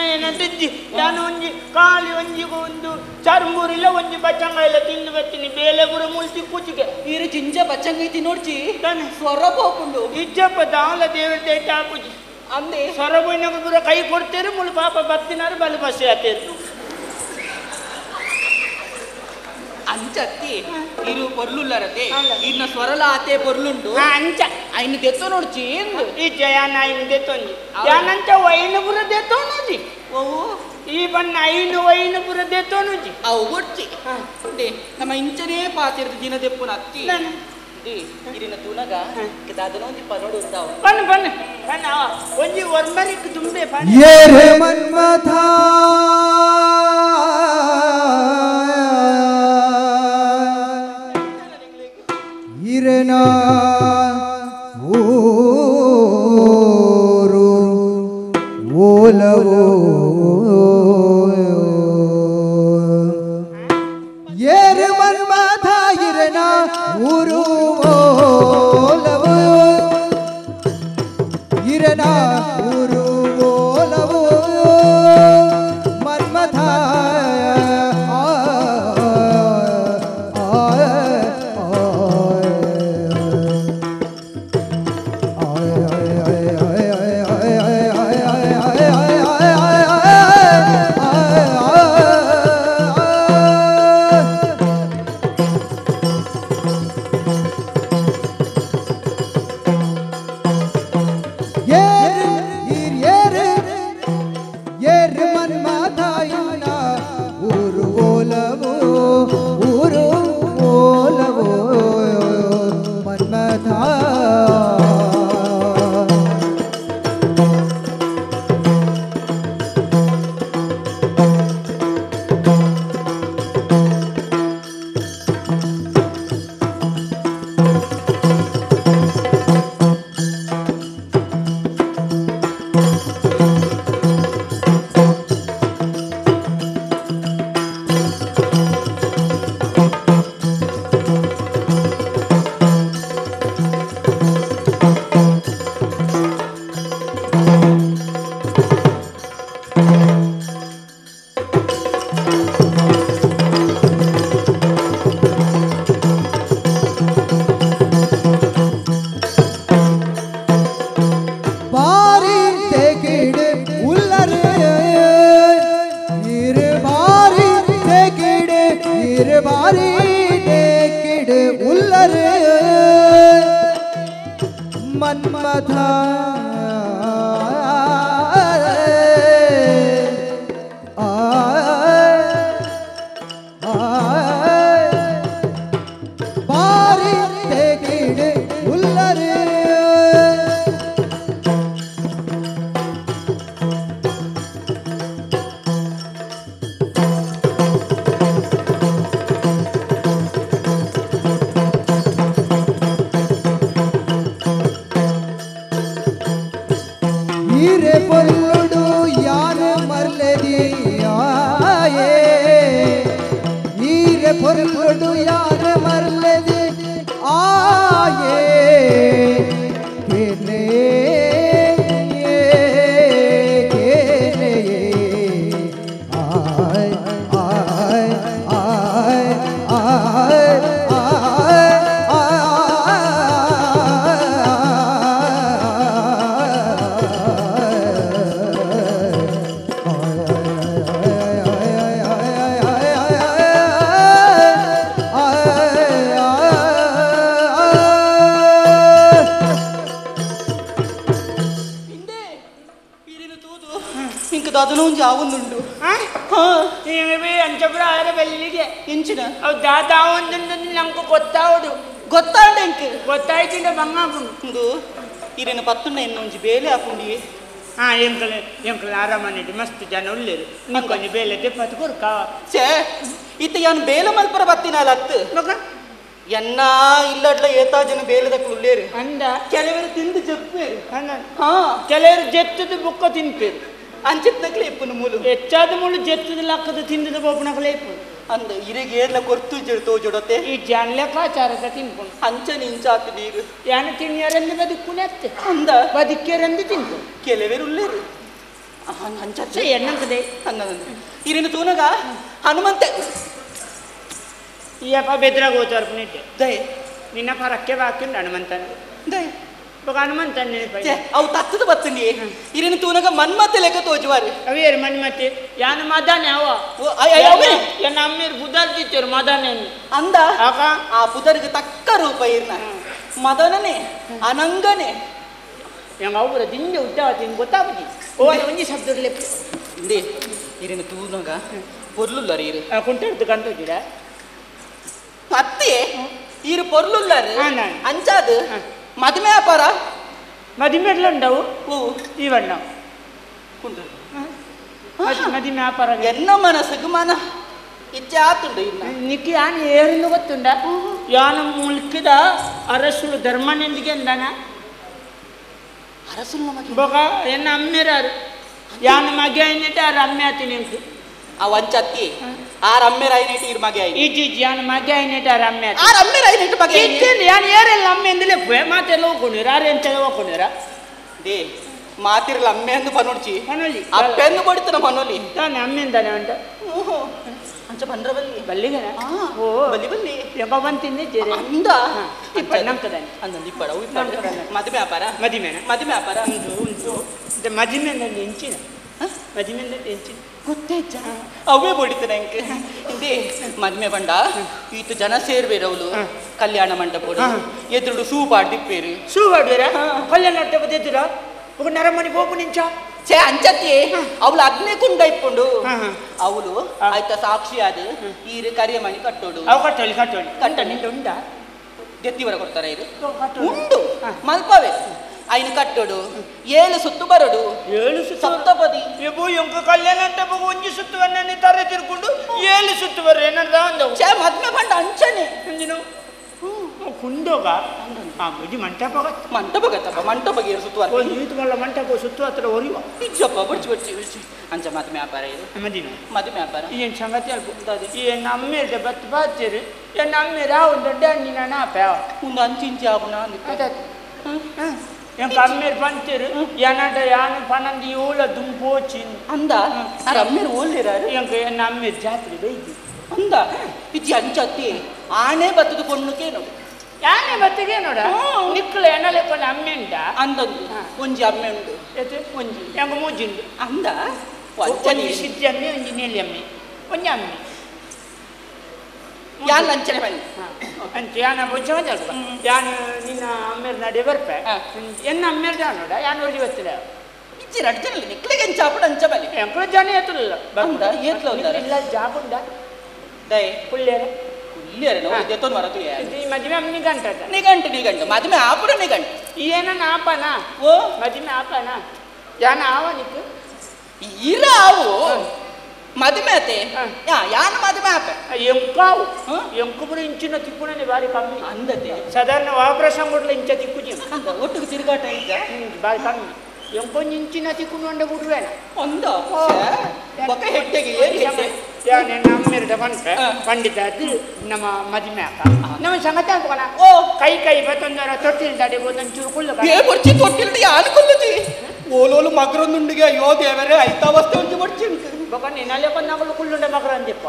ಏನಂತಿದ್ದಿ ನಾನು ಒಂಜಿ ಕಾಲಿ ಒಂಜಿ ಒಂದು ಚರ್ಮೂರಿಲ್ಲ ಒಂಜಿ ಬಚ್ಚಂಗ ಎಲ್ಲ ತಿಂದು ಬರ್ತೀನಿ ಬೇಲೆ ಗುರ ಮುಳ್ಸಿ ಕೂಚಿಗೆ ಇರು ಜಿಂಜ ಬಚ್ಚಂಗ ಐತಿ ನೋಡ್ಚಿ ಸ್ವರ ಹೋಗ್ಕೊಂಡು ಇಜ್ಜಪ್ಪ ದಾಲ ದೇವರ ತೇಟ ಹಾಕುಜಿ ಅಂದೆ ಸ್ವರ ಬೋಯ್ನಾಗ ಗುರ ಕೈ ಕೊಡ್ತೇರು ಮುಳು ಪಾಪ ಬತ್ತಿನಾರು ಬಲು ಬಸ್ಸಿ ಆತೇರು ಅಂಚತ್ತಿ ಇರು ಪೊರ್ಲುಲ್ಲರತೆ ಇನ್ನ ಸ್ವರಲ ಆತೆ ಪೊರ್ಲುಂಡು ಅಂಚ ఆయన తెత్తోనొచ్చి ఈ జయాన ఆయన తెత్తోంది యానంత వైనపుర తెత్తోనుజి ఓ ఈ బన్న ఆయన వైనపుర తెత్తోనుజి అవు వచ్చి అంటే ನಮ್ಮ ಇಂಚನೇ ಪಾತಿರ್ದ ದಿನ ದೆಪ್ಪುನ ಅತ್ತಿ ದಿ ಇರಿನ ತುನಗ ಕಿದಾದನೊಂದಿ ಪನೋಡು ಉಂದಾವ ಬನ್ನ ಬನ್ನ ಬನ್ನ ಒಂಜಿ ವರ್ಮರಿಕ್ ತುಂಬೆ ಬನ್ನ ಏರೆ ಮನ್ಮಥ ಮನ್ಮಥಾಯನ ಊರು ಓಲವೋ ಊರು ಓಲವೋ ಮನ್ಮಥ मन्मथ बारी तेगिड़े उल्लरे हीरे पल्लुडु यार मरलेदी आये हीरे पल्लुडु यार मरलेदी आये केने केने आय आय आय आय ಅದನ್ನು ಒಂದು ಯಾವೊಂದುಂಟು ಅಂಚಪುರ ಆರ ಬೆಲ್ಲಿಗೆ ಇಂಚಿನ ಅವು ದಾದ ಒಂದು ನಮ್ಗೆ ಗೊತ್ತಾವುದು ಗೊತ್ತಾಂಡೆ ಇಂಕ್ ಗೊತ್ತಾಯ್ತಿಂದ ಬಂಗಾಪುಂಡು ಇದು ಇರೇನು ಪತ್ತುಂಡ ಇನ್ನು ಒಂಜಿ ಬೇಲೆ ಹಾಕೊಂಡಿ ಎಂಕಲ್ ಆರಾಮನಿಟ್ಟು ಮಸ್ತ್ ಜನ ಉಳ್ಳೇರು ನಿಂಕೊಂದು ಬೇಲೆ ದೆಪ್ಪತ್ತು ಕೊರ್ಕ ಛೇ ಇತ್ತ ಯಾನು ಬೇಲೆ ಮಲ್ಪರ ಬತ್ತಿನಲ್ಲ ಅತ್ತು ಮಗ ಎನ್ನ ಇಲ್ಲಡ್ಲ ಏತಾ ಜನ ಬೇಲೆದಕ್ಕೆ ಉಳ್ಳೇರು ಅಂದ ಕೆಲವರು ತಿಂದು ಜಪ್ಪೇರು ಹಾ ಕೆಲವರು ಜೆತ್ತದ ಬುಕ್ಕ ತಿನ್ಪೇರು ಅಂಚಿತ್ನಕ್ಲೆ ಇಪ್ಪನು ಮೂಲು ಹೆಚ್ಚಾದ ಮೂಲು ಜೆತ್ತದ ಲಕ್ಕದ ತಿಂದದ ಬೋಪನಕಲೆ ಇಪ್ಪು ಅಂದ ಇರಿಗೆ ಏರ್ಲ ಕೊರ್ತು ತೋಜೊಡತೆ ಈ ಜಾನ್ ಲೆಕ್ಕಾಚಾರದ ತಿನ್ಕೊಂಡು ಅಂಚ ನಿಂಚಾತು ನೀರು ಯಾನ ತಿನ್ಯರಂದು ಬದುಕುನೆ ಅತ್ತೆ ಅಂದ ಬದುಕ್ಯರಂದು ತಿನ್ಕೊಂಡು ಕೆಲವರು ಉಳ್ಳೇರು ಅಂಚ ಎನ್ನಂಕದೆ ಅನ್ನದಂದ್ರೆ ಇರೇನು ತೂನಗ ಹನುಮಂತೆ ಈಯಪ್ಪ ಬೆದ್ರಾಗ ಹೋತಾರ್ಪನಿಟ್ಟೆ ದಯ ನಿನ್ನ ಪರಕ್ಕೆ ಬಾಕಿಂದ ಹನುಮಂತನ ದಯ ಹನುಮಂತನ ನೆನಪ ಅವು ತತ್ತದ ಬತ್ತನಿ ಇರೇನು ತೂನಗ ಮನ್ಮತ್ತೆ ಲೆಕ್ಕ ತೋಜುವಾರು ಅವೇರು ಮನ್ಮತ್ತೆ ಯಾನ ಮದಾನೆ ಅವ ಎನ್ನ ಅಮ್ಮೀರು ಬುದ್ಧಾರ್ತಿತ್ತೇರು ಮದಾನೆ ಅಂದ ಆಕ ಆ ಬುಧರಿಗೆ ತಕ್ಕ ರೂಪ ಇರ್ನ ಮದನನೆ ಅನಂಗನೆ ಹೆಂಗ ಅವ್ರ ದಿಂಜ ಉದ್ದಾವತಿ ಗೊತ್ತಾಗ್ತಿ ಓ ಒಂಜಿ ಶಬ್ದ ಇಂದೇ ಇರೇನು ತೂನಗ ಪೊರ್ಲುಲ್ಲರು ಇರು ಕುಂಟೆಡ್ದು ಕಂತೋಜಿಡ ಅತ್ತೆ ಇರು ಪೊರ್ಲುಲ್ಲರು ಅಂಚಾದು ಮದುವೆ ವ್ಯಾಪಾರ ಮದಿಮೆಡ್ಲ ಉಂಡವು ಓ ಇವಣ್ಣ ಉಂಟು ಮದಿಮೆ ವ್ಯಾಪಾರ ಎನ್ನ ಮನಸ್ಸಿಗೆ ಮನ ಇಚ್ಛೆ ಆತುಂಡು ಇನ್ನ ನಿಕ್ಕಿ ಯಾನು ಏರಿಂದ ಗೊತ್ತುಂಡ ಯಾನು ಮುಲ್ಕಿದ ಅರಸುಲು ಧರ್ಮನೆಂದಿಗೆ ಅಂದಾನ ಅರಸುಲು ನಮಗೆ ಬೊಗ ಎನ್ನ ಅಮ್ಮೆರಾರು ಯಾನು ಮಗೆ ಆಯ್ನಿಟ್ಟು ಆರು ಅಮ್ಮೆ ಆತೀನಿ ಅಂತ ಆ ವಂಚತ್ತಿ ಆರ್ ಅಮ್ಮೆ ರೈನೇಟ್ ಇರ್ ಮಗೆ ಆಯ್ತು ಈಜಿ ಯಾನು ಮಗೆ ಆಯ್ನಿಟ್ಟು ಆರು ಅಮ್ಮೆ ಆತಿ ಆರ್ ಅಮ್ಮೆ ರೈನೇಟ್ ಮಗೆ ಯಾನು ಏರೆಲ್ಲ ಅಮ್ಮೆ ಎಂದಲೇ ಮಾತೆಲ್ಲ ಹೋಗ್ಕೊಂಡಿರ ಆರು ಎಂತೆಲ್ಲ ಹೋಗ್ಕೊಂಡಿರ ದೇ ಮಾತಿರಲ್ಲ ಅಮ್ಮೆ ಅಂದು ಪನೋಡ್ಚಿ ಮನೋಲಿ ಅಪ್ಪೆಂದು ಕೊಡ್ತಾನ ಮನೋಲಿ ತಾನೆ ಅಮ್ಮೆಂದಾನೆ ಉಂಟ ಅಂಚ ಬಂದ್ರ ಬಲ್ಲಿ ಬಲ್ಲಿಗೆ ಓ ಬಲ್ಲಿ ಬಲ್ಲಿ ಎಂಬ ಬಂತಿದ್ದೇರೆ ಅಂದ ನಂಕದಾನೆ ಅಂದ ಇಪ್ಪಡ ಮದುವೆ ವ್ಯಾಪಾರ ಮದಿಮೆನ ಮದುವೆ ವ್ಯಾಪಾರ ಉಂಟು ಮದಿಮೆನಲ್ಲಿ ಹೆಂಚಿನ ಮದಿಮೆನಲ್ಲಿ ಹೆಂಚಿನ ಗೊತ್ತೇಜ್ಜ ಅವೇ ಬಡಿತಾನೆ ಅಂಕೆ ಇಂದೇ ಮದ್ಮೆ ಬಂಡ ಈತು ಜನ ಸೇರ್ಬೇರವಳು ಕಲ್ಯಾಣ ಮಂಟಪಡು ಎದುರು ಸೂ ಬಾಡ್ದಿಪ್ಪೇರು ಶೂ ಆಡ್ಬೇರ ಕಲ್ಯಾಣ ಮಂಟಪದ ಎದುರ ఒక నరమని పోపు నించా ಛೇ ಅಂಚತಿ ಅವಳು ಅಗ್ನಿ ಕುಂಡ ಇಪ್ಪುಂಡು ಅವಳು ಆಯ್ತಾ ಸಾಕ್ಷಿ ಅದು ಈರು ಕರಿಯ ಮಣಿ ಕಟ್ಟೋಡು ಅವು ಕಟ್ಟೋಳಿ ಕಟ್ಟೋಳಿ ಕಟ್ಟಣಿ ಉಂಡ ಗೆತ್ತಿವರ ಕೊಡ್ತಾರೆ ಇದು ಉಂಡು ಮಲ್ಪವೇ ಐನು ಕಟ್ಟೋಡು 7 ಸುತ್ತು ಬರೋಡು 7 ಸುತ್ತು ಸಪ್ತಪದಿ ಎಬು ಎಂಕ ಕಲ್ಯಾಣ ಅಂತ ಬಗು ಒಂಜಿ ಸುತ್ತುವನ್ನ ತಾರೆ ತಿರ್ಕೊಂಡು 7 ಸುತ್ತು ಬರ ಏನಂತ ಅಂದವು ಛೇ ಮದ್ಮೆ ಬಂಡ ಅಂಚನೆ ಅಂಜಿನು ಕುಂಡೋಗ ಮುಜಿ ಮಂಟಪಗತ್ತಪ್ಪ ಮಂಟಪಗೆ ಸುತ್ತುವ ಈತುಗಳ ಮಂಟಪ ಸುತ್ತು ಹತ್ರ ಒರಿವ ನಿಜಪ್ಪ ಬಿಡ್ಸಿ ಅಂಚ ಮದ್ಮೆ ವ್ಯಾಪಾರ ಇದು ಮದ್ಮೆ ವ್ಯಾಪಾರ ಏನು ಸಂಗತಿ ಅಲ್ಪುಂತದೆ ಈ ನಮ್ಮೇಲೆ ಬತ್ತು ಬಾತಿರು ನಮ್ಮೇಲೆ ಒಂದು ದೊಡ್ಡ ಹಣ್ಣಿನ ನಾಪ ಒಂದು ಅಂಚಿಂಚಿ ಆಪುನ ಎಂಕ ಅಮ್ಮೇರು ಪಂಚರು ಯಾನಟ ಯಾನು ಪನಂದಿ ಏಳ ದುಂಪೋಚಿನ್ ಅಂದ ಅಮ್ಮೇರು ಓಲ್ದಿರಾರು ಎಂಕ ಎನ್ನ ಅಮ್ಮೇರು ಜಾತ್ರೆ ಬೈದಿ ಅಂದ ಇಜ್ಜಿ ಅಂಚತ್ತಿ ಆನೆ ಬತ್ತದು ಕೊಣ್ಣುಕೆ ನೋಡು ಯಾನೆ ಬತ್ತಿಗೆ ನೋಡ ನಿಕ್ಕಳು ಎನ್ನಲೆ ಕೊಂಡು ಅಮ್ಮೆ ಉಂಟ ಅಂದೊಂದು ಒಂಜಿ ಅಮ್ಮೆ ಉಂಡು ಒಂಜಿ ಎಂಕ ಮೂಜಿಂಡು ಅಂದ ಒಂಜಿ ಸಿದ್ಧಿ ಅಮ್ಮೆ ಒಂಜಿ ನೀಲಿ ಅಮ್ಮೆ ಒಂಜಿ ಅಮ್ಮೆ ಯಾನ್ ಲಂಚನೆ ಬನ್ನಿ ಅಂಚ ಯಾನ ಬೊಚ್ಚ ಬಂದ ಯಾನು ನಿನ್ನ ಅಮ್ಮೇರು ನಡೆ ಬರ್ಪೆ ಎನ್ನ ಅಮ್ಮೇರು ಜಾನೋಡ ಯಾನು ಒಳ್ಳಿ ಗೊತ್ತಿಲ್ಲ ಇಜ್ಜಿ ರಡ್ಜನಲ್ಲಿ ನಿಕ್ಲಿಗೆ ಅಂಚಾಪುಡು ಅಂಚ ಬಲಿ ಎಂಕಳು ಜನ ಏತುಲ್ಲ ಬಂದ ಏತ್ಲ ಇಲ್ಲ ಜಾಬುಂಡ ದೈ ಪುಳ್ಳ್ಯಾರ ನಾವು ಇದೆತ್ತೊಂದು ಮರತು ಈ ಮದುವೆ ನಿಗಂಟದ ನಿಗಂಟು ಮದುವೆ ಆಪುಡ ನಿಗಂಟು ಏನನ್ನ ಆಪನ ಓ ಮದುವೆ ಆಪನ ಯಾನ ಆವ ನಿಕ್ಕು ಇರ ಅವು ಮದುವೆ ಆತೆ ಯಾನ ಮದುವೆ ಆಪ ಎಂಕಾವು ಎಂಕುಬುಡು ಇಂಚಿನ ತಿಕ್ಕುಣನೆ ಬಾರಿ ಕಮ್ಮಿ ಅಂದತೆ ಸಾಧಾರಣ ಆಪರೇಷನ್ ಕೊಡ್ಲ ಇಂಚ ತಿಕ್ಕುಜಿ ಒಟ್ಟಿಗೆ ತಿರುಗಾಟ ಈಗ ಬಾರಿ ಕಮ್ಮಿ ಎಂಕೊಂದು ಇಂಚಿನ ತಿಕ್ಕುನು ಅಂಡ ಬಿಡ್ವೇನ ಒಂದ ಬೊಕ್ಕ ಹೆಟ್ಟೆಗೆ ನನ್ನ ಅಮ್ಮೆರಡ ಬಂಟ್ರೆ ಪಂಡಿತ ಅದು ನಮ್ಮ ಮದುವೆ ಆಕ ನಮ್ಮ ಸಂಗತಿ ಅನ್ಕೋಣ ಓ ಕೈ ಬತ್ತೊಂದರ ತೊಟ್ಟಿಲ್ ದಾಡಿ ಒಂದೊಂದು ಚೂರು ಕುಳ್ಳು ಬರ್ಚಿ ತೊಟ್ಟಿಲ್ದು ಯಾರು ಕೊಲ್ಲುತ್ತಿ ಓಲೋಲು ಮಗರೊಂದುಂಡಿಗೆ ಅಯ್ಯೋ ದೇವರೇ ಐತಾವಸ್ಥೆ ಒಂಚು ಬರ್ಚಿ ಬೊಕ್ಕ ನಿನ್ನಲ್ಲೇ ಕೊಂದು ನಗಲು ಕುಳ್ಳುಂಡ ಮಗರ ಅಂದಿಪ್ಪ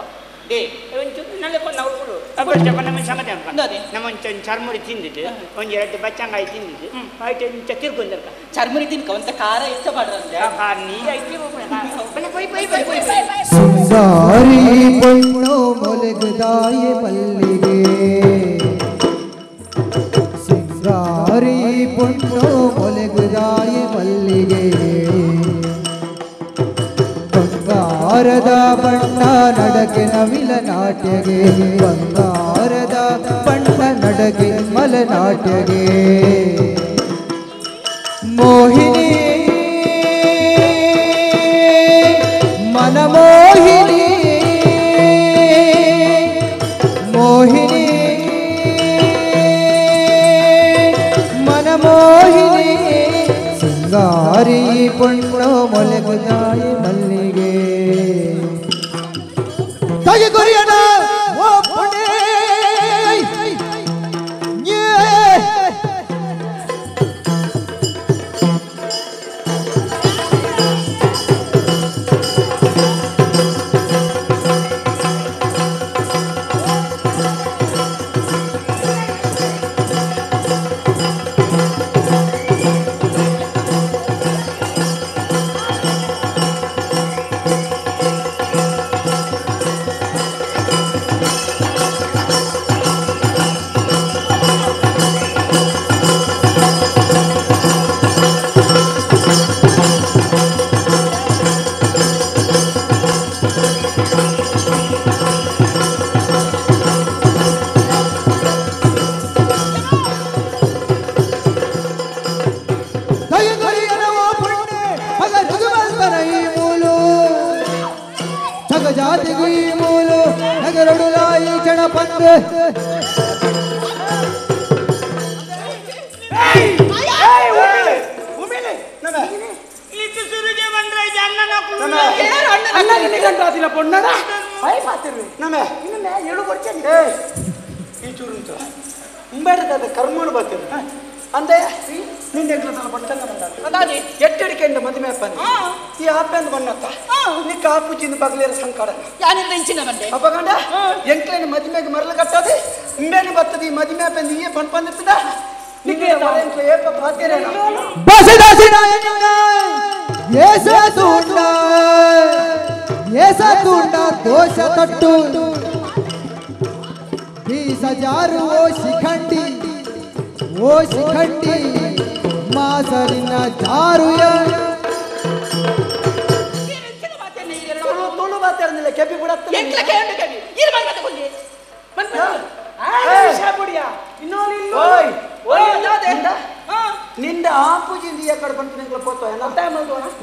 ಒಂಚೂರು ನಲ್ಲೇ ಕೊಂದು ನಗಲು ಕುಳ್ಳು ಅಬ್ಬ ನಮ್ಮ ಸಂಗತಿ ಅನ್ಕೊಂಡು ನಮ್ಮ ಒಂಚೊಂದು ಚರ್ಮುರಿ ತಿಂದಿದ್ದು ಒಂದು 2 ಬಚ್ಚಂಗಾಯಿ ತಿಂದಿದ್ದು ಆಯ್ತು ಇಂಚ ತಿರ್ಕೊಂಡರ್ಕ ಚರ್ಮುರಿ ತಿನ್ಕ ಒಂತ ಖಾರ ಇಷ್ಟ ಮಾಡ್ರಂತೆ ಕಾರ್ ನೀ ಐತಿ ಸಿಂಗಾರಿ ಪಣ್ಣು ಮೊಲಗದಾಯ ಮಲ್ಲಿಗೆ ಸಿಂಗಾರಿ ಪಣ್ಣು ಮೊಲಗದಾಯ ಮಲ್ಲಿಗೆ ಬಂಗಾರದ ಬಣ್ಣ ನಡಗೆ ನವಿಲ ನಾಟ್ಯಗೆ ಬಂಗಾರದ ಬಣ್ಣ ನಡಗೆ ಮಲನಾಟ್ಯಗೆ ಮೋಹಿನಿ ಮನಮೋಹಿನಿ ಮೋಹಿನಿ ಮನಮೋಹಿನಿ ಸಿಂಗಾರಿ ಪಣ್ಣು ಮೊಲಗದಾಯ ಮಲ್ಲಿಗೆ ತಗೆ ಕೊರಿಯನ ಓ ಪುಣೆ ಜಾತಿಗೂ ಈ ಮೂಲು ನಗರಡುಲಾಯಿ ಚಣ ಪಂದ ಕರ್ಮೋಡು ಬರ್ತೀವಿ ಅಂದೆ ನಿಂದೆ ಅದಾದಿ ಎಟ್ಟಡಿಕೆಂಡ ಮದುವೆ ಅಪ್ಪಂದು ಈ ಆಪೆಂದು ಬಣ್ಣತ್ತ ನಿಕ್ಕ ಆಪುಚಿಂದ ಬಗ್ಲೇರ ಸಂಕಡ ಯಾನಿಲ್ಲ ಇಂಚಿನ ಬಂದೆ ಅಪ್ಪಗಂಡ ಎಂಕ್ಲೇನ ಮದುವೆಗೆ ಮರಳು ಕಟ್ಟೋದು ಇಂಬೇನೆ ಬರ್ತದೆ ಈ ಮದುವೆ ಅಪ್ಪಂದು ಈ ಬಣ್ಣ ಬಂದಿರ್ತದ ನಿಕ್ಕೆ ಏಪ ಪಾತಿರ ಏಸ ತುಂಡ ದೋಷ ತಟ್ಟು ಬೀಸ ಜಾರು ಓ ಶಿಖಂಡಿ ಮಾಸರಿನ ಜಾರುಯ ತುಳು ಮಾತಾಡಿಲ್ಲ ಕೆಪಿ ಬಿಡ ಎಂಟ್ಲ ಕೇಂಡು ಕೆಪಿ ಇರು ಬಂದ ಕೊಲ್ಲಿ ನಿಂದ ಆಪುಜಿಂದ ಈ ಕಡೆ ಬಂತು ನಿಂಗಳ ಪೋತ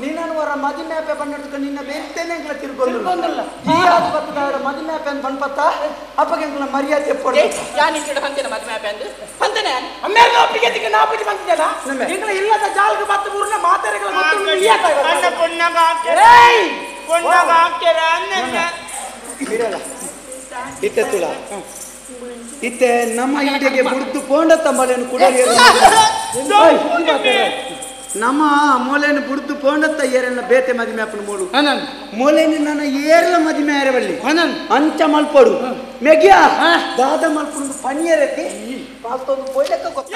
ನಿನ್ನನ್ನು ವರ ಮದಿ ಮ್ಯಾಪೆ ಬಂದಿಡ್ಕ ನಿನ್ನ ಬೇರ್ತೇನೆ ಎಂಗ್ಲ ತಿರ್ಗೊಂದಿಲ್ಲ ಈ ಆದು ಬತ್ತದ ಮದಿ ಮ್ಯಾಪೆ ಅಂತ ಬಂದ್ಪತ್ತ ಅಪ್ಪಗೆ ಎಂಗ್ಲ ಮರ್ಯಾದೆ ಪೊಡೆ ಯಾನ್ ಇಂಕಡೆ ಬಂದೇನ ಮದಿ ಮ್ಯಾಪೆ ಅಂದು ಬಂದೇನೆ ಅಮ್ಮೇರ ಒಪ್ಪಿಗೆ ತಿಕ್ಕ ನಾಪುಜಿ ಬಂದಿದ್ದಲ್ಲ ಎಂಗ್ಲ ಇಲ್ಲದ ಜಾಲ್ಗೆ ಬತ್ತ ಬೂರ್ನ ಮಾತಾರೆಗಳ ಗೊತ್ತು ಅಣ್ಣ ಪುಣ್ಣಗ ಹಾಕ್ಯಾರ ಅನ್ನನ್ನ ಇರಲ್ಲ ಇತ್ತೆ ತುಳ ಇತ್ತೆ ನಮ್ಮ ಈಡೆಗೆ ಬುಡ್ದು ಪೋಂಡ ತಮ್ಮಲೇನು ಕುಡಲಿ ನಮ್ಮ ಮೂಲೆಯನ್ನು ಬುಡ್ದು ಪೋಂಡತ್ತ ಏರೆಲ್ಲ ಬೇತೆ ಮದಿಮೆ ಅಪ್ಪನ ಮೂಡು ಮೂಲೆಯನ್ನು ನನ್ನ ಏರೆಲ್ಲ ಮದಿಮೆ ಏರಬಲ್ಲಿ ಅಂಚ ಮಲ್ಪಡು ಮೆಗ್ಯಾ ದಾದ ಮಲ್ಪಡು ಪಣ್ಯರೆತ್ತಿ ಪಾಸ್ತೊಂದು ಪೋಯ್ಲಕ್ಕ ಗೊತ್ತ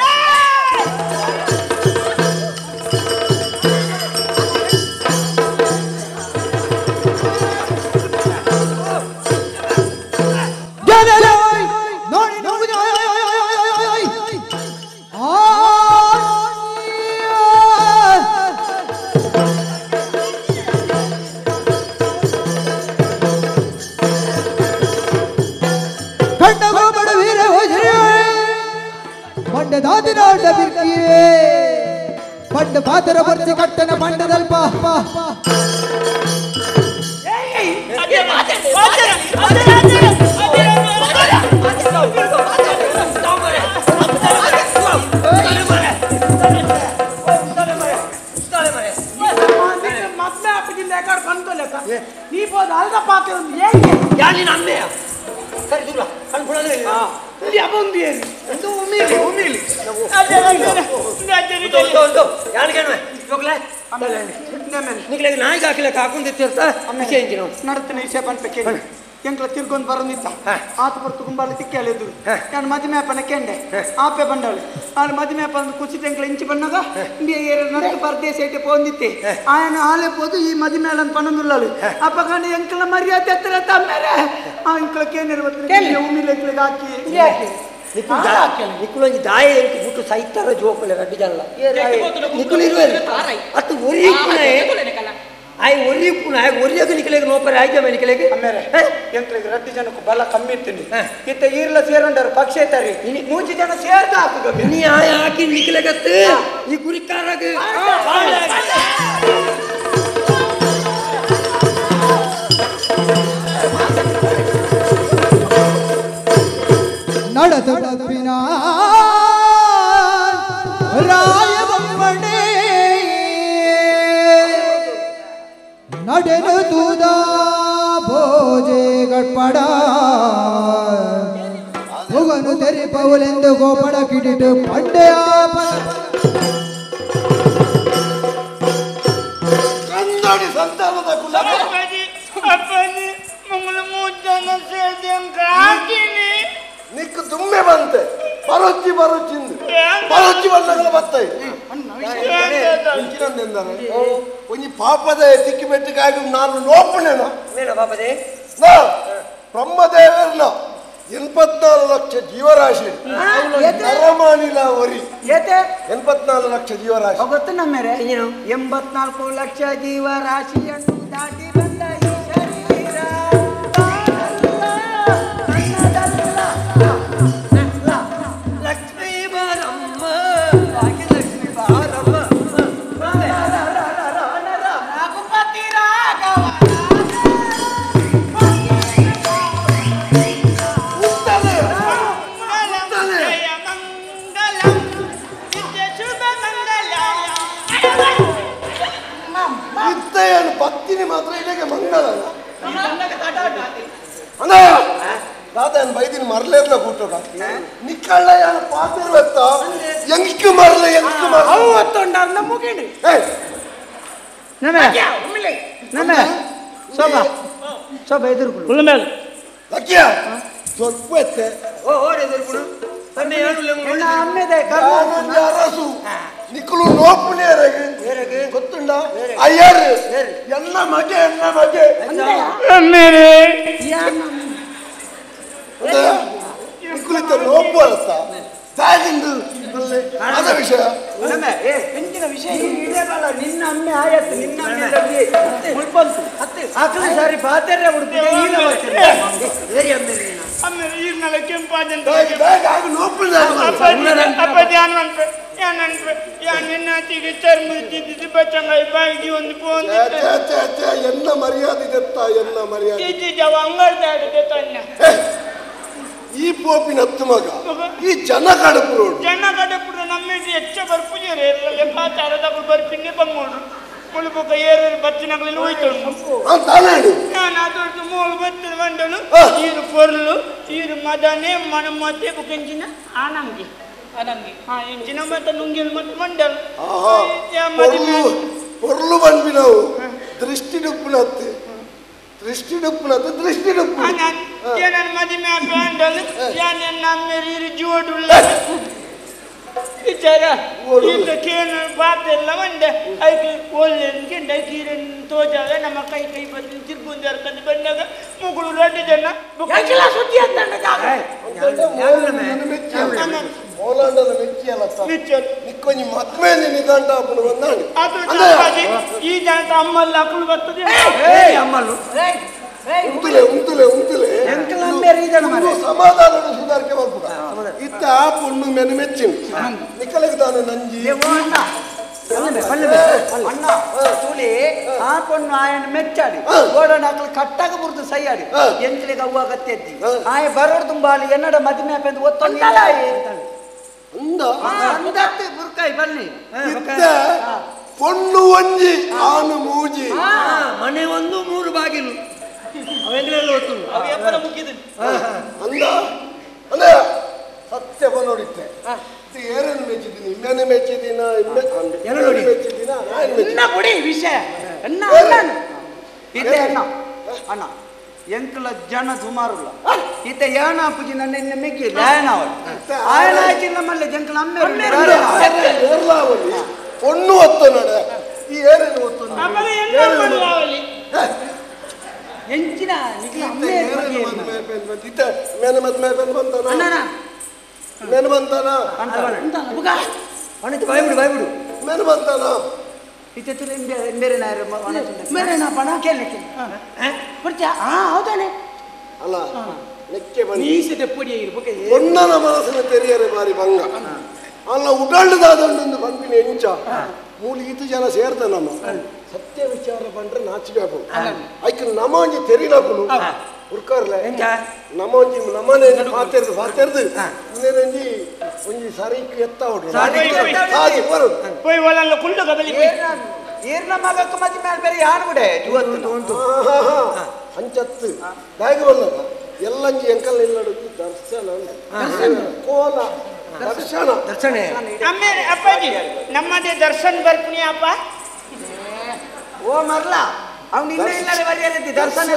ಪಂಡ ಪಾತ್ರ ಬರ್ತಿ ಕಟ್ಟನ ಪಂಡದಲ್ಪ ನೀ ಬೋದು ಅಲ್ದ ಪಾತ್ರ ಯಾನಿ ನಮ್ಮೆಯ ಸರಿ ದೂರ ಅನ್ಕೊಳ್ಳೋದೇ ಇಲ್ಲಿ ಅಬಂದಿ ಏನು ಒಂದು ಉಮಿಲಿ ಉಮಿಲಿ ಯಾನಿಗೇನು ಹೋಗ್ಲೇ ನಿಕ್ಲೆ ನಾಯಿಗೆ ಹಾಕಿಲ್ಲ ಹಾಕೊಂದಿರ್ತ ಅಮ್ಮಿಗೆ ಹೆಂಗಿನ ನಡತನೆ ವಿಷಯ ಬಂದ್ಬೇಕೆ ಎಂಕ್ಲ ತಿರ್ಗೊಂಡು ಬರೋದಿತ್ತ ಆತ ಬರ್ತು ಕುಂಬಾಲ ತಿಕ್ಕಿ ಹೇಳಿದ್ರು ನಾನು ಮದಿಮೆ ಅಪ್ಪನ ಕೆಂಡೆ ಆಪೆ ಬಂಡವಳು ನಾನು ಮದಿಮೆ ಅಪ್ಪ ಅಂದು ಕುಸಿತ ಎಂಕ್ಲ ಇಂಚಿ ಬಣ್ಣಗ ನಟ್ಟು ಪರದೇಶ ಐಟೆ ಪೋಂದಿತ್ತೆ ఆయన ఆలే పోదు ఈ మది మేళన్ పనుందుల్లాలు అప్పగానే ఎంకల మర్యాద ఎత్తర తమ్మరే ఆ ఇంకలకి ఏనిర్వతు ఉమిలకి గాకి ನಿಕ್ಕುಲೊಂಜಿ ದಾಯ ಎಂಟು ಬಿಟ್ಟು ಸೈತಾರ ಜೋಕುಲೆ ಗಡ್ಡಿ ಜಲ್ಲ ನಿಕ್ಕುಲು ಇರುವೆ ಅತ್ತು ಒರಿಪುನೆ ಆಯ್ ಒರಿಪುನ ಆಯ್ ಒರಿಯಕ್ಕೆ ನಿಕ್ಕಲೆಗೆ ನೋಪರೆ ಆಯ್ಕೆ ನಿಕ್ಕಲೆಗೆ ಅಮ್ಮೇರೆ ಎಂಕ್ಲಿಗೆ ರಡ್ಡಿ ಜನಕ್ಕೆ ಬಲ ಕಮ್ಮಿ ಇರ್ತೀನಿ ಇತ್ತ ಈರ್ಲ ಸೇರಂಡರು ಪಕ್ಷ ಐತಾರಿ ಮೂಜಿ ಜನ ಸೇರ್ದ ಹಾಕುಗ ನೀ ಆಯ್ ಹಾಕಿ ನಿಕ್ಕಲೆಗತ್ತು ಈ ಗುರಿಕಾರಾಗ ನಡತಡಪಿನ ರಾಯ ಬಮ್ಮಣೆ ನಡೆನು ತೂದ ಭೋಜೆ ಗಡ್ಪಡ ಮುಗನು ತೆರಿ ಪೌಲೆಂದು ಗೋಪಡ ಕಿಡಿಟು ಪಂಡೆಯ ಕನ್ನಡಿ ಸಂತಾನದ ಕುಲ ಅಪ್ಪನಿ ಮಂಗಳ ಮೂಜನ ಸೇದ್ಯಂಕ ಹಾಕಿನಿ ನಿಕ್ಕು ದುಮ್ಮೆ ಬಂತೆ ಬರೊಚ್ಚಿ ಬರೊಚ್ಚಿಂದು ಬರೊಚ್ಚಿ ಬಂದಾಗಲ ಬತ್ತೈ ಇಂಚಿನಂದೆಂದರೆ ಒಂಜಿ ಪಾಪದ ತಿಕ್ಕಿ ಬೆಟ್ಟಕ್ಕಾಗಿ ನಾನು ನೋಪಣೆನ ಪಾಪದೇ ಬ್ರಹ್ಮದೇವರ್ನ 84 ಲಕ್ಷ ಜೀವರಾಶಿ ನರಮಾನಿಲ ಒರಿ 84 ಲಕ್ಷ ಜೀವರಾಶಿ ಗೊತ್ತು ನಮ್ಮೇರೆ 84 ಲಕ್ಷ ಜೀವರಾಶಿಯನ್ನು ದಾಟಿ ಬಂದ ಈ ಶರೀರ ಲಕ್ಷ್ಮೀ ಬಾರಮ್ಮ ಲಕ್ಷ್ಮೀ ಬಾರಮ್ಮ ರಘುಪತಿ ರಾಘವ ಇತ್ತೇನು ಭಕ್ತಿನಿ ಮಾತ್ರ ಇಲ್ಲಿಗೆ ಮಂಗಳ ಅಣ್ಣ ದಾದನ್ ಬೈದಿನ ಮರಲೇರ್ನ ಕೂಟೋಡ ನಿಕ್ಕಳ್ಳ ಯಾನ ಪಾತಿರ್ವೆತ್ತ ಎಂಕ್ ಮರಲೆ ಎಂಕ್ ಮರಲೆ ಅವು ಒತ್ತೊಂಡಾರ್ನ ಮುಗಿಣಿ ಶೋಭ ಎದುರು ಕುಲಮೇಲ್ ಲಕ್ಯ ಸ್ವಲ್ಪ ಎತ್ತೆ ಓ ಓಡಿ ಎದುರುಪುಣ ತನ್ನೆ ಹೇಳು ಅಮ್ಮೆದೆ ಅರಸು ನಿಕ್ಕಲು ನೋಪುನೇರಗೆ ಗೊತ್ತುಂಡ ಅಯ್ಯರ್ ಎನ್ನ ಮಗೆ ನಿಕ್ಕಲಿತ್ತ ನೋಪು ಅರಸ ಸಾಗಿಂದು ಅದ ವಿಷಯ ಎಂಚಿನ ವಿಷಯ ಇಡೇಬಲ್ಲ ನಿನ್ನ ಅಮ್ಮೆ ಆಯತ್ತು ನಿನ್ನ ಅಮ್ಮೆ ಮುಳ್ಪಂತು ಅಕ್ಕನ ಸಾರಿ ಪಾತೆರೆ ಉಡುಪಿ ಆಮೇಲೆ ಈರ್ನಲ್ಲ ಕೆಂಪಾಜಂತ ಎನ್ನ ಮರ್ಯಾದೆ ಎನ್ನ ಮರ್ಯಾದೆ ಈ ಪೋಪಿನ ಹತ್ತು ಮಗ ಈ ಜನ ಕಡಪುರು ನಮ್ಮ ಹೆಚ್ಚ ಬರ್ಪುಜರೆ ಪಾಚಾರ ತಗೊಂಡು ಬರ್ಪಿನ್ನೆ ಬಂಗೋಡು ಮುಳುಬುಕ ಏರು ಬಚ್ಚಿನಗಳೆಲ್ಲ ಹೋಯ್ತು ನಾನು ಅದೊಂದು ಮೂಳು ಬತ್ತಿನ ಬಂದನು ಈರು ಪೊರ್ಲು ಈರು ಮದನೆ ಮನ ಮತ್ತೆ ಬುಕೆಂಚಿನ ಆನಂಗಿ ಎಂಚಿನ ಮತ್ತೆ ನುಂಗಿಲ್ ಮತ್ತೆ ಮಂಡಲು ಪೊರ್ಲು ಬಂದ್ವಿ ನಾವು ದೃಷ್ಟಿ ಡುಪ್ಪುನತ್ತೆ ದೃಷ್ಟಿ ಡುಪ್ಪುನತ್ತೆ ದೃಷ್ಟಿ ಡುಪ್ಪು ನನ್ನ ಮದಿಮೆ ಬಂಡಲು ನಮ್ಮ ಜೋಡುಲ್ಲ ವಿಚಾರ ಕೇನು ಪಾತೆಲ್ಲ ಮಂಡೆ ಐಕೆ ಒಳ್ಳೆಂಡ ಕೀರನ್ ತೋಜಾಗ ನಮ್ಮ ಕೈ ಬಂದು ತಿರ್ಗುಂದು ಹರ್ಕೊಂಡು ಬಂದಾಗ ಮುಗುಳು ರೊಡ್ಡಿ ಜನ ಸುದ್ದಿ ನಿಕ್ಕೊಂಜಿ ಮದ್ಮೇಲೆ ನಿಗಂಟ ಅಪ್ಪನು ಬಂದಾಡಿ ಈ ಜನ ಅಮ್ಮಲ್ಲ ಅಕ್ಕಳು ಬರ್ತದೆ ಅಮ್ಮಲ್ಲು ಉಂತುಲೆ ಸಮಾಧಾನ ಸುಧಾರಿಕೆ ಬರ್ಬಿಡ ಇತ್ತ ಆ ಪೊಣ್ಣು ಮೆನು ಮೆಚ್ಚಿನ ನಿಕ್ಕಲಿಗೆ ತಾನು ನಂಜಿ ಅಣ್ಣ ತುಳಿ ಆ ಪೊಣ್ಣು ಆಯನ ಮೆಚ್ಚಾಡಿ ಗೋಡನ ಹಾಕಲು ಕಟ್ಟಾಗ ಬುರ್ದು ಸೈಯಾಡಿ ಎಂಟ್ಲಿಗೆ ಅವ್ವ ಗತ್ತೆದ್ದಿ ಆಯ ಬರೋಡು ತುಂಬಾಲಿ ಎನ್ನಡ ಮದಿಮೆ ಅಂತ ಒತ್ತೊಂದಿಲ್ಲ ಅಂದತ್ತೆ ಬುರ್ಕಾಯಿ ಬನ್ನಿ ಪೊಣ್ಣು ಒಂಜಿ ಆನು ಮೂಜಿ ಮನೆ ಒಂದು 3 ಬಾಗಿಲು ಅಂದ ಅಂದ ಸತ್ಯ ನೋಡಿತ್ತೆ ಏರನ್ನು ಮೆಚ್ಚಿದ್ದೀನಿ ಇಮ್ಮೆನೆ ಮೆಚ್ಚಿದ್ದೀನ ವಿಷಯ ಅಣ್ಣ ಅಣ್ಣ ಎಂಕಲ ಜನ ಸುಮಾರುಲ್ಲ ಈತ ಯಾನ ಪೂಜಿ ನನ್ನ ಮೆಗ್ಗಿ ಆಯನ ಹಾಕಿ ನಮ್ಮಲ್ಲಿ ಜಂಕಲ ಪೊಣ್ಣು ಹೊತ್ತು ನಡೆ ಈ ಏರನ್ನು ಹೊತ್ತು ಎಂಚಿನ ಮೇನ ಮದ್ಮೆ ಬಂತಾನ ಮೇನ ಬಂತಾನ ಬಾಯ್ಬಿಡು ಮೇನ ಬಂತಾನ ಅಲ್ಲ ನೆಕ್ಕೆ ಬನ್ನಿ பொண்ணன மனசுல தெரியற மாதிரி பங்க ಅಲ್ಲ ಉಡಾಳದಾದೊಂದು ಪಂಪಿನ ಎಂಚ ಮೂಲಿಗಿತ್ತು ಜನ ಸೇರ್ತ ನಮ್ಮ ಸತ್ಯ ವಿಚಾರ ಬಂದ್ರೆ ನಾಚಿಬೇಕು ಐಕ ನಮಾಂಜಿ ತೆರಿಲಾಪುಲು ಉರ್ಕಾರ್ಲೆ ನಮಾಂಜಿ ನಮನೆ ಪಾತೆರ್ದು ಇನ್ನೇನಂಜಿ ಒಂಜಿ ಸರಿಕ್ ಎತ್ತ ಹೊಡ್ರು ಸಾಜಿ ಬರೋದು ಪೋಯ್ ಒಳಲ್ಲ ಕುಳ್ಳು ಕಬಲಿ ಏರ್ನ ಮಗಕ್ಕೆ ಮತಿ ಮೇಲೆ ಬೇರೆ ಯಾರು ಬಿಡೆ ಅಂಚತ್ತು ಬ್ಯಾಗ ಬಂದಾಗ ಎಲ್ಲಂಜಿ ಎಂಕಲ್ ನಿಲ್ಲಡು ದರ್ಶನ ಕೋಲ ದರ್ಶನ ಅಪ್ಪಾಜಿ ನಮ್ಮದೇ ದರ್ಶನ್ ಬರ್ತೀನಿ ಅಪ್ಪ ಓ ಮರ್ಲ ಅವ್ನು ಇನ್ನೇ ಇಲ್ಲದೆ ಬರೆಯಲಿದ್ದಿ ದರ್ಶನ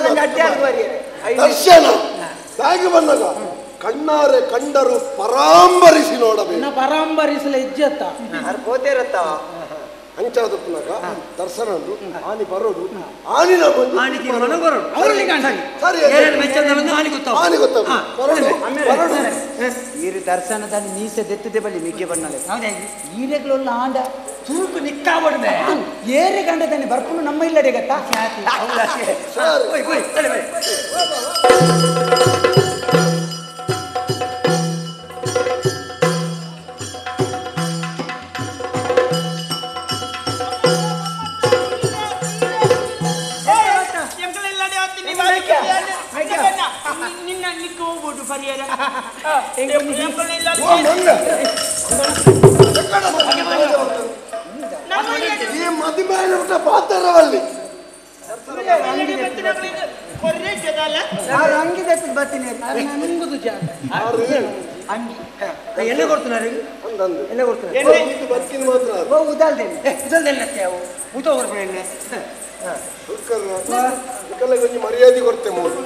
ದರ್ಶನ ಬ್ಯಾಗ ಬಂದಾಗ ಕಣ್ಣಾರೆ ಕಂಡರು ಪರಾಂಬರಿಸಿ ನೋಡಬೇಕು ಪರಾಂಬರಿಸಲ ಇಜ್ಜತ್ತ ಪೋತೇರತ್ತ ಅಂಚಾದಪ್ಪನಾಗ ದರ್ಶನ ಆನಿ ಬರೋದು ಆನಿ ಈರು ದರ್ಶನದಲ್ಲಿ ನೀಸೆ ದೆತ್ತದೆ ಬಲ್ಲಿ ಮಿಗ್ಗೆ ಬಣ್ಣಲೆ ಈರೆಗಳೆಲ್ಲ ಆಂಡ ಸುರುಕು ನಿಕ್ಕಾಬಡ್ದೆ ಏರೆ ಗಂಡದನೆ ಬರ್ಕೊಂಡು ನಮ್ಮ ಇಲ್ಲಡೆ ಗತ್ತಾ ನಿನ್ನ ನಿಕ್ಕ ಹೋಗ್ಬೋದು ಪರಿಹಾರ ಈ ಮದುವೆ ಪಾತ್ರವಲ್ಲಿ ಬರ್ತೀನಿ ಎಣ್ಣೆ ಕೊಡ್ತಾರೆ ಎಣ್ಣೆ ಕೊಡ್ತಾರೆ ಬರ್ತೀನಿ ಮಾತ್ರ ಉದಲ್ದೇನೆ ಊಟ ಹೊರಬ ಎಣ್ಣೆ ಒಂಜಿ ಮರ್ಯಾದೆ ಕೊಡ್ತೆ ಮೂರು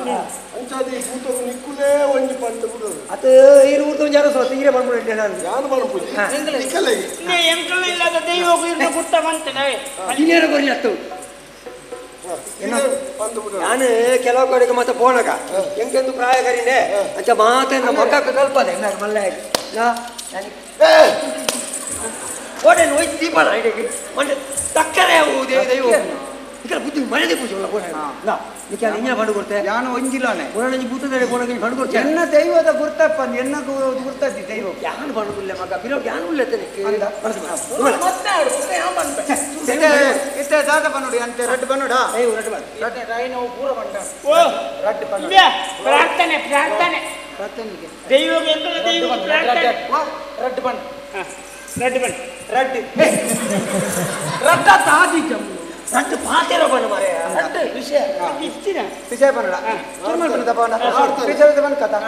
ಅಂಚಾದಿ ಕೂತರು ನಿಕ್ಕುಲೇ ಒಂಜಿ ಪಂಡ ಬಿಡೋದು ಅದು ಇರು ಊಟ ಜಾರ ಸೋತ ಈರೇ ಬಂದ್ಬಿಡ ನಾನು ಯಾರು ಮಾಡ್ಪೂಜಿ ಎಂಕಲ್ಲ ಇಲ್ಲದ ದೈವ ಗುಟ್ಟ ಬಂತೇನೆ ಇನ್ನೇನು ಬರಲಿ ಅತ್ತು ನಾನು ಕೆಲವು ಕಡೆಗೆ ಮತ್ತೆ ಫೋನಕ ಎಂಕೆಂದು ಪ್ರಾಯ ಕರೀನೆ ಅಂತ ಮಾತೇನ ಮಕ್ಕಕ್ಕೆ ಕಲ್ಪದೆ ಮಲ್ಲ ಕೋಟೆಯನ್ನು ಹೋಯ್ತು ದೀಪಾಳ ಐಡಿಗೆ ಮಂಡೆ ತಕ್ಕರೆ ದೈವ ಈಗ ಬುದ್ಧಿ ಮನೆದೇ ಪೂಜೆ ಇಂಜಿನ ಪಂಡು ಕೊಡ್ತೆ ಯಾನು ಒಂಜಿಲಾನೆ ಪುರಾಣಿ ಭೂತದಲ್ಲಿ ಪುರಾಣ ಪಂಡು ಕೊಡ್ತೆ ಎನ್ನ ದೈವದ ಗುರ್ತಪ್ಪ ಎನ್ನ ಗುರ್ತದ್ದಿ ದೈವ ಯಾನು ಪಂಡುಲ್ಲ ಮಗ ಬಿರೋ ಯಾನು ಉಳ್ಳತೆ ಇತ್ತೆ ದಾದ ಬನ್ನೋಡಿ ಅಂತೆ ರಡ್ ಬನ್ನೋಡ ಪ್ರಾರ್ಥನೆ ಪ್ರಾರ್ಥನೆ ಪ್ರಾರ್ಥನೆಗೆ ದೈವಗೆ ಎಂತ ದೈವ ಪ್ರಾರ್ಥನೆ ರಡ್ ಬಣ್ಣ ರಡ್ಡು ಬನ್ನಿ ರಡ್ಡಿ ರಡ್ಡ ತಾದಿ ಜಮ್ಮು ರಡ್ಡು ಪಾತೆರೋ ಬಣ್ಣ ಮಾರೆ ರಡ್ಡು ವಿಷಯ ಇಷ್ಟಿನ ವಿಷಯ ಬನ್ನಡ ವಿಷಯದ ಬಣ್ಣ ಕಥಾ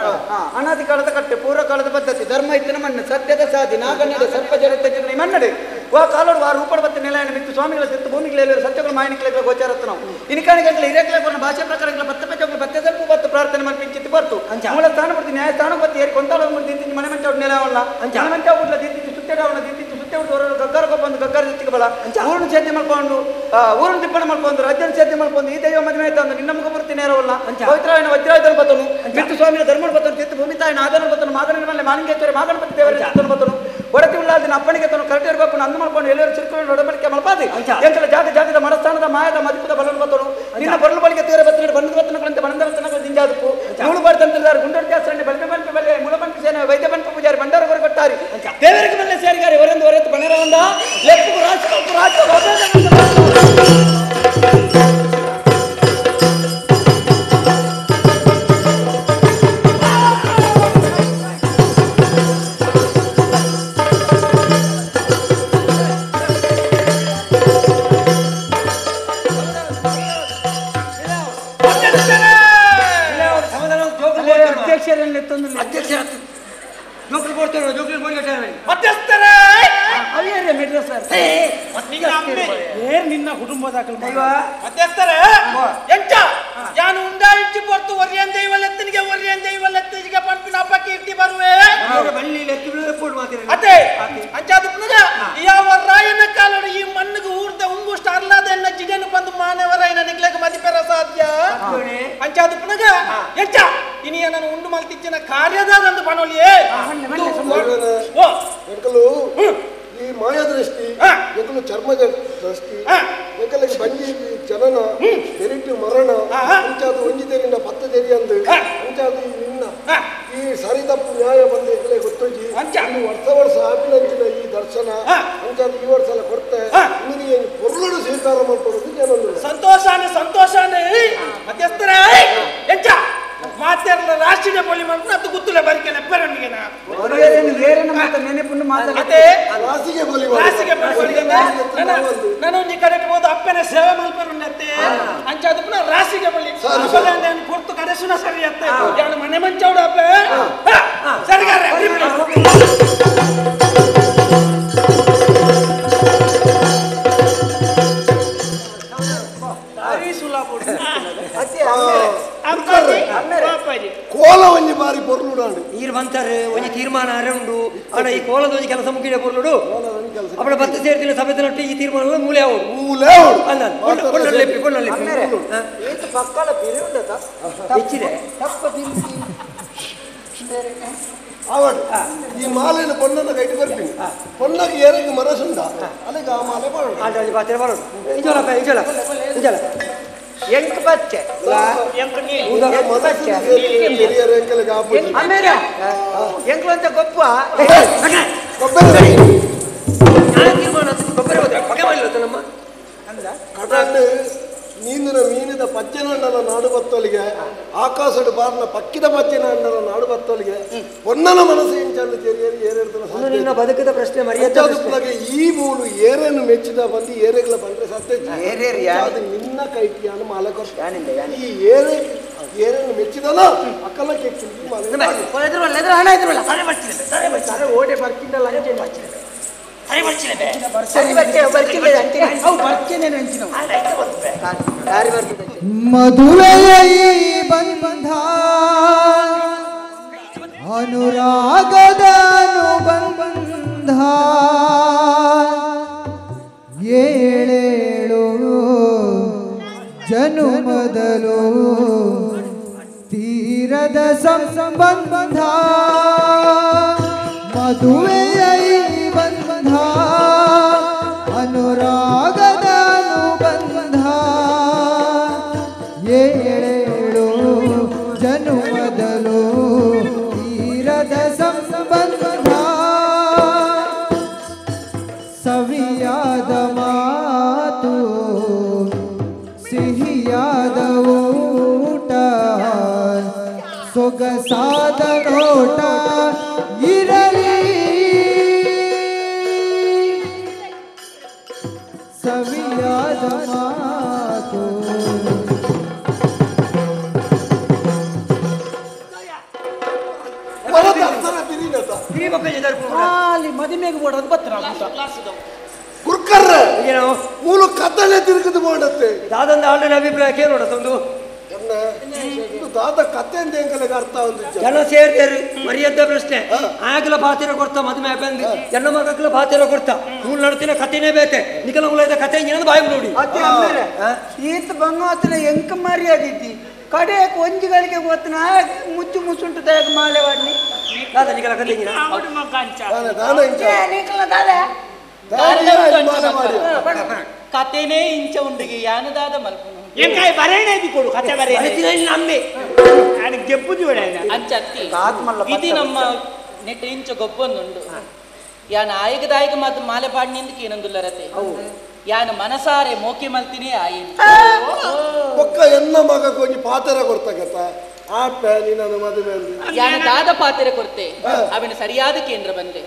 ಅನಾದಿ ಕಾಲದ ಕಟ್ಟೆ ಪೂರ್ವ ಕಾಲದ ಪದ್ಧತಿ ಧರ್ಮ ಇತ್ತಿನ ಮಣ್ಣು ಸತ್ಯದ ಸಾಧಿ ನಾಗಣ್ಣೆ ಸರ್ಪ ಜಗತ್ತ ಮನ್ನಡೆ ವಾ ಕಾಲೋಡು ವಾರ ರೂಪಡ ಬತ್ತ ನೆಲೆಯನ್ನು ಮಿತ್ತು ಸ್ವಾಮಿಗಳ ಸಿತ್ತು ಭೂಮಿಗಳಲ್ಲಿ ಸತ್ಯಗಳು ಮಾಯನಿಕಲೆಗಳ ಗೋಚಾರತ್ತು ನಾವು ಇನಿಕಾಣಿಗಳ ಹಿರೇಕಲೆ ಬಣ್ಣ ಭಾಷೆ ಪ್ರಕಾರಗಳ ಬತ್ತ ಪಂಚಗಳು ಬತ್ತದಪ್ಪು ಬತ್ತು ಪ್ರಾರ್ಥನೆ ಮಾಡಿ ಪಿಂಚಿತ್ತು ಬರ್ತು ಮೂಲ ಸ್ಥಾನ ಬರ್ತಿ ನ್ಯಾಯ ಸ್ಥಾನ ಬರ್ತಿ ಏರಿ ಕೊಂತಾಳ ದಿಂತಿ ಮನೆ ಮಂಚ ನೆಲ ಅವಲ್ಲ ಮನೆ ಮಂಚ ಬಿಡ್ಲ ದಿಂತಿ ಸುತ್ತೇಡವಲ್ಲ ದಿಂತಿ ಸುತ್ತೆ ಬಿಟ್ಟು ಗಗ್ಗಾರ ಬಂದು ಗಗ್ಗಾರ ಜೊತೆಗೆ ಬಲ ಊರನ್ನು ಸೇದ್ಯ ಮಾಡ್ಕೊಂಡು ಊರನ್ನು ತಿಪ್ಪಣ ಮಾಡ್ಕೊಂಡು ರಾಜ್ಯನ ಸೇದ್ಯ ಮಾಡ್ಕೊಂಡು ಈ ದೈವ ಮದುವೆ ಆಯ್ತು ಅಂದ್ರೆ ನಿನ್ನ ಮುಖ ಬರ್ತಿ ನೇರವಲ್ಲ ಪವಿತ್ರಾಯನ ವಜ್ರಾಯುಧನ ಬತ್ತನು ಮಿತ್ತು ಸ್ವಾಮಿಯ ಧರ್ಮನ ಬತ್ತನು ತಿತ್ತು ಭೂಮಿತಾಯನ ಆಧಾರ ಬತ್ತನು ಮಾಗನ ಮೇಲೆ ಮಾಲಿಂಗೇಶ್ವರಿ ಮಾಗಣಪತಿ ದೇವರ ಬತ್ತನು ಒಡತಿ ಉಳ್ಳಾದಿನ ಅಪ್ಪನಿಗೆ ತನು ಕರೆಕ್ಟ್ ಇರಬೇಕು ಅಂದು ಮಾಡ್ಕೊಂಡು ಎಲ್ಲರೂ ಚಿರ್ಕೊಂಡು ಒಡಂಬಡಿಕೆ ಮಲ್ಪಾದಿ ಎಂಕಲ ಜಾಗದ ಮನಸ್ಥಾನದ ಮಾಯದ ಮದಿಪದ ಬಲನ ಬತ್ತನು ನಿನ್ನ ಬರಲು ಬಳಿಗೆ ತೀರ ಬತ್ತನ ಬಣ್ಣದ ಬತ್ತನಗಳಂತೆ ಬಣ್ಣದ ಬತ್ತನಗಳು ದಿಂಜಾದಪ್ಪು ಮೂಳು ಬರ್ತಂತಿದ್ದಾರೆ ಗುಂಡೂರು ಜಾಸ್ತಿ ಬಲ್ಪೆ ಬಲ್ಪೆ ಬಲ್ಲೆ ಮುಳಬಂಟ ಸೇನೆ ವೈದ್ಯ ಬಂಟ ಪೂಜಾರಿ ಬಂಡಾರ ಹೊರ ಕೊಟ್ಟಾರಿ ದೇವರಿಗೆ ಮೇಲೆ ಸೇರಿಗಾರಿ ಹೊರೆಂದು ಹೊರೆತು ಬಣರ ಒಂದ ಲೆಪ್ಪು ನಿನ್ನ ಕುಟುಂಬದ ಮಧ್ಯಸ್ಥರೇ ಎಂಟ ಯಾನು ಉಂಡಾಯಿಸಿ ಪೊರ್ತು ಒರಿಯನ್ ದೈವಲೆತ್ತನಿಗೆ ಒರಿಯನ್ ದೈವಲೆತ್ತಿಗೆ ಪಂಪಿನ ಹಬ್ಬಕ್ಕೆ ಇಟ್ಟಿ ಬರುವೆ ಅದೇ ಅಂಚಾದ ಪುನಗ ಯಾವ ರಾಯನ ಕಾಲದ ಈ ಮಣ್ಣಿಗೆ ಊರ್ದ ಉಂಗುಷ್ಟ ಅರ್ಲಾದ ಎನ್ನ ಜಿಗನು ಬಂದು ಮಾನವರಾಯನ ನಿಗ್ಲೆಗೆ ಮದಿಪೆರ ಸಾಧ್ಯ ಅಂಚಾದ ಪುನಗ ಎಂಟ ಇನಿಯ ನಾನು ಉಂಡು ಮಲ್ತಿಚ್ಚಿನ ಕಾರ್ಯದಂದು ಪಣೋಲಿಯೇ ಈ ಮಾಯಾ ದೃಷ್ಟಿ ಎಕ್ಕಲು ಚರ್ಮ ದೃಷ್ಟಿ ಎಕ್ಕಲಿಗೆ ಬಂಜಿ ಜನನ ಬೆರಿಟ್ಟು ಮರಣ ಅಂಚಾದ ಒಂಜಿತೆರಿಂದ ಪತ್ತ ತೆರಿ ಅಂದು ಅಂಚಾದ ನಿನ್ನ ಈ ಸರಿ ತಪ್ಪು ನ್ಯಾಯ ಬಂದು ಎಕ್ಕಲೆ ಗೊತ್ತೊಂಜಿ ವರ್ಷ ಆಪಿನಂಚಿನ ಈ ದರ್ಶನ ಅಂಚಾದ ಈ ವರ್ಷ ಕೊಡ್ತೆ ನಿನಗೆ ಪೊರ್ಲುಡು ಸ್ವೀಕಾರ ಮಾಡ್ಕೊಡೋದು ಜನರು ಸಂತೋಷಾನೆ ಮಧ್ಯಸ್ಥರ ಎಂಚ ಮಾತೆಲ್ಲ ರಾಷ್ಟ್ರೀಯ ಪೊಲಿ ಮಾಡ್ಕೊಂಡು ಅದು ಗೊತ್ತಿಲ್ಲ ಬರಿಕೆ ನೆಪ್ಪರನಿಗೆ ನಾನು ಈ ಕಡೆ ಹೋದ ಅಪ್ಪನ ಸೇವೆ ಮಲ್ಪರತ್ತೆ ಅಂಚಾದ ಪುನಃ ರಾಶಿಗೆ ಬಲಿ ಕೊಡ್ತು ಕಡೆ ಸುನ ಸರಿ ಅತ್ತೆ ಯಾರು ಮನೆ ಮಂಚೌಡ ಅಪ್ಪ ಸರಿಗಾರ ಕೋಲ ಒಂಜಿ ಬಾರಿ ಪೊರ್ಲುಡು ನೀರು ಬಂತಾರೆ ಒಂಜಿ ತೀರ್ಮಾನ ಅರೆಂಡು ಅಣ್ಣ ಈ ಕೋಲದ ಒಂಜಿ ಕೆಲಸ ಮುಗಿಡೆ ಪೊರ್ಲುಡು ಅಪ್ಪಳ ಬತ್ತ ಸೇರ್ತಿನ ಸಭೆದ ನಟ್ಟು ಈ ತೀರ್ಮಾನ ಮೂಲೆ ಅವಳು ಅವಳು ಈ ಮಾಲೆಯನ್ನು ಪೊಣ್ಣನ ಕೈಟ್ ಬರ್ತೀನಿ ಪೊಣ್ಣಗೆ ಏರಕ್ಕೆ ಮನಸ್ಸುಂಡ ಅಲ್ಲಿಗೆ ಆ ಮಾಲೆ ಬರೋಣ ಎಂಟು ಬಚ್ಚೆ ಎಂಕ್ಲು ಅಂತ ಗೊಪ್ಪ ನೀಂದಿನ ಮೀನಿದ ಪಚ್ಚೆನಂಡನ ನಾಡು ಬತ್ತೋಲಿಗೆ ಆಕಾಶದ ಬಾರ್ನ ಪಕ್ಕಿದ ಪಚ್ಚೆನಂಡನ ನಾಡು ಬತ್ತೋಲಿಗೆ ಒನ್ನನ ಮನಸ್ಸು ಇಂಚಂದು ನಿನ್ನ ಬದುಕದ ಪ್ರಶ್ನೆ ಮರ್ಯಾದೆ ಈ ಮೂಲು ಏರೇನು ಮೆಚ್ಚಿದ ಬಂದು ಏರೆಗಳ ಬಂದ್ರೆ ಸತ್ಯ ಅದು ನಿನ್ನ ಕೈಟಿಯನ್ನು ಮಾಲೆ ಕೊಡ್ತಾನೆ ಈ ಏರೇನು ಮೆಚ್ಚಿದನ ಅಕ್ಕಲ ಕೆಚ್ಚಿ ಓಡೆ ಬರ್ತಿದ್ದಲ್ಲ ಮಧುರೆಯ ಬಂಧ ಅನುರಾಗದ ಅನುಬಂಧ ಏಳೇಳು ಜನುಮದಲು ತೀರದ ಸಂಬಂಧ ಮದುವೆಯ ಈ ಬಂಧ ಅನುರಾಗದ ಅನುಬಂಧ ಏಳೇಳು ಜನುಮದಲು ತೀರದ ಸಂಬಂಧ ಸವಿಯಾದ ಮಾತು ಸಿಹಿಯಾದ ಊಟ ಸೊಗಸಾದ ನೋಟ ಇರಲಿ ಸವಿಯಾದ ಮಾತು ಅಲ್ಲಿ ಮದುವೆಗೆ ಬೋಡೋದು ಬತ್ತ ಕುರ್ಕರ್ರ ಮೂಲ ಕತ್ತಲೆ ತಿರುಗದು ಮಾಡತ್ತೆ ದಾದಂದ ಆಲ್ರೆಡಿ ಅಭಿಪ್ರಾಯ ಕೇಳೋಣ ಒಂದು ದಾದ ಕತ್ತೆ ಅಂತ ಹೆಂಗಲಿಗೆ ಅರ್ಥ ಒಂದು ಜನ ಸೇರ್ತಾರೆ ಮರ್ಯಾದ ಪ್ರಶ್ನೆ ಆಗಲ ಪಾತಿರ ಕೊಡ್ತಾ ಮದುವೆ ಬಂದು ಜನ ಮಗಲ ಪಾತಿರ ಕೊಡ್ತಾ ಮೂಲ ನಡ್ತಿನ ಕಥೆನೇ ಬೇತೆ ನಿಖಲ ಮೂಲ ಕಥೆ ಏನಂತ ಬಾಯಿ ನೋಡಿ ಈತ ಬಂಗಾತನ ಎಂಕ ಮರ್ಯಾದಿದ್ದಿ ಕಡೆ ಒಂಜಿಗಳಿಗೆ ಗೊತ್ತನ ಮುಚ್ಚು ಮುಚ್ಚುಂಟು ದಯಗ ಮಾಲೆ ವಾಡ್ನಿ ದಾದ ನಿಖಲ ಕಥೆ ಕಥೆನೇ ಇಂಚ ಉಂಡಿಗೆ ಯಾನದಾದ ಮಲ್ಪನು ಎಂಕಾಯಿ ಬರೇಣೇದಿ ಕೊಡು ಕತೆ ಬರೇ ನಮ್ಮೆ ಗೆಪ್ಪುದು ಅಂಚತ್ತಿ ಇದು ನಮ್ಮ ನೆಟ್ಟ ಇಂಚ ಗೊಬ್ಬೊಂದುಂಡು ಯಾನ ಆಯಗದಾಯಗ ಮಾತು ಮಾಲೆ ಪಾಡ್ನಿಂದಕ್ಕೆ ಏನೊಂದುಲ್ಲರತೆ ಯಾನ ಮನಸಾರೆ ಮೋಕೆ ಮಲ್ತಿನೇ ಆಯಿತು ಒಕ್ಕ ಎನ್ನ ಮಗ ಕೊಂಚ ಪಾತ್ರ ಕೊಡ್ತಾಗತ್ತ ಆ ಪ್ಯಾನಿ ನಾನು ಮದುವೆ ಯಾನ ದಾದ ಪಾತ್ರ ಕೊಡ್ತೆ ಅವನ ಸರಿಯಾದ ಕೇಂದ್ರ ಬಂದೆ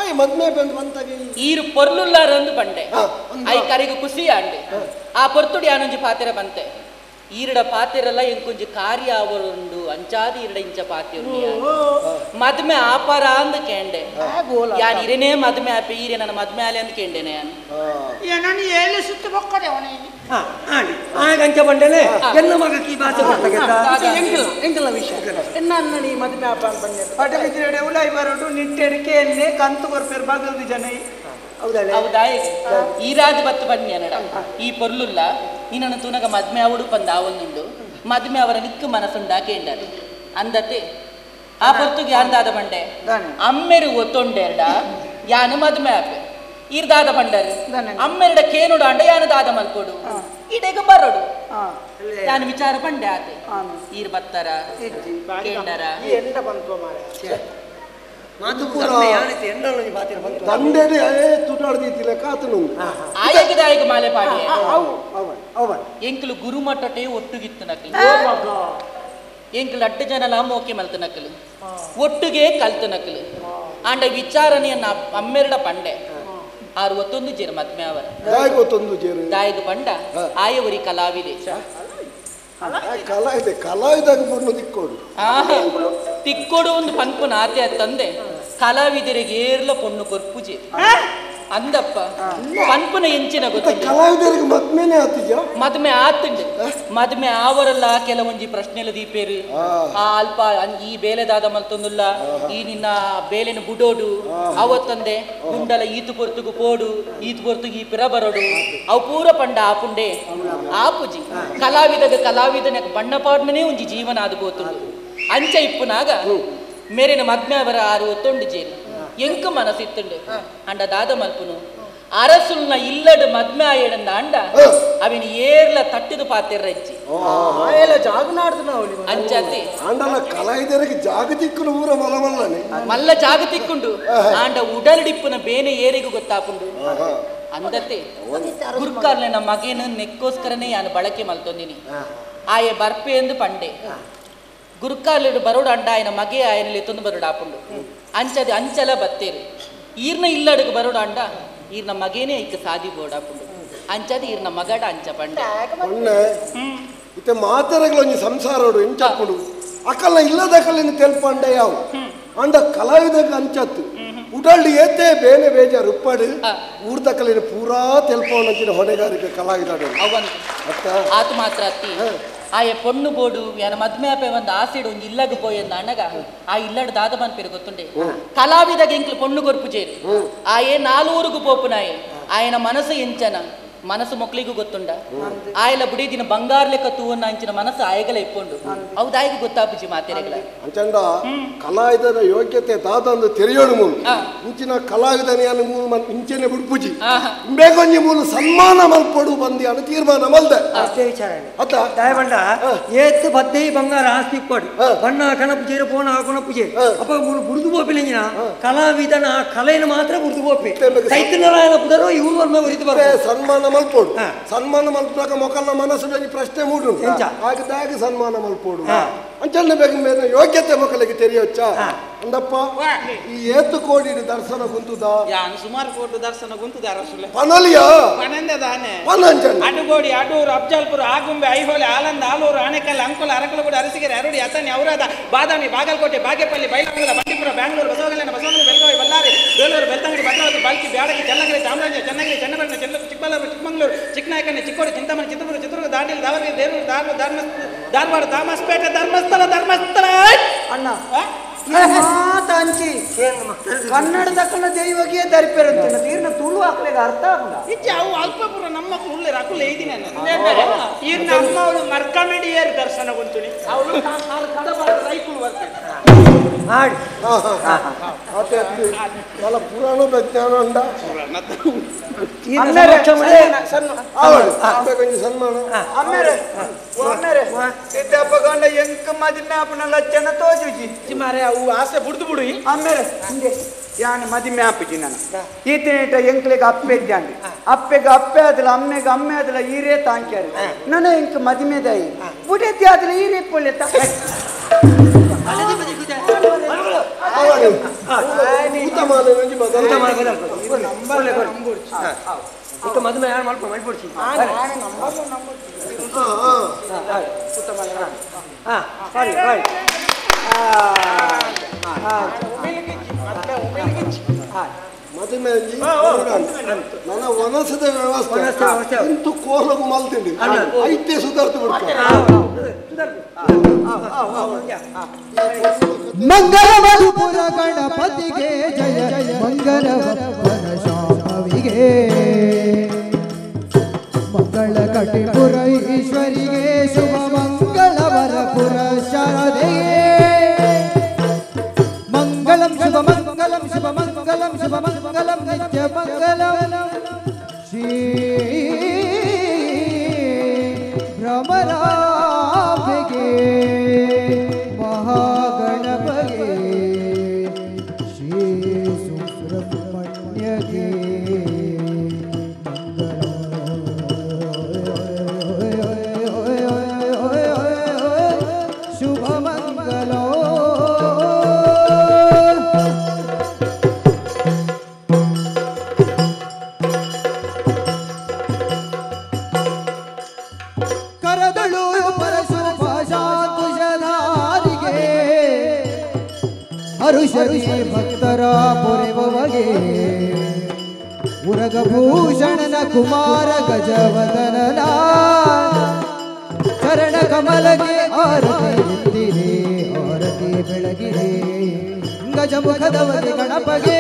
ಆಯ್ ಮದ್ಮೆ ಬಂದು ಬಂತಾಗಿ ಈರು ಪೊರ್ಲುಲ್ಲಾರಂದು ಬಂಡೆ ಐ ಕರೆಗೆ ಖುಷಿ ಆಂಡೆ ಆ ಪೊರ್ತುಡಿ ಯಾನೊಂಜಿ ಪಾತ್ರ ಬಂತೆ ಈರಡ ಪಾತಿರಲ್ಲ ಎಂಕೊಂಜಿ ಕಾರ್ಯ ಅವರುಂಡು ಅಂಚಾದ ಈರಡ ಇಂಚ ಪಾತಿ ಮದ್ಮೆ ಆಪಾರ ಅಂದ್ ಕೇಂಡೆ ಯಾನ್ ಇರೇನೇ ಮದ್ಮೆ ಆಪೆ ಈರೆ ನನ್ನ ಮದ್ಮೆ ಆಲೆ ಅಂದ್ ಕೇಂಡೆನೆ ನಾನು ಹೇಳಿ ಸುತ್ತ ಬೊಕ್ಕದೆ ಅವನೇ ಆಗಂಚ ಬಂಡೇನೆ ಎಲ್ಲ ಮಗಕ್ಕೆ ಭಾಷೆ ಎಂಕಲ ವಿಷಯ ನನ್ನ ನೀ ಮದುವೆ ಆಪ ಬಂದೆ ಅಟಕಿದ್ರೆ ಉಲಾಯಿ ಬರೋದು ನಿಟ್ಟೆಡಿಕೆ ಎನ್ನೆ ಕಂತು ಬರ್ಪೇರು ಬಗಲ್ದು ಜನ ಹೌದಾ ಈ ರಾಜ ಬತ್ತು ಬನ್ನಿ ಅನ್ನಡ ಈ ಪೊರ್ಲುಲ್ಲ ನೀನನ್ನು ತೂನಗ ಮದ್ಮೆ ಅವಡು ಪಂದ ಅವನ್ನುಂಡು ಮದ್ಮೆ ಅವರ ನಿಕ್ಕು ಮನಸ್ಸುಂಡ ಕೇಂಡರು ಅಂದತೆ ಆ ಪೊರ್ತುಗೆ ಯಾರ್ದಾದ ಬಂಡೆ ಅಮ್ಮೆರು ಒತ್ತೊಂಡೆರ್ಡ ಯಾನು ಮದ್ಮೆ ಆಪೆ ಈರ್ದಾದ ಬಂಡರು ಅಮ್ಮೆರಡ ಕೇನುಡು ಅಂಡ ಯಾನು ದಾದ ಮಲ್ಕೊಡು ಇಡೆಗ ಬರೋಡು ಯಾನು ವಿಚಾರ ಬಂಡೆ ಆತೆ ಈರ್ ಬತ್ತಾರ ಕೇಂಡರ ಎಂತ ಬಂತು ಮಾರೆ ತಂದೆಡೆ ತುಟಾಡ್ದಿತ್ತಿಲ್ಲ ಕಾತನು ಆಯಗಿದಾಯಗ ಮಾಲೆ ಪಾಡಿ ಎಂಕಲು ಗುರುಮಟ್ಟೆ ಒಟ್ಟುಗಿತ್ತು ನಕಲು ಎಂಕಲು ಅಡ್ಡ ಜನಲ ಮೋಕೆ ಮಲ್ತ ನಕಲು ಒಟ್ಟುಗೆ ಕಲ್ತು ನಕಲು ಆಂಡ ವಿಚಾರಣೆಯನ್ನ ಅಮ್ಮೆರಡ ಪಂಡೆ 61 ಜೇರು ಮದ್ಮೆ ಅವರ ದಾಯಗ ಪಂಡ ಆಯವರಿ ಕಲಾವಿದೆ ಕಲಾವಿದಾಗ ದಿಕ್ಕೋಡು ತಿಕ್ಕೋಡು ಒಂದು ಪನ್ಪುನ ಆತೆ ತಂದೆ ಕಲಾವಿದರಿಗೆ ಏರ್ಲ ಪೊಣ್ಣು ಕೊರ್ಪುಜೆ ಅಂದಪ್ಪ ಪನ್ಪುನ ಎಂಚಿನ ಗೊತ್ತಿಲ್ಲ ಕಲಾವಿದರಿಗೆ ಮದ್ಮೆನೆ ಆತಿಜ ಮದ್ಮೆ ಆತುಂಡು ಮದ್ಮೆ ಆವರಲ್ಲ ಕೆಲವೊಂಜಿ ಪ್ರಶ್ನೆಲ ದೀಪೇರು ಆ ಅಲ್ಪ ಈ ಬೇಲೆದಾದ ಮಲ್ತೊಂದುಲ್ಲ ಈ ನಿನ್ನ ಬೇಲೆನ ಬುಡೋಡು ಅವತ್ತಂದೆ ಗುಂಡಲ ಈತು ಪೊರ್ತುಗು ಪೋಡು ಈತು ಪೊರ್ತುಗು ಈ ಪಿರ ಬರೋಡು ಅವು ಪೂರ ಪಂಡ ಆಪುಂಡೆ ಆಪುಜಿ ಕಲಾವಿದನ ಬಣ್ಣಪಾಡ್ನೇ ಒಂಜಿ ಜೀವನ ಆದ ಗೋತುಂಡು ಅಂಚ ಇಪ್ಪುನಾಗ ಮೇರಿನ ಮದ್ಮೆ ಅವರ 61 ಜೇರು ಎಂಕ ಮನಸ್ಸಿತ್ತುಂಡು ಅಂಡ ದಾದ ಮಲ್ಪುನು ಅರಸುಲ್ನ ಇಲ್ಲಡು ಮದ್ಮೆ ಆಯಡಂದ ಅಂಡ ಅವಿನ ಏರ್ಲ ತಟ್ಟಿದು ಪಾತಿರ್ರಜ್ಜಿ ಅಂಚತಿ ಆಂಡಲ ಕಲಾವಿದರಿಗೆ ಜಾಗತಿಕ್ಕನು ಊರ ಮಲಮಲ್ಲನೆ ಮಲ್ಲ ಜಾಗತಿಕ್ಕುಂಡು ಆಂಡ ಉಡಲ್ಡಿಪ್ಪುನ ಬೇನೆ ಏರಿಗೂ ಗೊತ್ತಾಪುಂಡು ಅಂದತೆ ಗುರ್ಕಾರ್ಲೆ ನಮ್ಮ ಮಗೇನು ನೆಕ್ಕೋಸ್ಕರನೇ ನಾನು ಬಳಕೆ ಮಲ್ತೊಂದಿನಿ ಆಯ ಬರ್ಪೆ ಎಂದು ಪಂಡೆ ಗುರುಕಾಲು ಬರೋಡು ಅಂಡ ಆಯ್ನ ಮಗೆ ಆಯ್ನಲ್ಲಿ ತಂದು ಬರೋಡು ಆಪುಂಡು ಅಂಚದೆ ಅಂಚಲ ಬತ್ತೇರು ಈರ್ನ ಇಲ್ಲಡುಗು ಬರೋಡು ಅಂಡ ಈರ್ನ ಮಗೇನೆ ಐಕ ಸಾದಿ ಬೋರ್ಡ್ ಆಪುಂಡು ಅಂಚದೆ ಈರ್ನ ಮಗಡ ಅಂಚ ಪಂಡೆ ಇತ್ತೆ ಮಾತರಗಳೊಂದು ಸಂಸಾರೋಡು ಎಂಚಾಪುಡು ಅಕಲ್ಲ ಇಲ್ಲದಕಲ್ಲಿನ ತೆಲ್ಪಂಡ ಯಾವು ಅಂಡ ಕಲಾವಿದಾಗ ಅಂಚತ್ತು ಉಡಲ್ಡಿ ಏತೆ ಬೇನೆ ಬೇಜಾರು ಉಪ್ಪಾಡು ಊರ್ದಕಲಿನ ಪೂರಾ ತೆಲ್ಪವನಂಚಿನ ಹೊಣೆಗಾರಿಕೆ ಕಲಾವಿದಾಡು ಆತು ಮಾತ್ರ ಅತ್ತಿ ಆಯ ಪೊಣ್ಣು ಬೋಡು ಯಾನ ಮದ್ಮೆ ಆಪೆ ಒಂದು ಆಸಿಡ್ ಒಂದು ಇಲ್ಲಗ ಪೋಯಂದ ಅಣ್ಣಗ ಆ ಇಲ್ಲಡು ದಾದ ಪನ್ಪೇರು ಗೊತ್ತುಂಡೆ ಕಲಾವಿದಾಗ ಎಂಕ್ಲು ಪೊಣ್ಣು ಗೊರ್ಪು ಜೇರು ಆಯೇ 4 ಊರುಗು ಪೋಪುನಾಯೆ ఆయన మనసు ఎంచన ಮನಸ್ಸು ಮಕ್ಕಳಿಗೂ ಗೊತ್ತುಂಡ ಆಯ್ಲ ಬುಡಿ ದಿನ ಬಂಗಾರ ಲೆಕ್ಕ ತೂವನ್ನ ಅಂಚಿನ ಮನಸ್ಸು ಆಯಗಲ ಇಪ್ಕೊಂಡು ಹೌದಾಯ್ಗ ಗೊತ್ತಾಪುಜಿ ಮಾತೆರೆಗಳ ಅಂಚಂಡ ಕಲಾವಿದನ ಯೋಗ್ಯತೆ ದಾದಂದು ತೆರೆಯೋಡು ಮೂಲು ಇಂಚಿನ ಕಲಾವಿದನೆಯನ್ನು ಮೂಲು ಇಂಚನೆ ಬಿಡ್ಪುಜಿ ಬೇಗೊಂಜಿ ಮೂಲು ಸನ್ಮಾನ ಮಲ್ಪಡು ಬಂದಿ ಅನ್ನು ತೀರ್ಮಾನ ಮಲ್ದೆ ಅಷ್ಟೇ ವಿಚಾರ ಅತ್ತ ದಯಬಂಡ ಏತ್ತು ಬದ್ದೆ ಬಂಗಾರ ಆಸ್ತಿ ಇಪ್ಪಡು ಬಣ್ಣ ಕಣಪು ಚೇರು ಪೋಣ ಹಾಕೊಣಪು ಚೇರು ಅಪ್ಪ ಮೂಲು ಬುಡ್ದು ಬೋಪಿಲಿಂಗಿನ ಕಲಾವಿದನ ಕಲೆಯನ್ನು ಮಾತ್ರ ಬುಡ್ದು ಬೋಪಿ ಚೈತನ್ಯರಾಯನ ಪುದರು ಇವರು ವರ್ಮ ಉರಿದು ಬರ ಸನ್ಮಾನ ಮಲ್ಪೋಡು ಸನ್ಮಾನ ಮಲ್ಪಾಗ ಮೊಕಲ್ನ ಮನಸ್ಸು ಪ್ರಶ್ನೆ ಮೂಡು ಹಾಗೆ ಸನ್ಮಾನ ಮಲ್ಪೋಡು ಅಂಚನ್ನ ಬೇಗ ಯೋಗ್ಯತೆ ಮಕ್ಕಳಿಗೆ ತೆರೆಯೋಚ್ಚ ಅಂದಪ್ಪ ಈ ಏತು ಕೋಡಿ ದರ್ಶನ ಗುಂತುದ ಸುಮಾರು ಕೋಟಿ ದರ್ಶನ ಗುಂತುದ ಅರಸುಲೆ ಪನಲಿಯ ಪನಂದೆ ದಾನೆ ಪನಂಚನ್ ಅಡುಗೋಡಿ ಅಡೂರು ಅಫ್ಜಲ್ಪುರ ಆಗುಂಬೆ ಐಹೊಳೆ ಆಲಂದ ಆಲೂರು ಆನೆಕಲ್ ಅಂಕೋಲ ಅರಕಲಗೂಡು ಅರಸಿಗೆರೆ ಅರುಡಿ ಅಥಣಿ ಔರಾದ ಬಾದಾಮಿ ಬಾಗಲಕೋಟೆ ಬಾಗೇಪಲ್ಲಿ ಬೈಲಹೊಂಗಲ ಬಂಡೀಪುರ ಬೆಂಗಳೂರು ಬಸವಕಲ್ಯಾಣ ಬಸವನಗುಡಿ ಬೆಳಗಾವಿ ಬಳ್ಳಾರಿ ಬೇಲೂರು ಬೆಳ್ತಂಗಡಿ ಭದ್ರಾವತಿ ಬಾಲ್ಕಿ ಬ್ಯಾಡಗಿ ಚನ್ನಗಿರಿ ಚಾಮರಾಜ ಚನ್ನಗಿರಿ ಚನ್ನಪಟ್ಟಣ ಚಿಕ್ಕಬಳ್ಳಾಪುರ ಚಿಕ್ಕಮಗಳೂರು ಚಿಕ್ಕನಾಯಕನ ಚಿಕ್ಕೋಡಿ ಚಿಂತಾಮಣಿ ಚಿತ್ರದುರ್ಗ ಚಿತ್ರದುರ್ಗ ದಾಂಡೇಲಿ ದಾವಣಗೆರೆ ದೇವೂರು ಧಾರವಾಡ ದಾಮಸ್ಪೇಟೆ ಧರ್ಮಸ್ಥಳ ಅಣ್ಣ ಮಾತಾಂಚಿ ಕನ್ನಡದ ಕನ್ನ ದೈವಗೆ ದರಿಪೇರಂತೆ ತೀರ್ನ ತುಳು ಹಾಕ್ಲಿಕ್ಕೆ ಅರ್ಥ ಆಗಲ್ಲ ಇಜ್ಜ ಅವು ಅಲ್ಪಪುರ ನಮ್ಮ ಉಳ್ಳೆ ರಾಕುಲೆ ಇದೀನಿ ಈ ನಮ್ಮ ಅವಳು ಮರ್ಕಮಿಡಿಯರ್ ದರ್ಶನ ಗೊಂತುನಿ ಅವಳು ಕಡಬ ರೈಕುಳು ಬರ್ತಾರೆ ಮಾಡಿ వాళ్ళ పురాణ విజ్ఞానం ఉండ ತಪ್ಪಗೊಂಡ ಎಂಕ ಮದಿಮೆ ಅಪ್ಪನ ಲಕ್ಷಣ ತೋಜುಜಿ ಮಾರೆ ಅವು ಆಸೆ ಬುಡ್ದು ಬುಡು ಆಮೇಲೆ ಯಾನ್ ಮದಿಮೆ ಆಪಿಜಿ ನಾನು ಈತನೇಟ ಎಂಕ್ಲೆಗೆ ಅಪ್ಪೆ ಜಾಂಡಿ ಅಪ್ಪೆಗೆ ಅಪ್ಪೆ ಆದಲ ಅಮ್ಮೆಗೆ ಅಮ್ಮೆ ಆದಲ ಈರೇ ತಾಂಕ್ಯಾರ ನನ್ನ ಎಂಕ ಮದಿಮೆ ದಾಯಿ ಬುಡೆತಿ ಆದಲ ಈರೇ ಪೊಳ್ಳೆತ ಮದುವೆ ಯಾರು ಮಾಡ್ಕೊಂಡು ಮಾಡ್ಬಿಡ್ಸಿ ಮದುವೆ ನನ್ನ ವನಸದ ವ್ಯವಸ್ಥೆ ಇಂತು ಕೋಲಗು ಮಲ್ತಿಂಡಿ ಐತೆ ಸುಧಾರ್ತು ಬಿಡ್ತಾರೆ ಮಂಗಲವಪುರ ಗಣಪತಿಗೆ ಜಯ ಜಯ ಮಂಗಲವಪುರ ಶಾಮವಿಗೆ ಮಂಗಳ ಕಟಿಪುರ ಈಶ್ವರಿಗೆ ಶುಭ ಮಂಗಳವರಪುರ ಶಾರದೆಗೆ ಮಂಗಳಂ ಶುಭ ಮಂಗಲಂ ಶುಭ ಮಂಗಲಂ ಶುಭ ಮಂಗಲಂ ನಿತ್ಯ ಮಂಗಲಂ ಶ್ರೀ ಭ್ರಮರಾಂಬೆಗೆ ಮಹಾಗಣಪಗೆ ಶ್ರೀ ಸುಬ್ರಹ್ಮಣ್ಯಗೆ ಶುಭ ಮಂಗಲೋ ಕರದಳು ಪರಶುಭಾಷಾಕುಶಧಾರಿಗೆ ಹರುಷರಿ ಭಕ್ತರ ಪೊರೆವಗೆ ಉರಗಭೂಷಣನ ಕುಮಾರ ಗಜವದನನ ಚರಣ ಕಮಲಗೆ ಆರತಿ ಎತ್ತಿರೆ ಆರತಿ ಬೆಳಗಿರೆ ಗಜಮುಖದವಗೆ ಗಣಪಗೆ